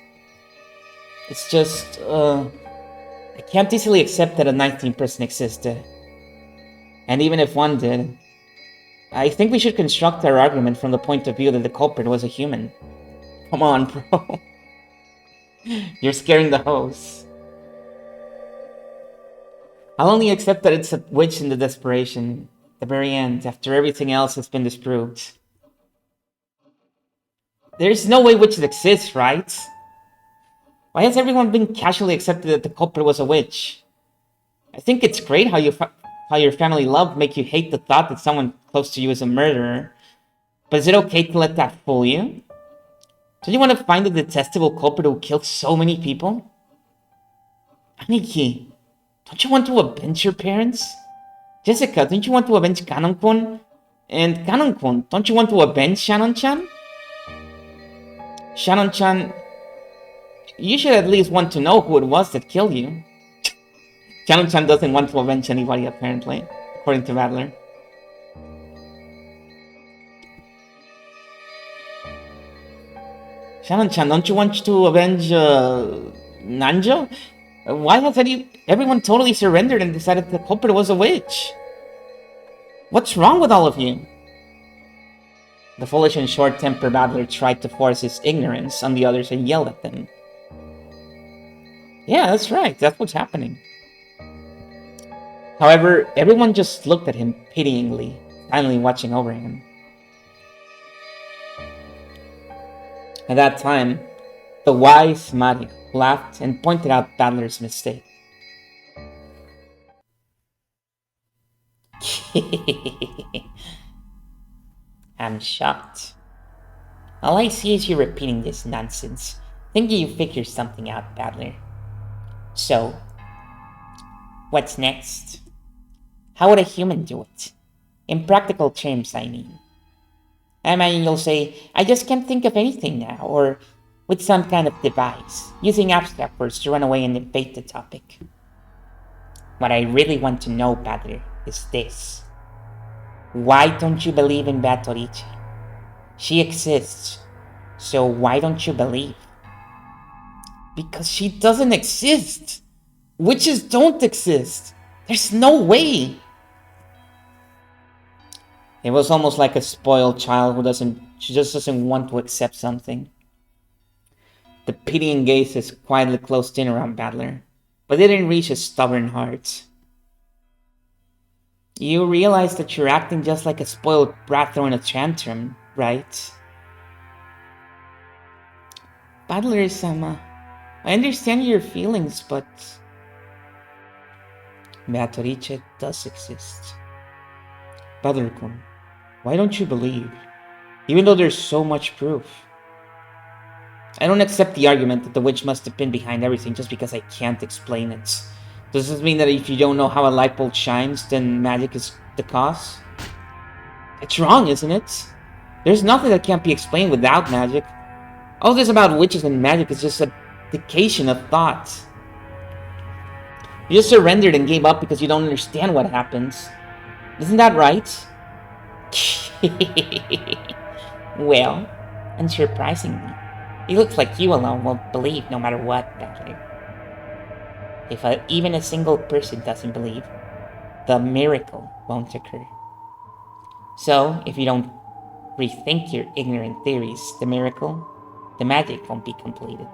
It's just, I can't easily accept that a 19th person existed. And even if one did, I think we should construct our argument from the point of view that the culprit was a human. Come on, bro. You're scaring the host. I'll only accept that it's a witch in the desperation, the very end, after everything else has been disproved. There's no way witches exist, right? Why has everyone been casually accepted that the culprit was a witch? I think it's great how your family love make you hate the thought that someone close to you is a murderer. But is it okay to let that fool you? Don't you want to find the detestable culprit who killed so many people? Aniki, don't you want to avenge your parents? Jessica, don't you want to avenge Kanon-kun? And Kanon-kun, don't you want to avenge Shannon-chan? Shannon-chan, you should at least want to know who it was that killed you. Shannon-chan doesn't want to avenge anybody, apparently, according to Rattler. Shannon-chan, don't you want to avenge Nanjo? Why has everyone totally surrendered and decided the culprit was a witch? What's wrong with all of you? The foolish and short-tempered battler tried to force his ignorance on the others and yelled at them. Yeah, that's right. That's what's happening. However, everyone just looked at him pityingly, finally watching over him. At that time, the wise Mario laughed and pointed out Battler's mistake. I'm shocked. All I see is you repeating this nonsense, thinking you figured something out, Battler. So, what's next? How would a human do it? In practical terms, I mean. I mean, you'll say, I just can't think of anything now, or with some kind of device, using abstract words to run away and evade the topic. What I really want to know, Battler, is this. Why don't you believe in Batoriche? She exists, so why don't you believe? Because she doesn't exist! Witches don't exist! There's no way! It was almost like a spoiled child she just doesn't want to accept something. The pitying gazes quietly closed in around Battler, but they didn't reach his stubborn heart. You realize that you're acting just like a spoiled brat throwing a tantrum, right? Battler-sama, I understand your feelings, but Beatrice does exist. Battler-kun, why don't you believe? Even though there's so much proof. I don't accept the argument that the witch must have been behind everything just because I can't explain it. Does this mean that if you don't know how a light bulb shines, then magic is the cause? It's wrong, isn't it? There's nothing that can't be explained without magic. All this about witches and magic is just a dictation of thought. You just surrendered and gave up because you don't understand what happens. Isn't that right? Well, unsurprisingly, it looks like you alone won't believe no matter what, Battler. If even a single person doesn't believe, the miracle won't occur. So, if you don't rethink your ignorant theories, the magic won't be completed.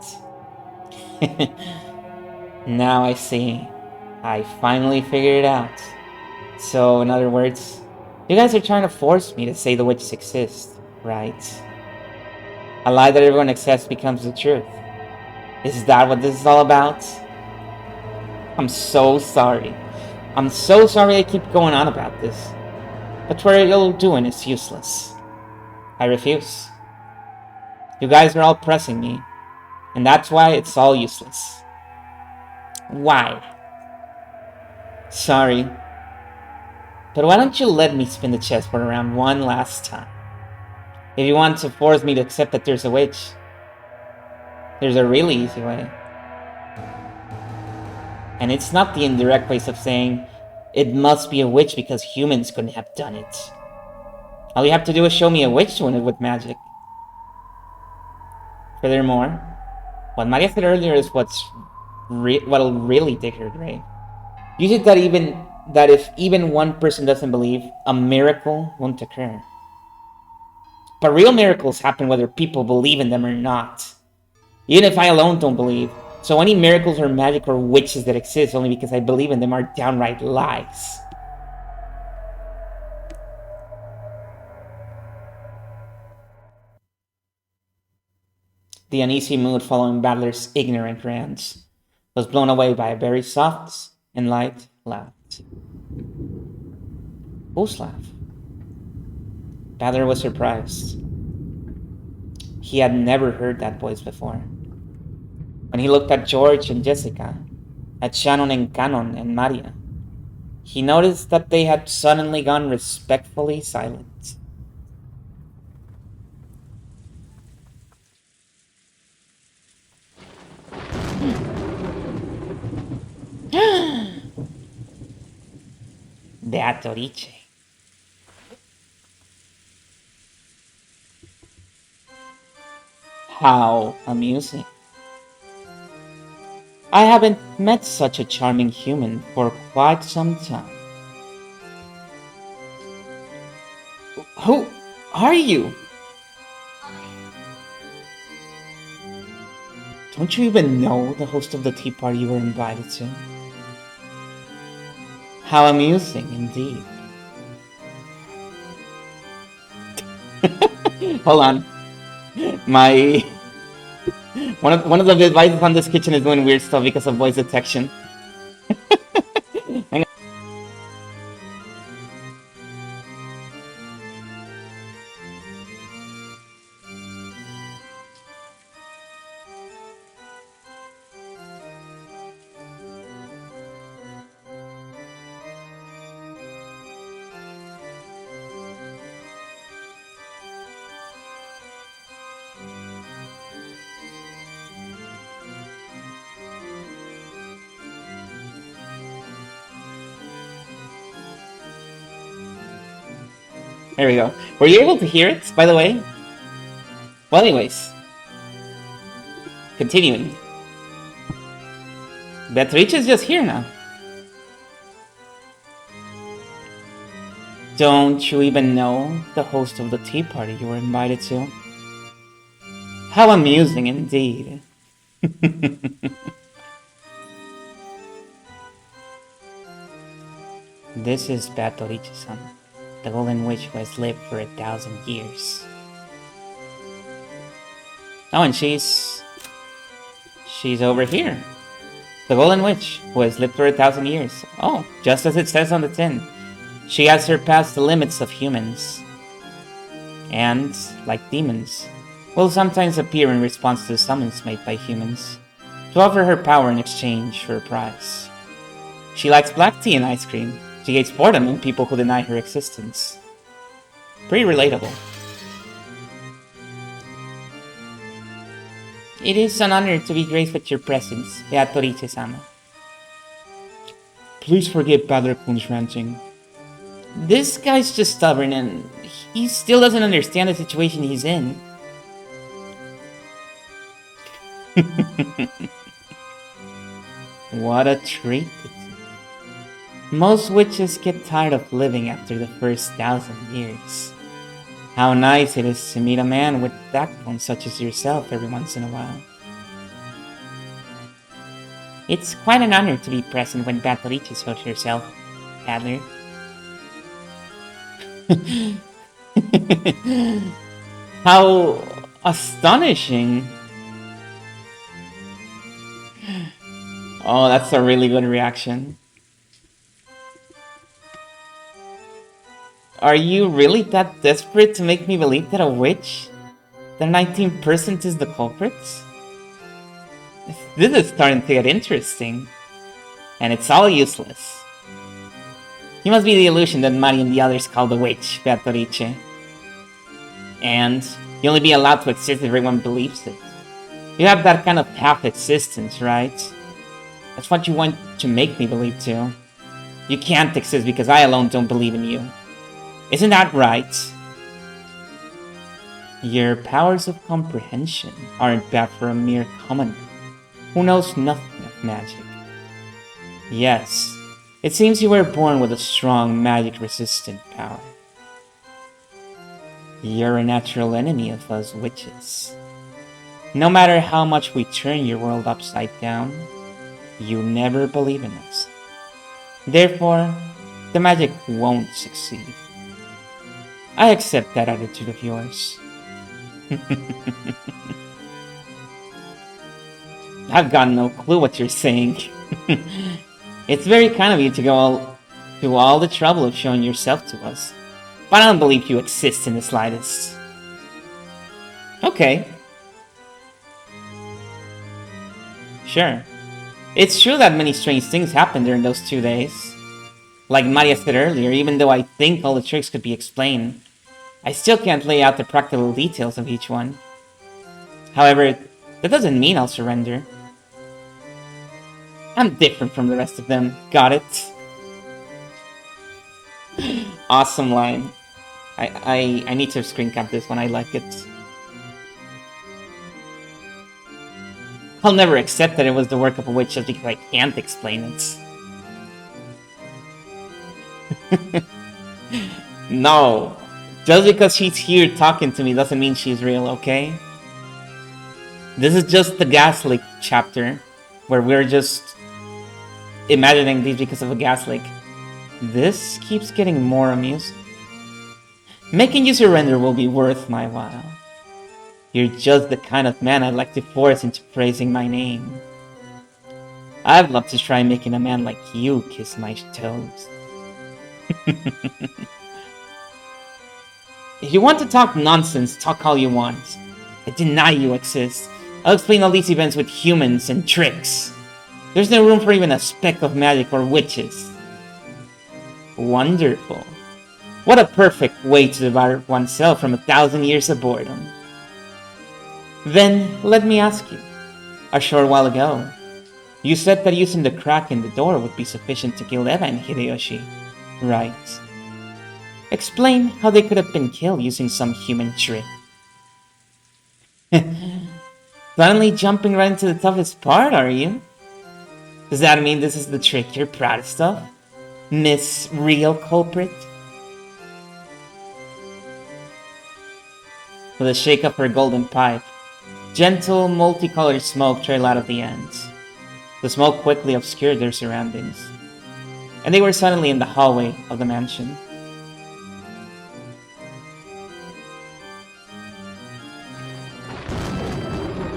Now I see. I finally figured it out. So, in other words, you guys are trying to force me to say the witches exist, right? A lie that everyone accepts becomes the truth. Is that what this is all about? I'm so sorry. I'm so sorry I keep going on about this. But what you're doing is useless. I refuse. You guys are all pressing me, and that's why it's all useless. Why? Sorry. But why don't you let me spin the chessboard around one last time? If you want to force me to accept that there's a witch, there's a really easy way. And it's not the indirect ways of saying it must be a witch because humans couldn't have done it. All you have to do is show me a witch doing it with magic. Furthermore, what Maria said earlier is what'll really dig her grave. You said that if even one person doesn't believe, a miracle won't occur. But real miracles happen whether people believe in them or not. Even if I alone don't believe. So any miracles or magic or witches that exist only because I believe in them are downright lies. The uneasy mood following Battler's ignorant rants was blown away by a very soft and light laugh. Whose laugh? Battler was surprised. He had never heard that voice before. When he looked at George and Jessica, at Shannon and Cannon and Maria, he noticed that they had suddenly gone respectfully silent. Beatrice. How amusing. I haven't met such a charming human for quite some time. Who are you? Don't you even know the host of the tea party you were invited to? How amusing indeed. Hold on. My one of the devices on this kitchen is doing weird stuff because of voice detection. Hang on. There we go. Were you able to hear it, by the way? Well, anyways. Continuing. Beatrice is just here now. Don't you even know the host of the tea party you were invited to? How amusing indeed. This is Beatrice-san, the golden witch who has lived for 1,000 years. Oh, and she's over here. The golden witch who has lived for 1,000 years. Oh, just as it says on the tin. She has surpassed the limits of humans. And, like demons, will sometimes appear in response to summons made by humans, to offer her power in exchange for a prize. She likes black tea and ice cream. She hates boredom and people who deny her existence. Pretty relatable. It is an honor to be graced with your presence, Beatrice-sama. Please forgive Badler-kun's ranting. This guy's just stubborn and he still doesn't understand the situation he's in. What a treat. Most witches get tired of living after the first 1,000 years. How nice it is to meet a man with backbone such as yourself every once in a while. It's quite an honor to be present when Beatrice shows herself, Adler. How astonishing! Oh, that's a really good reaction. Are you really that desperate to make me believe that a witch, the 19% is the culprit? This is starting to get interesting. And it's all useless. You must be the illusion that Mari and the others call the witch, Beatrice. And you'll only be allowed to exist if everyone believes it. You have that kind of half existence, right? That's what you want to make me believe too. You can't exist because I alone don't believe in you. Isn't that right? Your powers of comprehension aren't bad for a mere common who knows nothing of magic. Yes, it seems you were born with a strong magic-resistant power. You're a natural enemy of us witches. No matter how much we turn your world upside down, you never believe in us. Therefore, the magic won't succeed. I accept that attitude of yours. I've got no clue what you're saying. It's very kind of you to go to all the trouble of showing yourself to us. But I don't believe you exist in the slightest. Okay. Sure. It's true that many strange things happened during those 2 days. Like Maria said earlier, even though I think all the tricks could be explained, I still can't lay out the practical details of each one. However, that doesn't mean I'll surrender. I'm different from the rest of them. Got it? Awesome line. I need to screen cap this one. I like it. I'll never accept that it was the work of a witch just because I can't explain it. No. Just because she's here talking to me doesn't mean she's real, okay? This is just the gas leak chapter, where we're just imagining these because of a gas leak. This keeps getting more amusing. Making you surrender will be worth my while. You're just the kind of man I'd like to force into praising my name. I'd love to try making a man like you kiss my toes. If you want to talk nonsense, talk all you want. I deny you exist. I'll explain all these events with humans and tricks. There's no room for even a speck of magic or witches. Wonderful. What a perfect way to devour oneself from 1,000 years of boredom. Then, let me ask you. A short while ago, you said that using the crack in the door would be sufficient to kill Eva and Hideyoshi, right? Explain how they could have been killed using some human trick. Finally jumping right into the toughest part, are you? Does that mean this is the trick you're proudest of, Miss Real Culprit? With a shake of her golden pipe, gentle, multicolored smoke trailed out of the ends. The smoke quickly obscured their surroundings, and they were suddenly in the hallway of the mansion.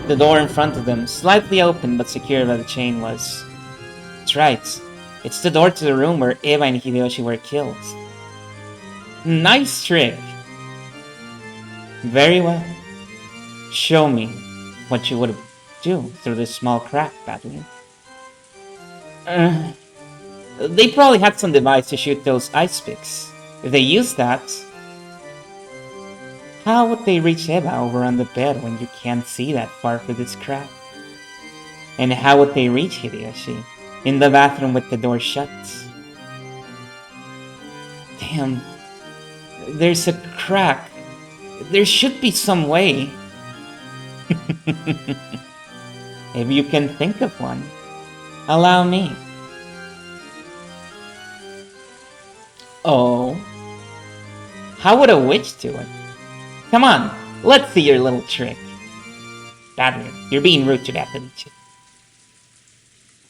The door in front of them, slightly open but secured by the chain, was... That's right. It's the door to the room where Eva and Hideyoshi were killed. Nice trick! Very well. Show me what you would do through this small crack, badly. They probably had some device to shoot those ice picks. If they used that, how would they reach Eva over on the bed when you can't see that far through this crack? And how would they reach Hideyoshi in the bathroom with the door shut? Damn, there's a crack. There should be some way. If you can think of one, allow me. Oh, how would a witch do it? Come on, let's see your little trick. Badly, you're being rude to that, Alicia.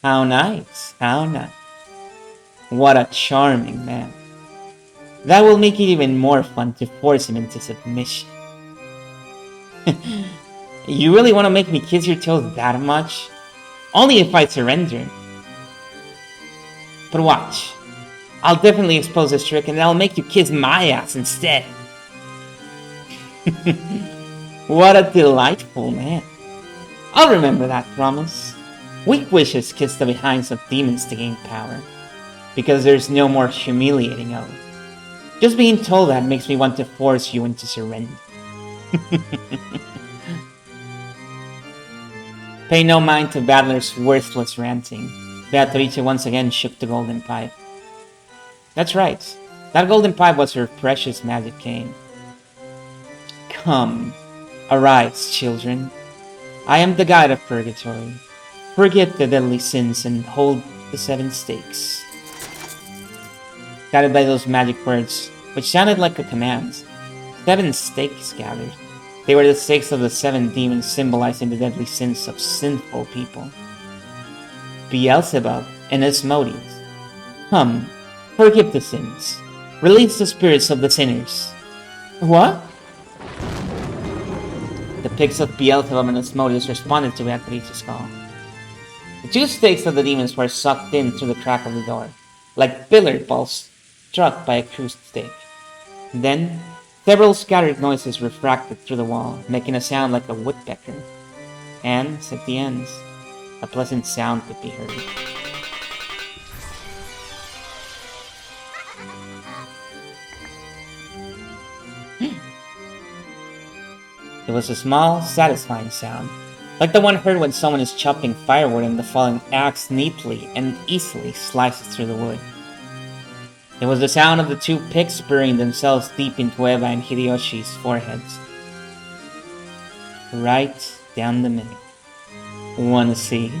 How nice, how nice. What a charming man. That will make it even more fun to force him into submission. You really want to make me kiss your toes that much? Only if I surrender. But watch. I'll definitely expose this trick and I'll make you kiss my ass instead. What a delightful man. I'll remember that promise. Weak wishes kiss the behinds of demons to gain power. Because there's no more humiliating oath. Just being told that makes me want to force you into surrender. Pay no mind to Battler's worthless ranting. Beatrice once again shook the golden pipe. That's right. That golden pipe was her precious magic cane. Come, arise, children. I am the guide of purgatory. Forget the deadly sins and hold the 7 stakes. Guided by those magic words, which sounded like a command, 7 stakes gathered. They were the stakes of the 7 demons symbolizing the deadly sins of sinful people. Beelzebub and Asmodeus. Come, forgive the sins. Release the spirits of the sinners. What? The pigs of Beelzebub and Asmodeus responded to Beatrice's call. The 2 stakes of the demons were sucked in through the crack of the door, like billiard balls struck by a cruised stick. Then, several scattered noises refracted through the wall, making a sound like a woodpecker. And, at the ends, a pleasant sound could be heard. It was a small, satisfying sound, like the one heard when someone is chopping firewood and the falling axe neatly and easily slices through the wood. It was the sound of the 2 pigs burying themselves deep into Eva and Hideyoshi's foreheads. Right down the middle. Wanna see?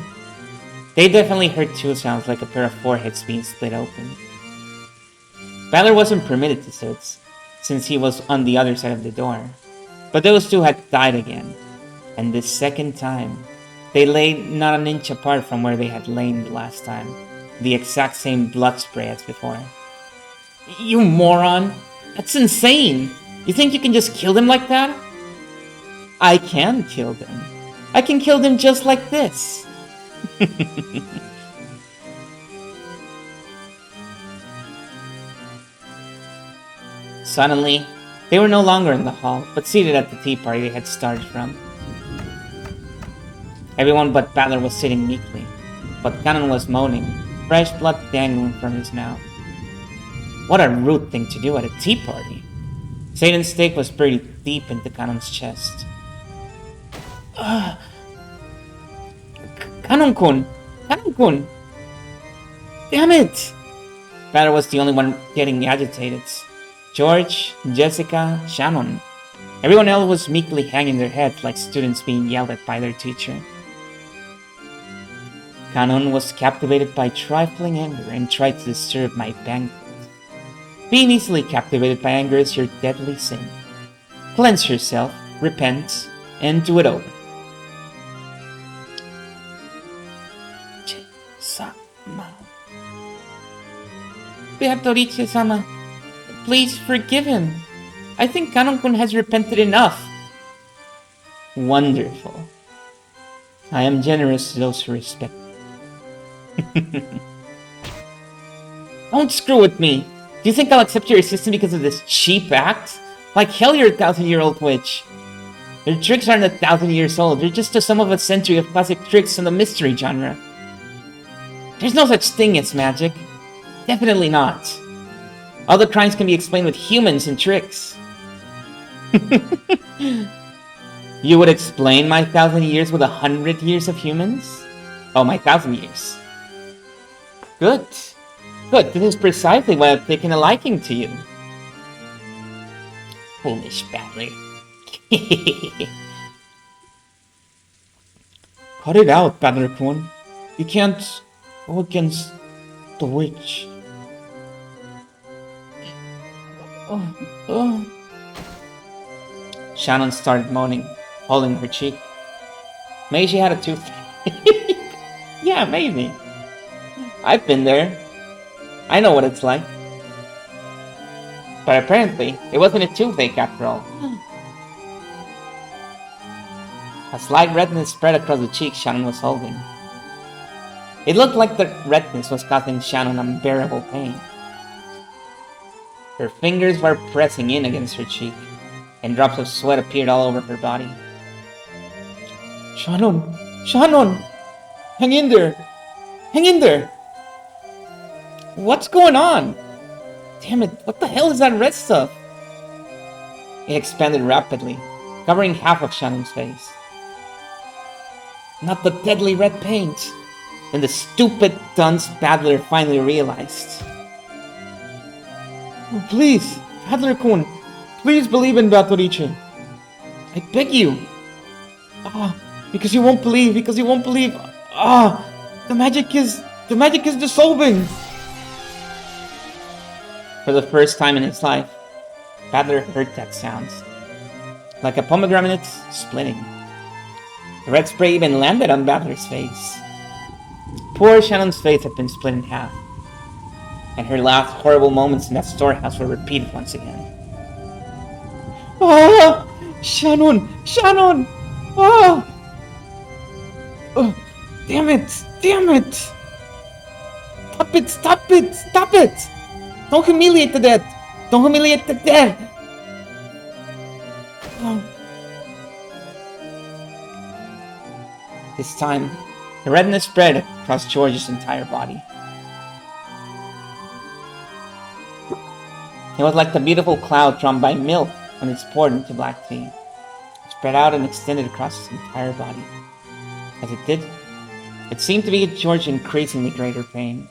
They definitely heard 2 sounds like a pair of foreheads being split open. Valor wasn't permitted to search, since he was on the other side of the door. But those 2 had died again, and this second time, they lay not an inch apart from where they had lain the last time, the exact same blood spray as before. You moron! That's insane! You think you can just kill them like that? I can kill them. I can kill them just like this. Suddenly, they were no longer in the hall, but seated at the tea party they had started from. Everyone but Battler was sitting meekly, but Cannon was moaning, fresh blood dangling from his mouth. What a rude thing to do at a tea party. Satan's stake was buried deep into Cannon's chest. Cannon-kun! Cannon-kun! Damn it! Battler was the only one getting agitated. George, Jessica, Shannon. Everyone else was meekly hanging their heads like students being yelled at by their teacher. Cannon was captivated by trifling anger and tried to disturb my banquet. Being easily captivated by anger is your deadly sin. Cleanse yourself, repent, and do it over. Sama. Beatrice-sama, please forgive him. I think Kanon-kun has repented enough. Wonderful. I am generous to those who respect me. Don't screw with me. Do you think I'll accept your assistance because of this cheap act? Like hell, you're a 1,000-year-old witch. Your tricks aren't 1,000 years old. They're just the sum of a century of classic tricks in the mystery genre. There's no such thing as magic. Definitely not. All the crimes can be explained with humans and tricks. You would explain my 1,000 years with 100 years of humans? Oh, my 1,000 years. Good. Good, this is precisely why I've taken a liking to you. Foolish battler. Cut it out, Battler-kun. You can't go against the witch. Shannon started moaning, holding her cheek. Maybe she had a tooth. Yeah, maybe. I've been there. I know what it's like. But apparently, it wasn't a toothache after all. A slight redness spread across the cheek Shannon was holding. It looked like the redness was causing Shannon unbearable pain. Her fingers were pressing in against her cheek, and drops of sweat appeared all over her body. Shannon! Shannon! Hang in there! Hang in there! What's going on? Damn it, what the hell is that red stuff? It expanded rapidly, covering half of Shannon's face. Not the deadly red paint. Then the stupid dunce Battler finally realized. Oh, please, Battler-kun, please believe in Batoriche. I beg you. Because you won't believe, the magic is dissolving. For the first time in his life, Battler heard that sound. Like a pomegranate splitting. The red spray even landed on Battler's face. Poor Shannon's face had been split in half. And her last horrible moments in that storehouse were repeated once again. Shannon! Damn it! Stop it! Don't humiliate the dead! This time, the redness spread across George's entire body. It was like the beautiful cloud drawn by milk when it's poured into black tea. It spread out and extended across his entire body. As it did, it seemed to give George increasingly greater pain.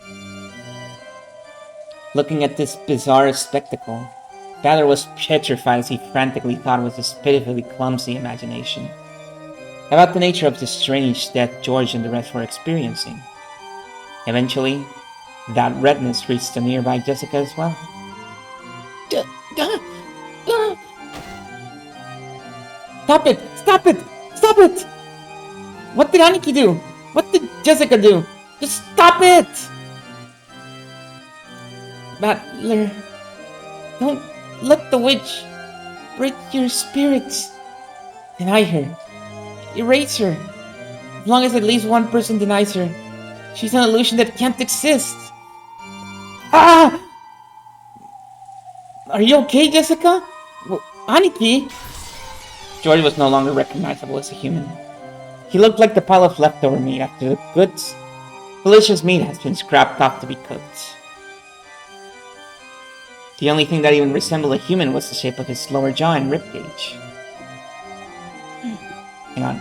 Looking at this bizarre spectacle, Battler was petrified as he frantically thought it was his pitifully clumsy imagination. About the nature of this strange death George and the rest were experiencing. Eventually, that redness reached the nearby Jessica as well. Stop it! What did Aniki do? What did Jessica do? Just stop it! Battler, don't let the witch break your spirits. Deny her. Erase her. As long as at least one person denies her, she's an illusion that can't exist. Are you okay, Jessica? Aniki? George was no longer recognizable as a human. He looked like the pile of leftover meat after the good, delicious meat has been scrapped off to be cooked. The only thing that even resembled a human was the shape of his lower jaw and ribcage. Hang on.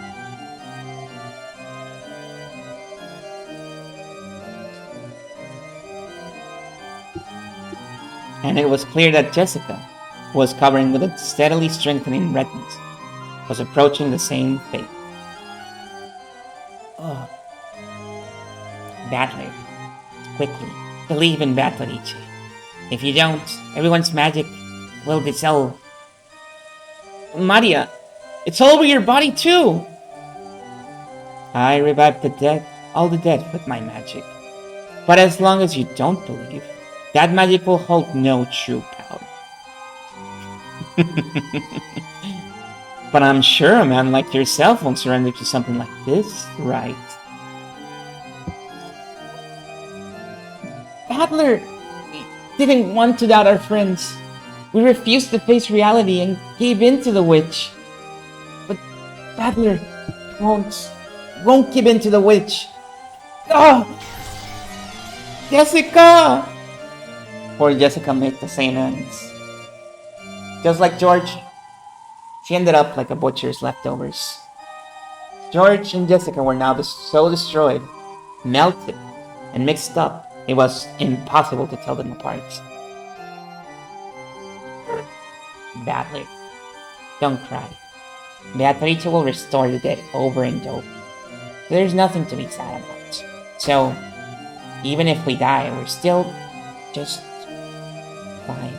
And it was clear that Jessica, who was covering with a steadily strengthening redness, was approaching the same fate. Battler, quickly, believe in Batoriche. If you don't, everyone's magic will dissolve. Maria, it's all over your body too! I revived all the dead with my magic. But as long as you don't believe, that magic will hold no true power. But I'm sure a man like yourself won't surrender to something like this, right? Battler, we didn't want to doubt our friends. We refused to face reality and gave in to the witch. But Battler won't give in to the witch. Jessica! Poor Jessica made the same ends. Just like George, she ended up like a butcher's leftovers. George and Jessica were now so destroyed, melted, and mixed up, it was impossible to tell them apart. Battler, don't cry. Beatrice will restore the dead over and over. There's nothing to be sad about. So, even if we die, we're still just fine.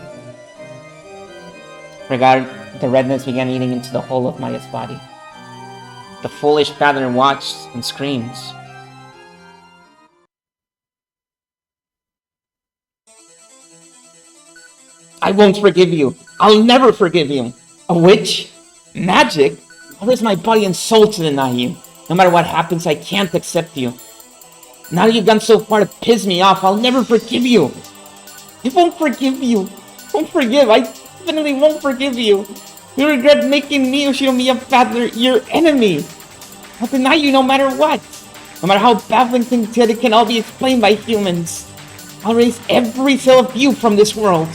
The redness began eating into the whole of Maya's body. The foolish Battler watched and screamed. I won't forgive you. I'll never forgive you. A witch? Magic? How is my body and soul to deny you? No matter what happens, I can't accept you. Now you've gone so far to piss me off, I'll never forgive you. I won't forgive you. I definitely won't forgive you. You regret making me, Ushinomiya Battler, your enemy. I'll deny you no matter what. No matter how baffling things get, it can all be explained by humans. I'll erase every cell of you from this world.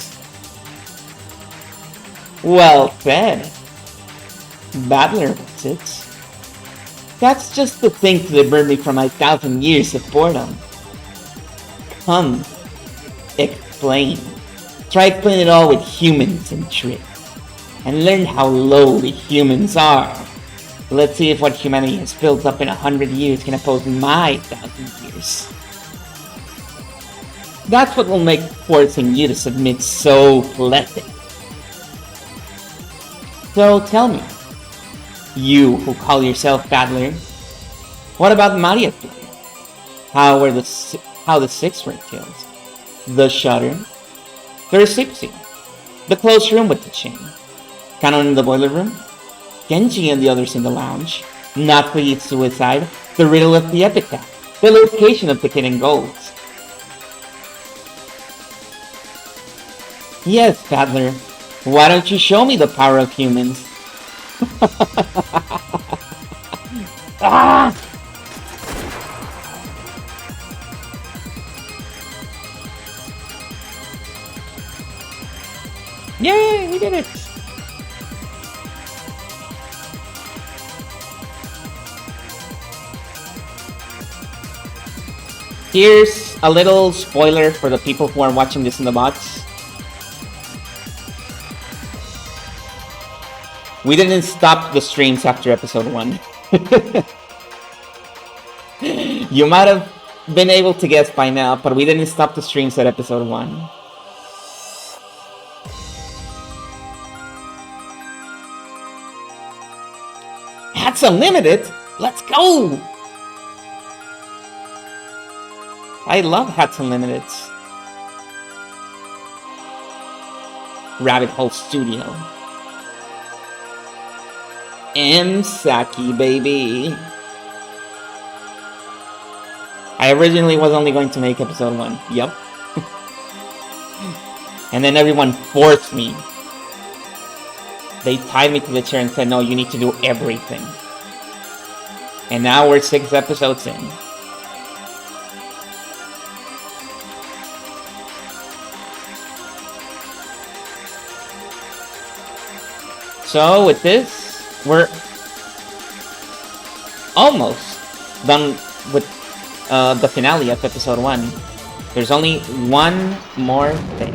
Well said. Battler was it? That's just the thing to divert me from my 1,000 years of boredom. Come, explain. Try explain it all with humans and tricks. And learn how lowly humans are. Let's see if what humanity has built up in 100 years can oppose my 1,000 years. That's what will make forcing you to submit so pleasant. So tell me, you who call yourself Battler, what about Maria? How the six were killed? The shutter, the Recipe, the closed room with the chain, Canon in the boiler room, Genji and the others in the lounge, Natsui's suicide, the riddle of the epitaph, the location of the hidden gold. Yes, Battler, why don't you show me the power of humans? Ah! Yay, we did it! Here's a little spoiler for the people who are watching this in the bots. We didn't stop the streams after episode 1. You might have been able to guess by now, but we didn't stop the streams at episode 1. That's unlimited! Let's go! I love Hats Unlimited. Rabbit Hole Studio. Saki, baby. I originally was only going to make episode 1. Yep. And then everyone forced me. They tied me to the chair and said, no, you need to do everything. And now we're 6 episodes in. So with this, we're almost done with the finale of episode 1. There's only one more thing.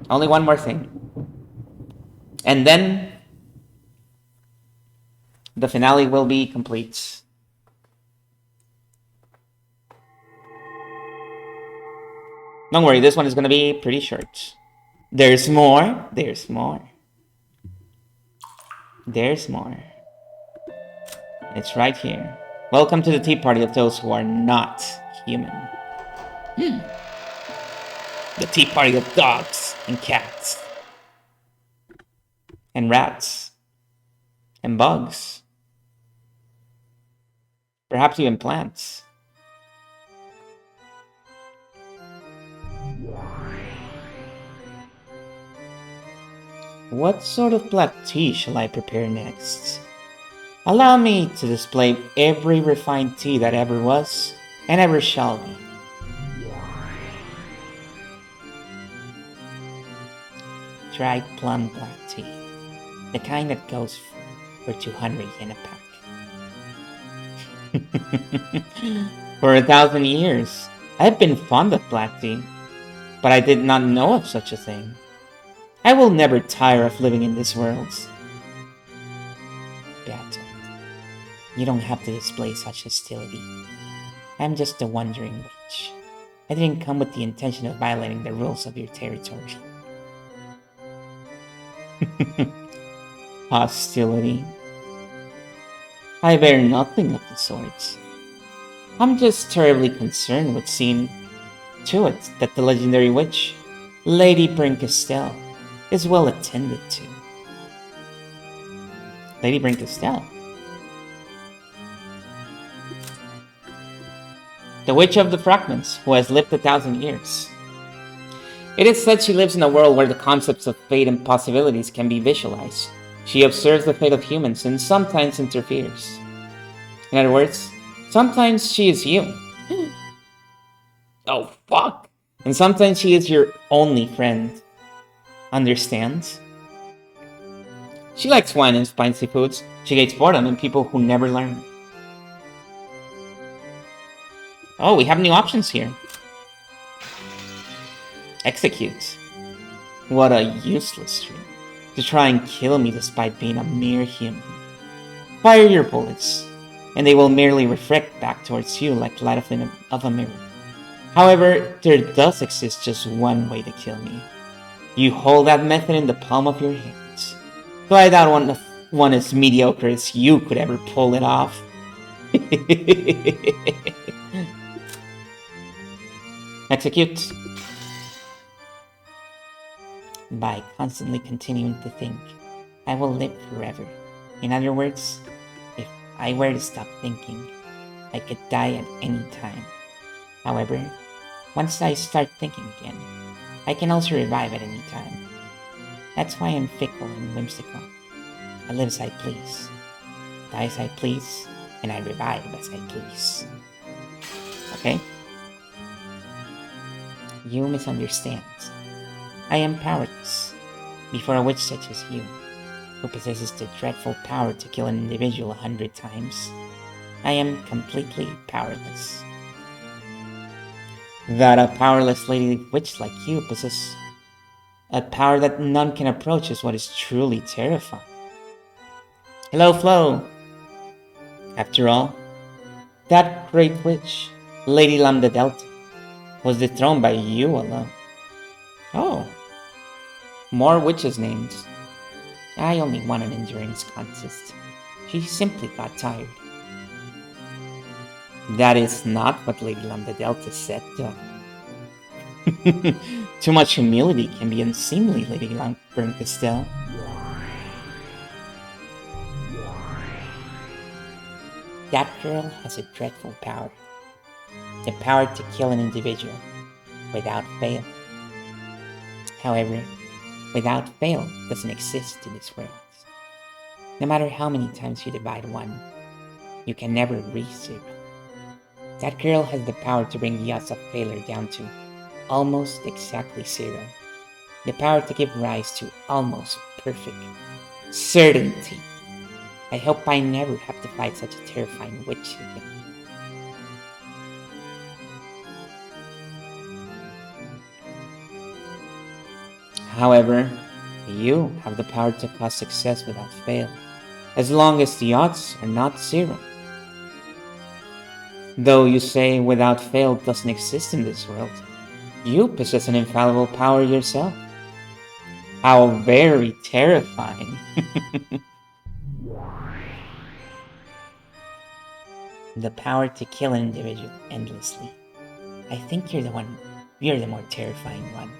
Only one more thing. And then the finale will be complete. Don't worry, this one is going to be pretty short. There's more. There's more. There's more. It's right here. Welcome to the tea party of those who are not human. The tea party of dogs and cats. And rats. And bugs. Perhaps even plants. What sort of black tea shall I prepare next? Allow me to display every refined tea that ever was and ever shall be. Dried plum black tea. The kind that goes for 200 yen a pack. For 1,000 years, I've been fond of black tea, but I did not know of such a thing. I will never tire of living in this world. Beato, you don't have to display such hostility. I'm just a wandering witch. I didn't come with the intention of violating the rules of your territory. Hostility? I bear nothing of the sort. I'm just terribly concerned with seeing to it that the legendary witch, Lady Brinkestelle, is well attended to. Lady Brinkestelle? The Witch of the Fragments, who has lived 1,000 years. It is said she lives in a world where the concepts of fate and possibilities can be visualized. She observes the fate of humans and sometimes interferes. In other words, sometimes she is you. Oh, fuck. And sometimes she is your only friend. Understand? She likes wine and spicy foods. She hates boredom and people who never learn. Oh, we have new options here. Execute. What a useless trick. To try and kill me despite being a mere human. Fire your bullets, and they will merely reflect back towards you like the light of a mirror. However, there does exist just one way to kill me. You hold that method in the palm of your hands. So I doubt one as mediocre as you could ever pull it off. Execute. By constantly continuing to think, I will live forever. In other words, if I were to stop thinking, I could die at any time. However, once I start thinking again, I can also revive at any time. That's why I'm fickle and whimsical. I live as I please, die as I please, and I revive as I please. Okay? You misunderstand. I am powerless, before a witch such as you, who possesses the dreadful power to kill an individual 100 times. I am completely powerless. That a powerless lady witch like you possesses a power that none can approach is what is truly terrifying. Hello, Flo! After all, that great witch, Lady Lambda Delta, was dethroned by you alone. Oh, more witches' names. I only won an endurance contest. She simply got tired. That is not what Lady Lambda Delta said, though. Too much humility can be unseemly, Lady Castell. That girl has a dreadful power. The power to kill an individual, without fail. However, without fail doesn't exist in this world. No matter how many times you divide one, you can never reach zero. That girl has the power to bring the odds of failure down to almost exactly zero. The power to give rise to almost perfect certainty. I hope I never have to fight such a terrifying witch again. However, you have the power to cause success without fail, as long as the odds are not zero. Though you say without fail doesn't exist in this world, you possess an infallible power yourself. How very terrifying. The power to kill an individual endlessly. I think you're the more terrifying one.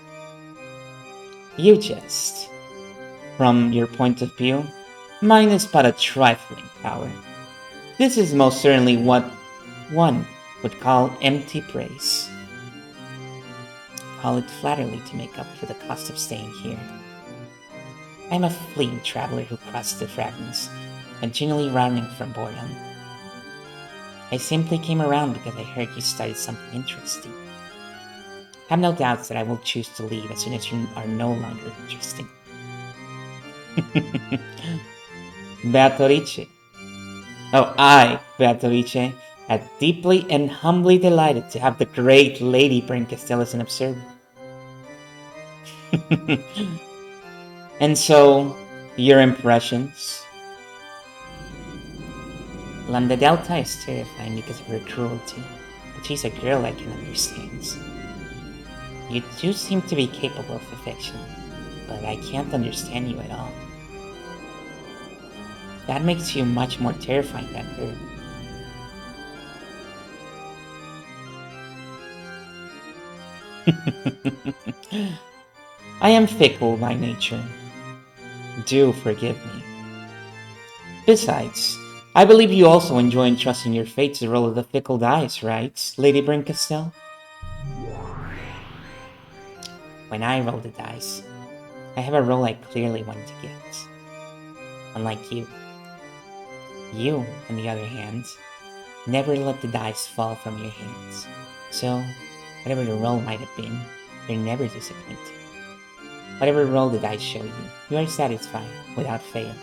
You jest. From your point of view, mine is but a trifling power. This is most certainly what one would call empty praise. Call it flattery to make up for the cost of staying here. I'm a fleeing traveler who crossed the fragments, continually running from boredom. I simply came around because I heard you started something interesting. Have no doubts that I will choose to leave as soon as you are no longer interesting. Beatrice. Oh, I, Beatrice, am deeply and humbly delighted to have the great Lady Brinkestell as an observer. And so, your impressions? Lambda Delta is terrifying because of her cruelty, but she's a girl I can understand. You do seem to be capable of affection, but I can't understand you at all. That makes you much more terrifying than her. I am fickle by nature. Do forgive me. Besides, I believe you also enjoy entrusting your fate to the roll of the fickle dice, right, Lady Brinkestell? When I roll the dice, I have a roll I clearly want to get. Unlike you. You, on the other hand, never let the dice fall from your hands. So, whatever the roll might have been, you're never disappointed. Whatever roll the dice show you, you are satisfied without fail.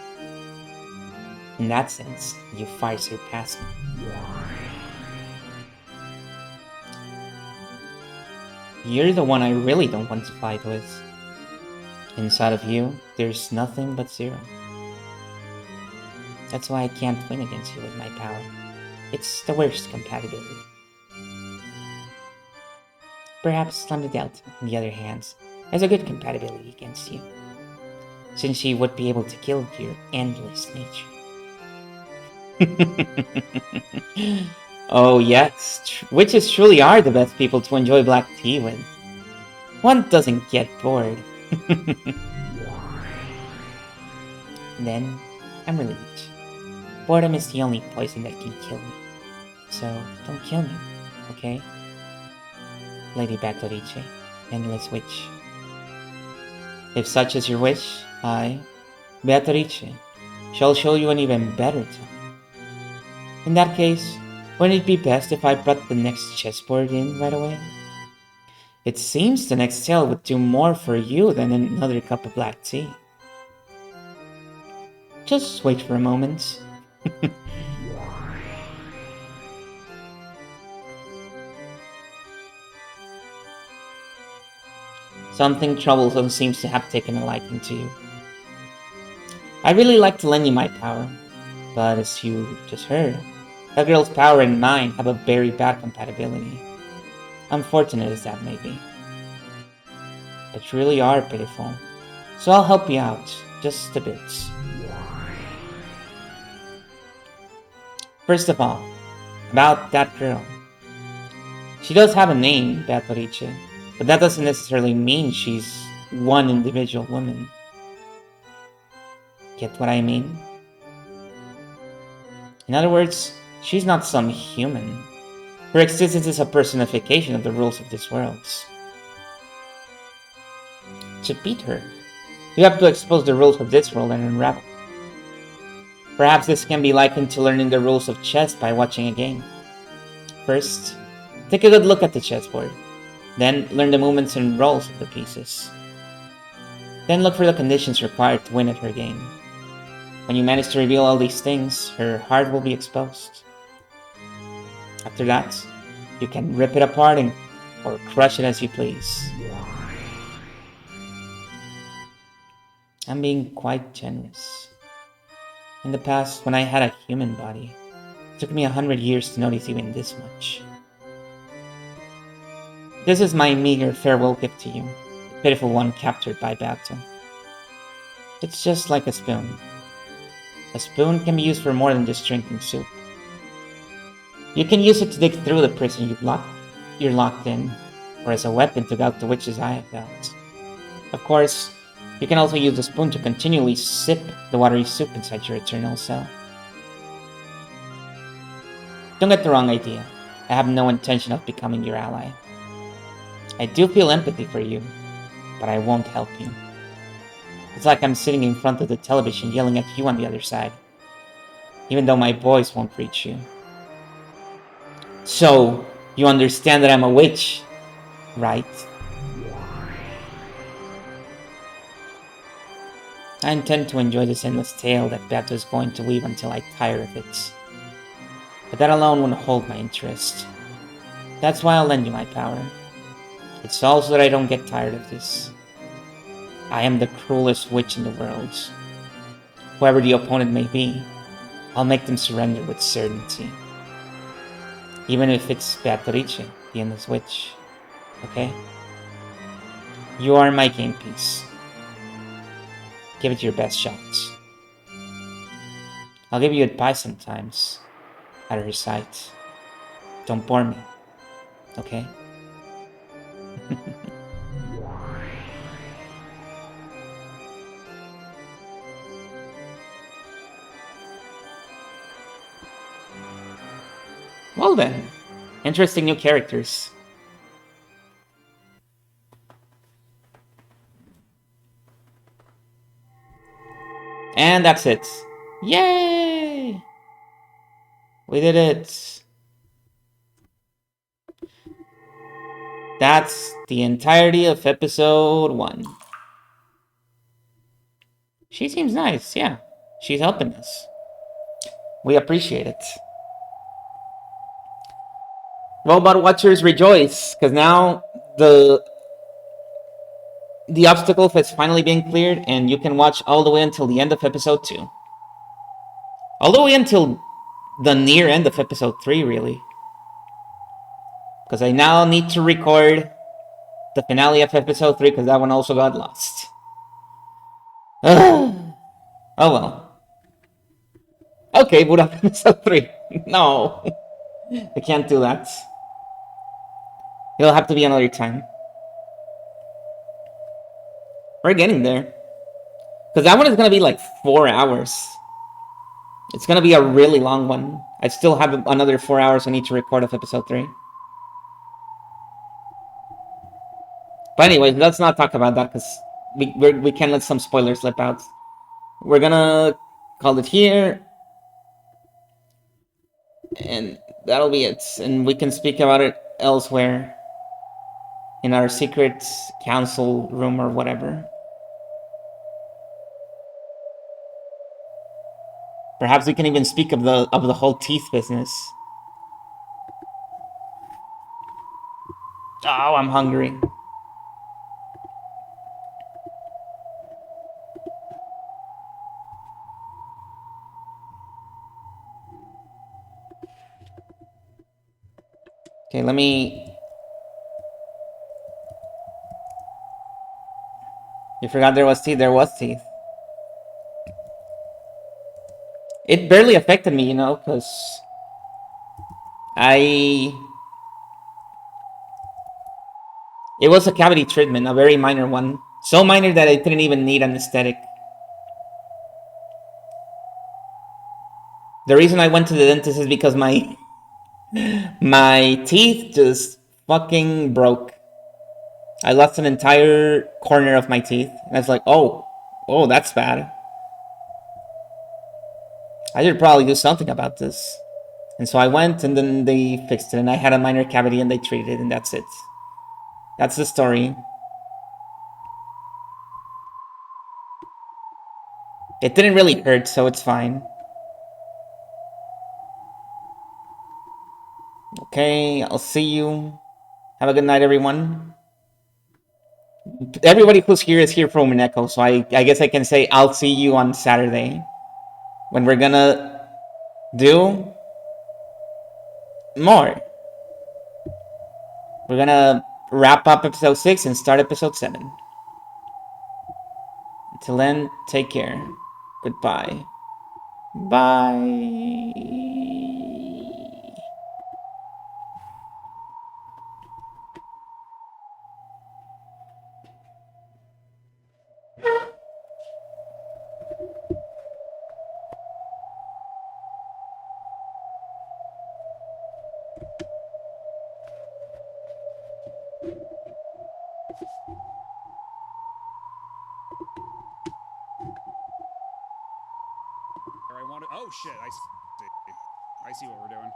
In that sense, you far surpass me. You're the one I really don't want to fight with. Inside of you, there's nothing but zero. That's why I can't win against you with my power. It's the worst compatibility. Perhaps Delta, on the other hand, has a good compatibility against you, since she would be able to kill your endless nature. Oh yes, witches truly are the best people to enjoy black tea with. One doesn't get bored. Then, I'm relieved. Boredom is the only poison that can kill me. So, don't kill me, okay? Lady Batorice, Endless Witch. If such is your wish, I, Beatrice, shall show you an even better time. In that case, wouldn't it be best if I brought the next chessboard in right away? It seems the next tale would do more for you than another cup of black tea. Just wait for a moment. Something troublesome seems to have taken a liking to you. I'd really like to lend you my power, but as you just heard, that girl's power and mine have a very bad compatibility. Unfortunate as that may be. But you really are pitiful. So I'll help you out, just a bit. First of all, about that girl. She does have a name, Beatrice, but that doesn't necessarily mean she's one individual woman. Get what I mean? In other words, she's not some human. Her existence is a personification of the rules of this world. To beat her, you have to expose the rules of this world and unravel. Perhaps this can be likened to learning the rules of chess by watching a game. First, take a good look at the chessboard. Then, learn the movements and roles of the pieces. Then look for the conditions required to win at her game. When you manage to reveal all these things, her heart will be exposed. After that, you can rip it apart or crush it as you please. I'm being quite generous. In the past, when I had a human body, it took me 100 years to notice even this much. This is my meager farewell gift to you, the pitiful one captured by battle. It's just like a spoon. A spoon can be used for more than just drinking soup. You can use it to dig through the prison you're locked in, or as a weapon to gouge the witch's eye out. Of course, you can also use the spoon to continually sip the watery soup inside your eternal cell. Don't get the wrong idea. I have no intention of becoming your ally. I do feel empathy for you, but I won't help you. It's like I'm sitting in front of the television yelling at you on the other side, even though my voice won't reach you. So, you understand that I'm a witch, right? I intend to enjoy this endless tale that Beto is going to weave until I tire of it. But that alone won't hold my interest. That's why I'll lend you my power. It's also that I don't get tired of this. I am the cruelest witch in the world. Whoever the opponent may be, I'll make them surrender with certainty. Even if it's Beatrice, the endless witch. Okay? You are my game piece. Give it your best shot. I'll give you advice sometimes, out of her sight. Don't bore me, okay? Well then, interesting new characters. And that's it. Yay! We did it. That's the entirety of episode 1. She seems nice, yeah. She's helping us. We appreciate it. Well, but watchers rejoice, because now the the obstacle has finally been cleared, and you can watch all the way until the end of episode 2. All the way until the near end of episode 3, really. Because I now need to record the finale of episode 3, because that one also got lost. Oh well. Okay, put up episode 3. No. I can't do that. It'll have to be another time. We're getting there. Because that one is going to be like 4 hours. It's going to be a really long one. I still have another 4 hours I need to record of episode 3. But anyway, let's not talk about that because we can let some spoilers slip out. We're going to call it here. And that'll be it. And we can speak about it elsewhere. In our secret council room or whatever. Perhaps we can even speak of the whole teeth business. Oh, I'm hungry. Okay, let me... You forgot there was teeth? There was teeth. It barely affected me, you know, because... It was a cavity treatment, a very minor one. So minor that I didn't even need anesthetic. The reason I went to the dentist is because my teeth just fucking broke. I lost an entire corner of my teeth. And I was like, oh, that's bad. I should probably do something about this. And so I went, and then they fixed it, and I had a minor cavity, and they treated it, and that's it. That's the story. It didn't really hurt, so it's fine. Okay, I'll see you. Have a good night, everyone. Everybody who's here is here from Mineko, so I guess I can say I'll see you on Saturday. When we're gonna do more. We're gonna wrap up episode 6 and start episode 7. Until then, take care. Goodbye. Bye. I want to. Oh shit! I see what we're doing.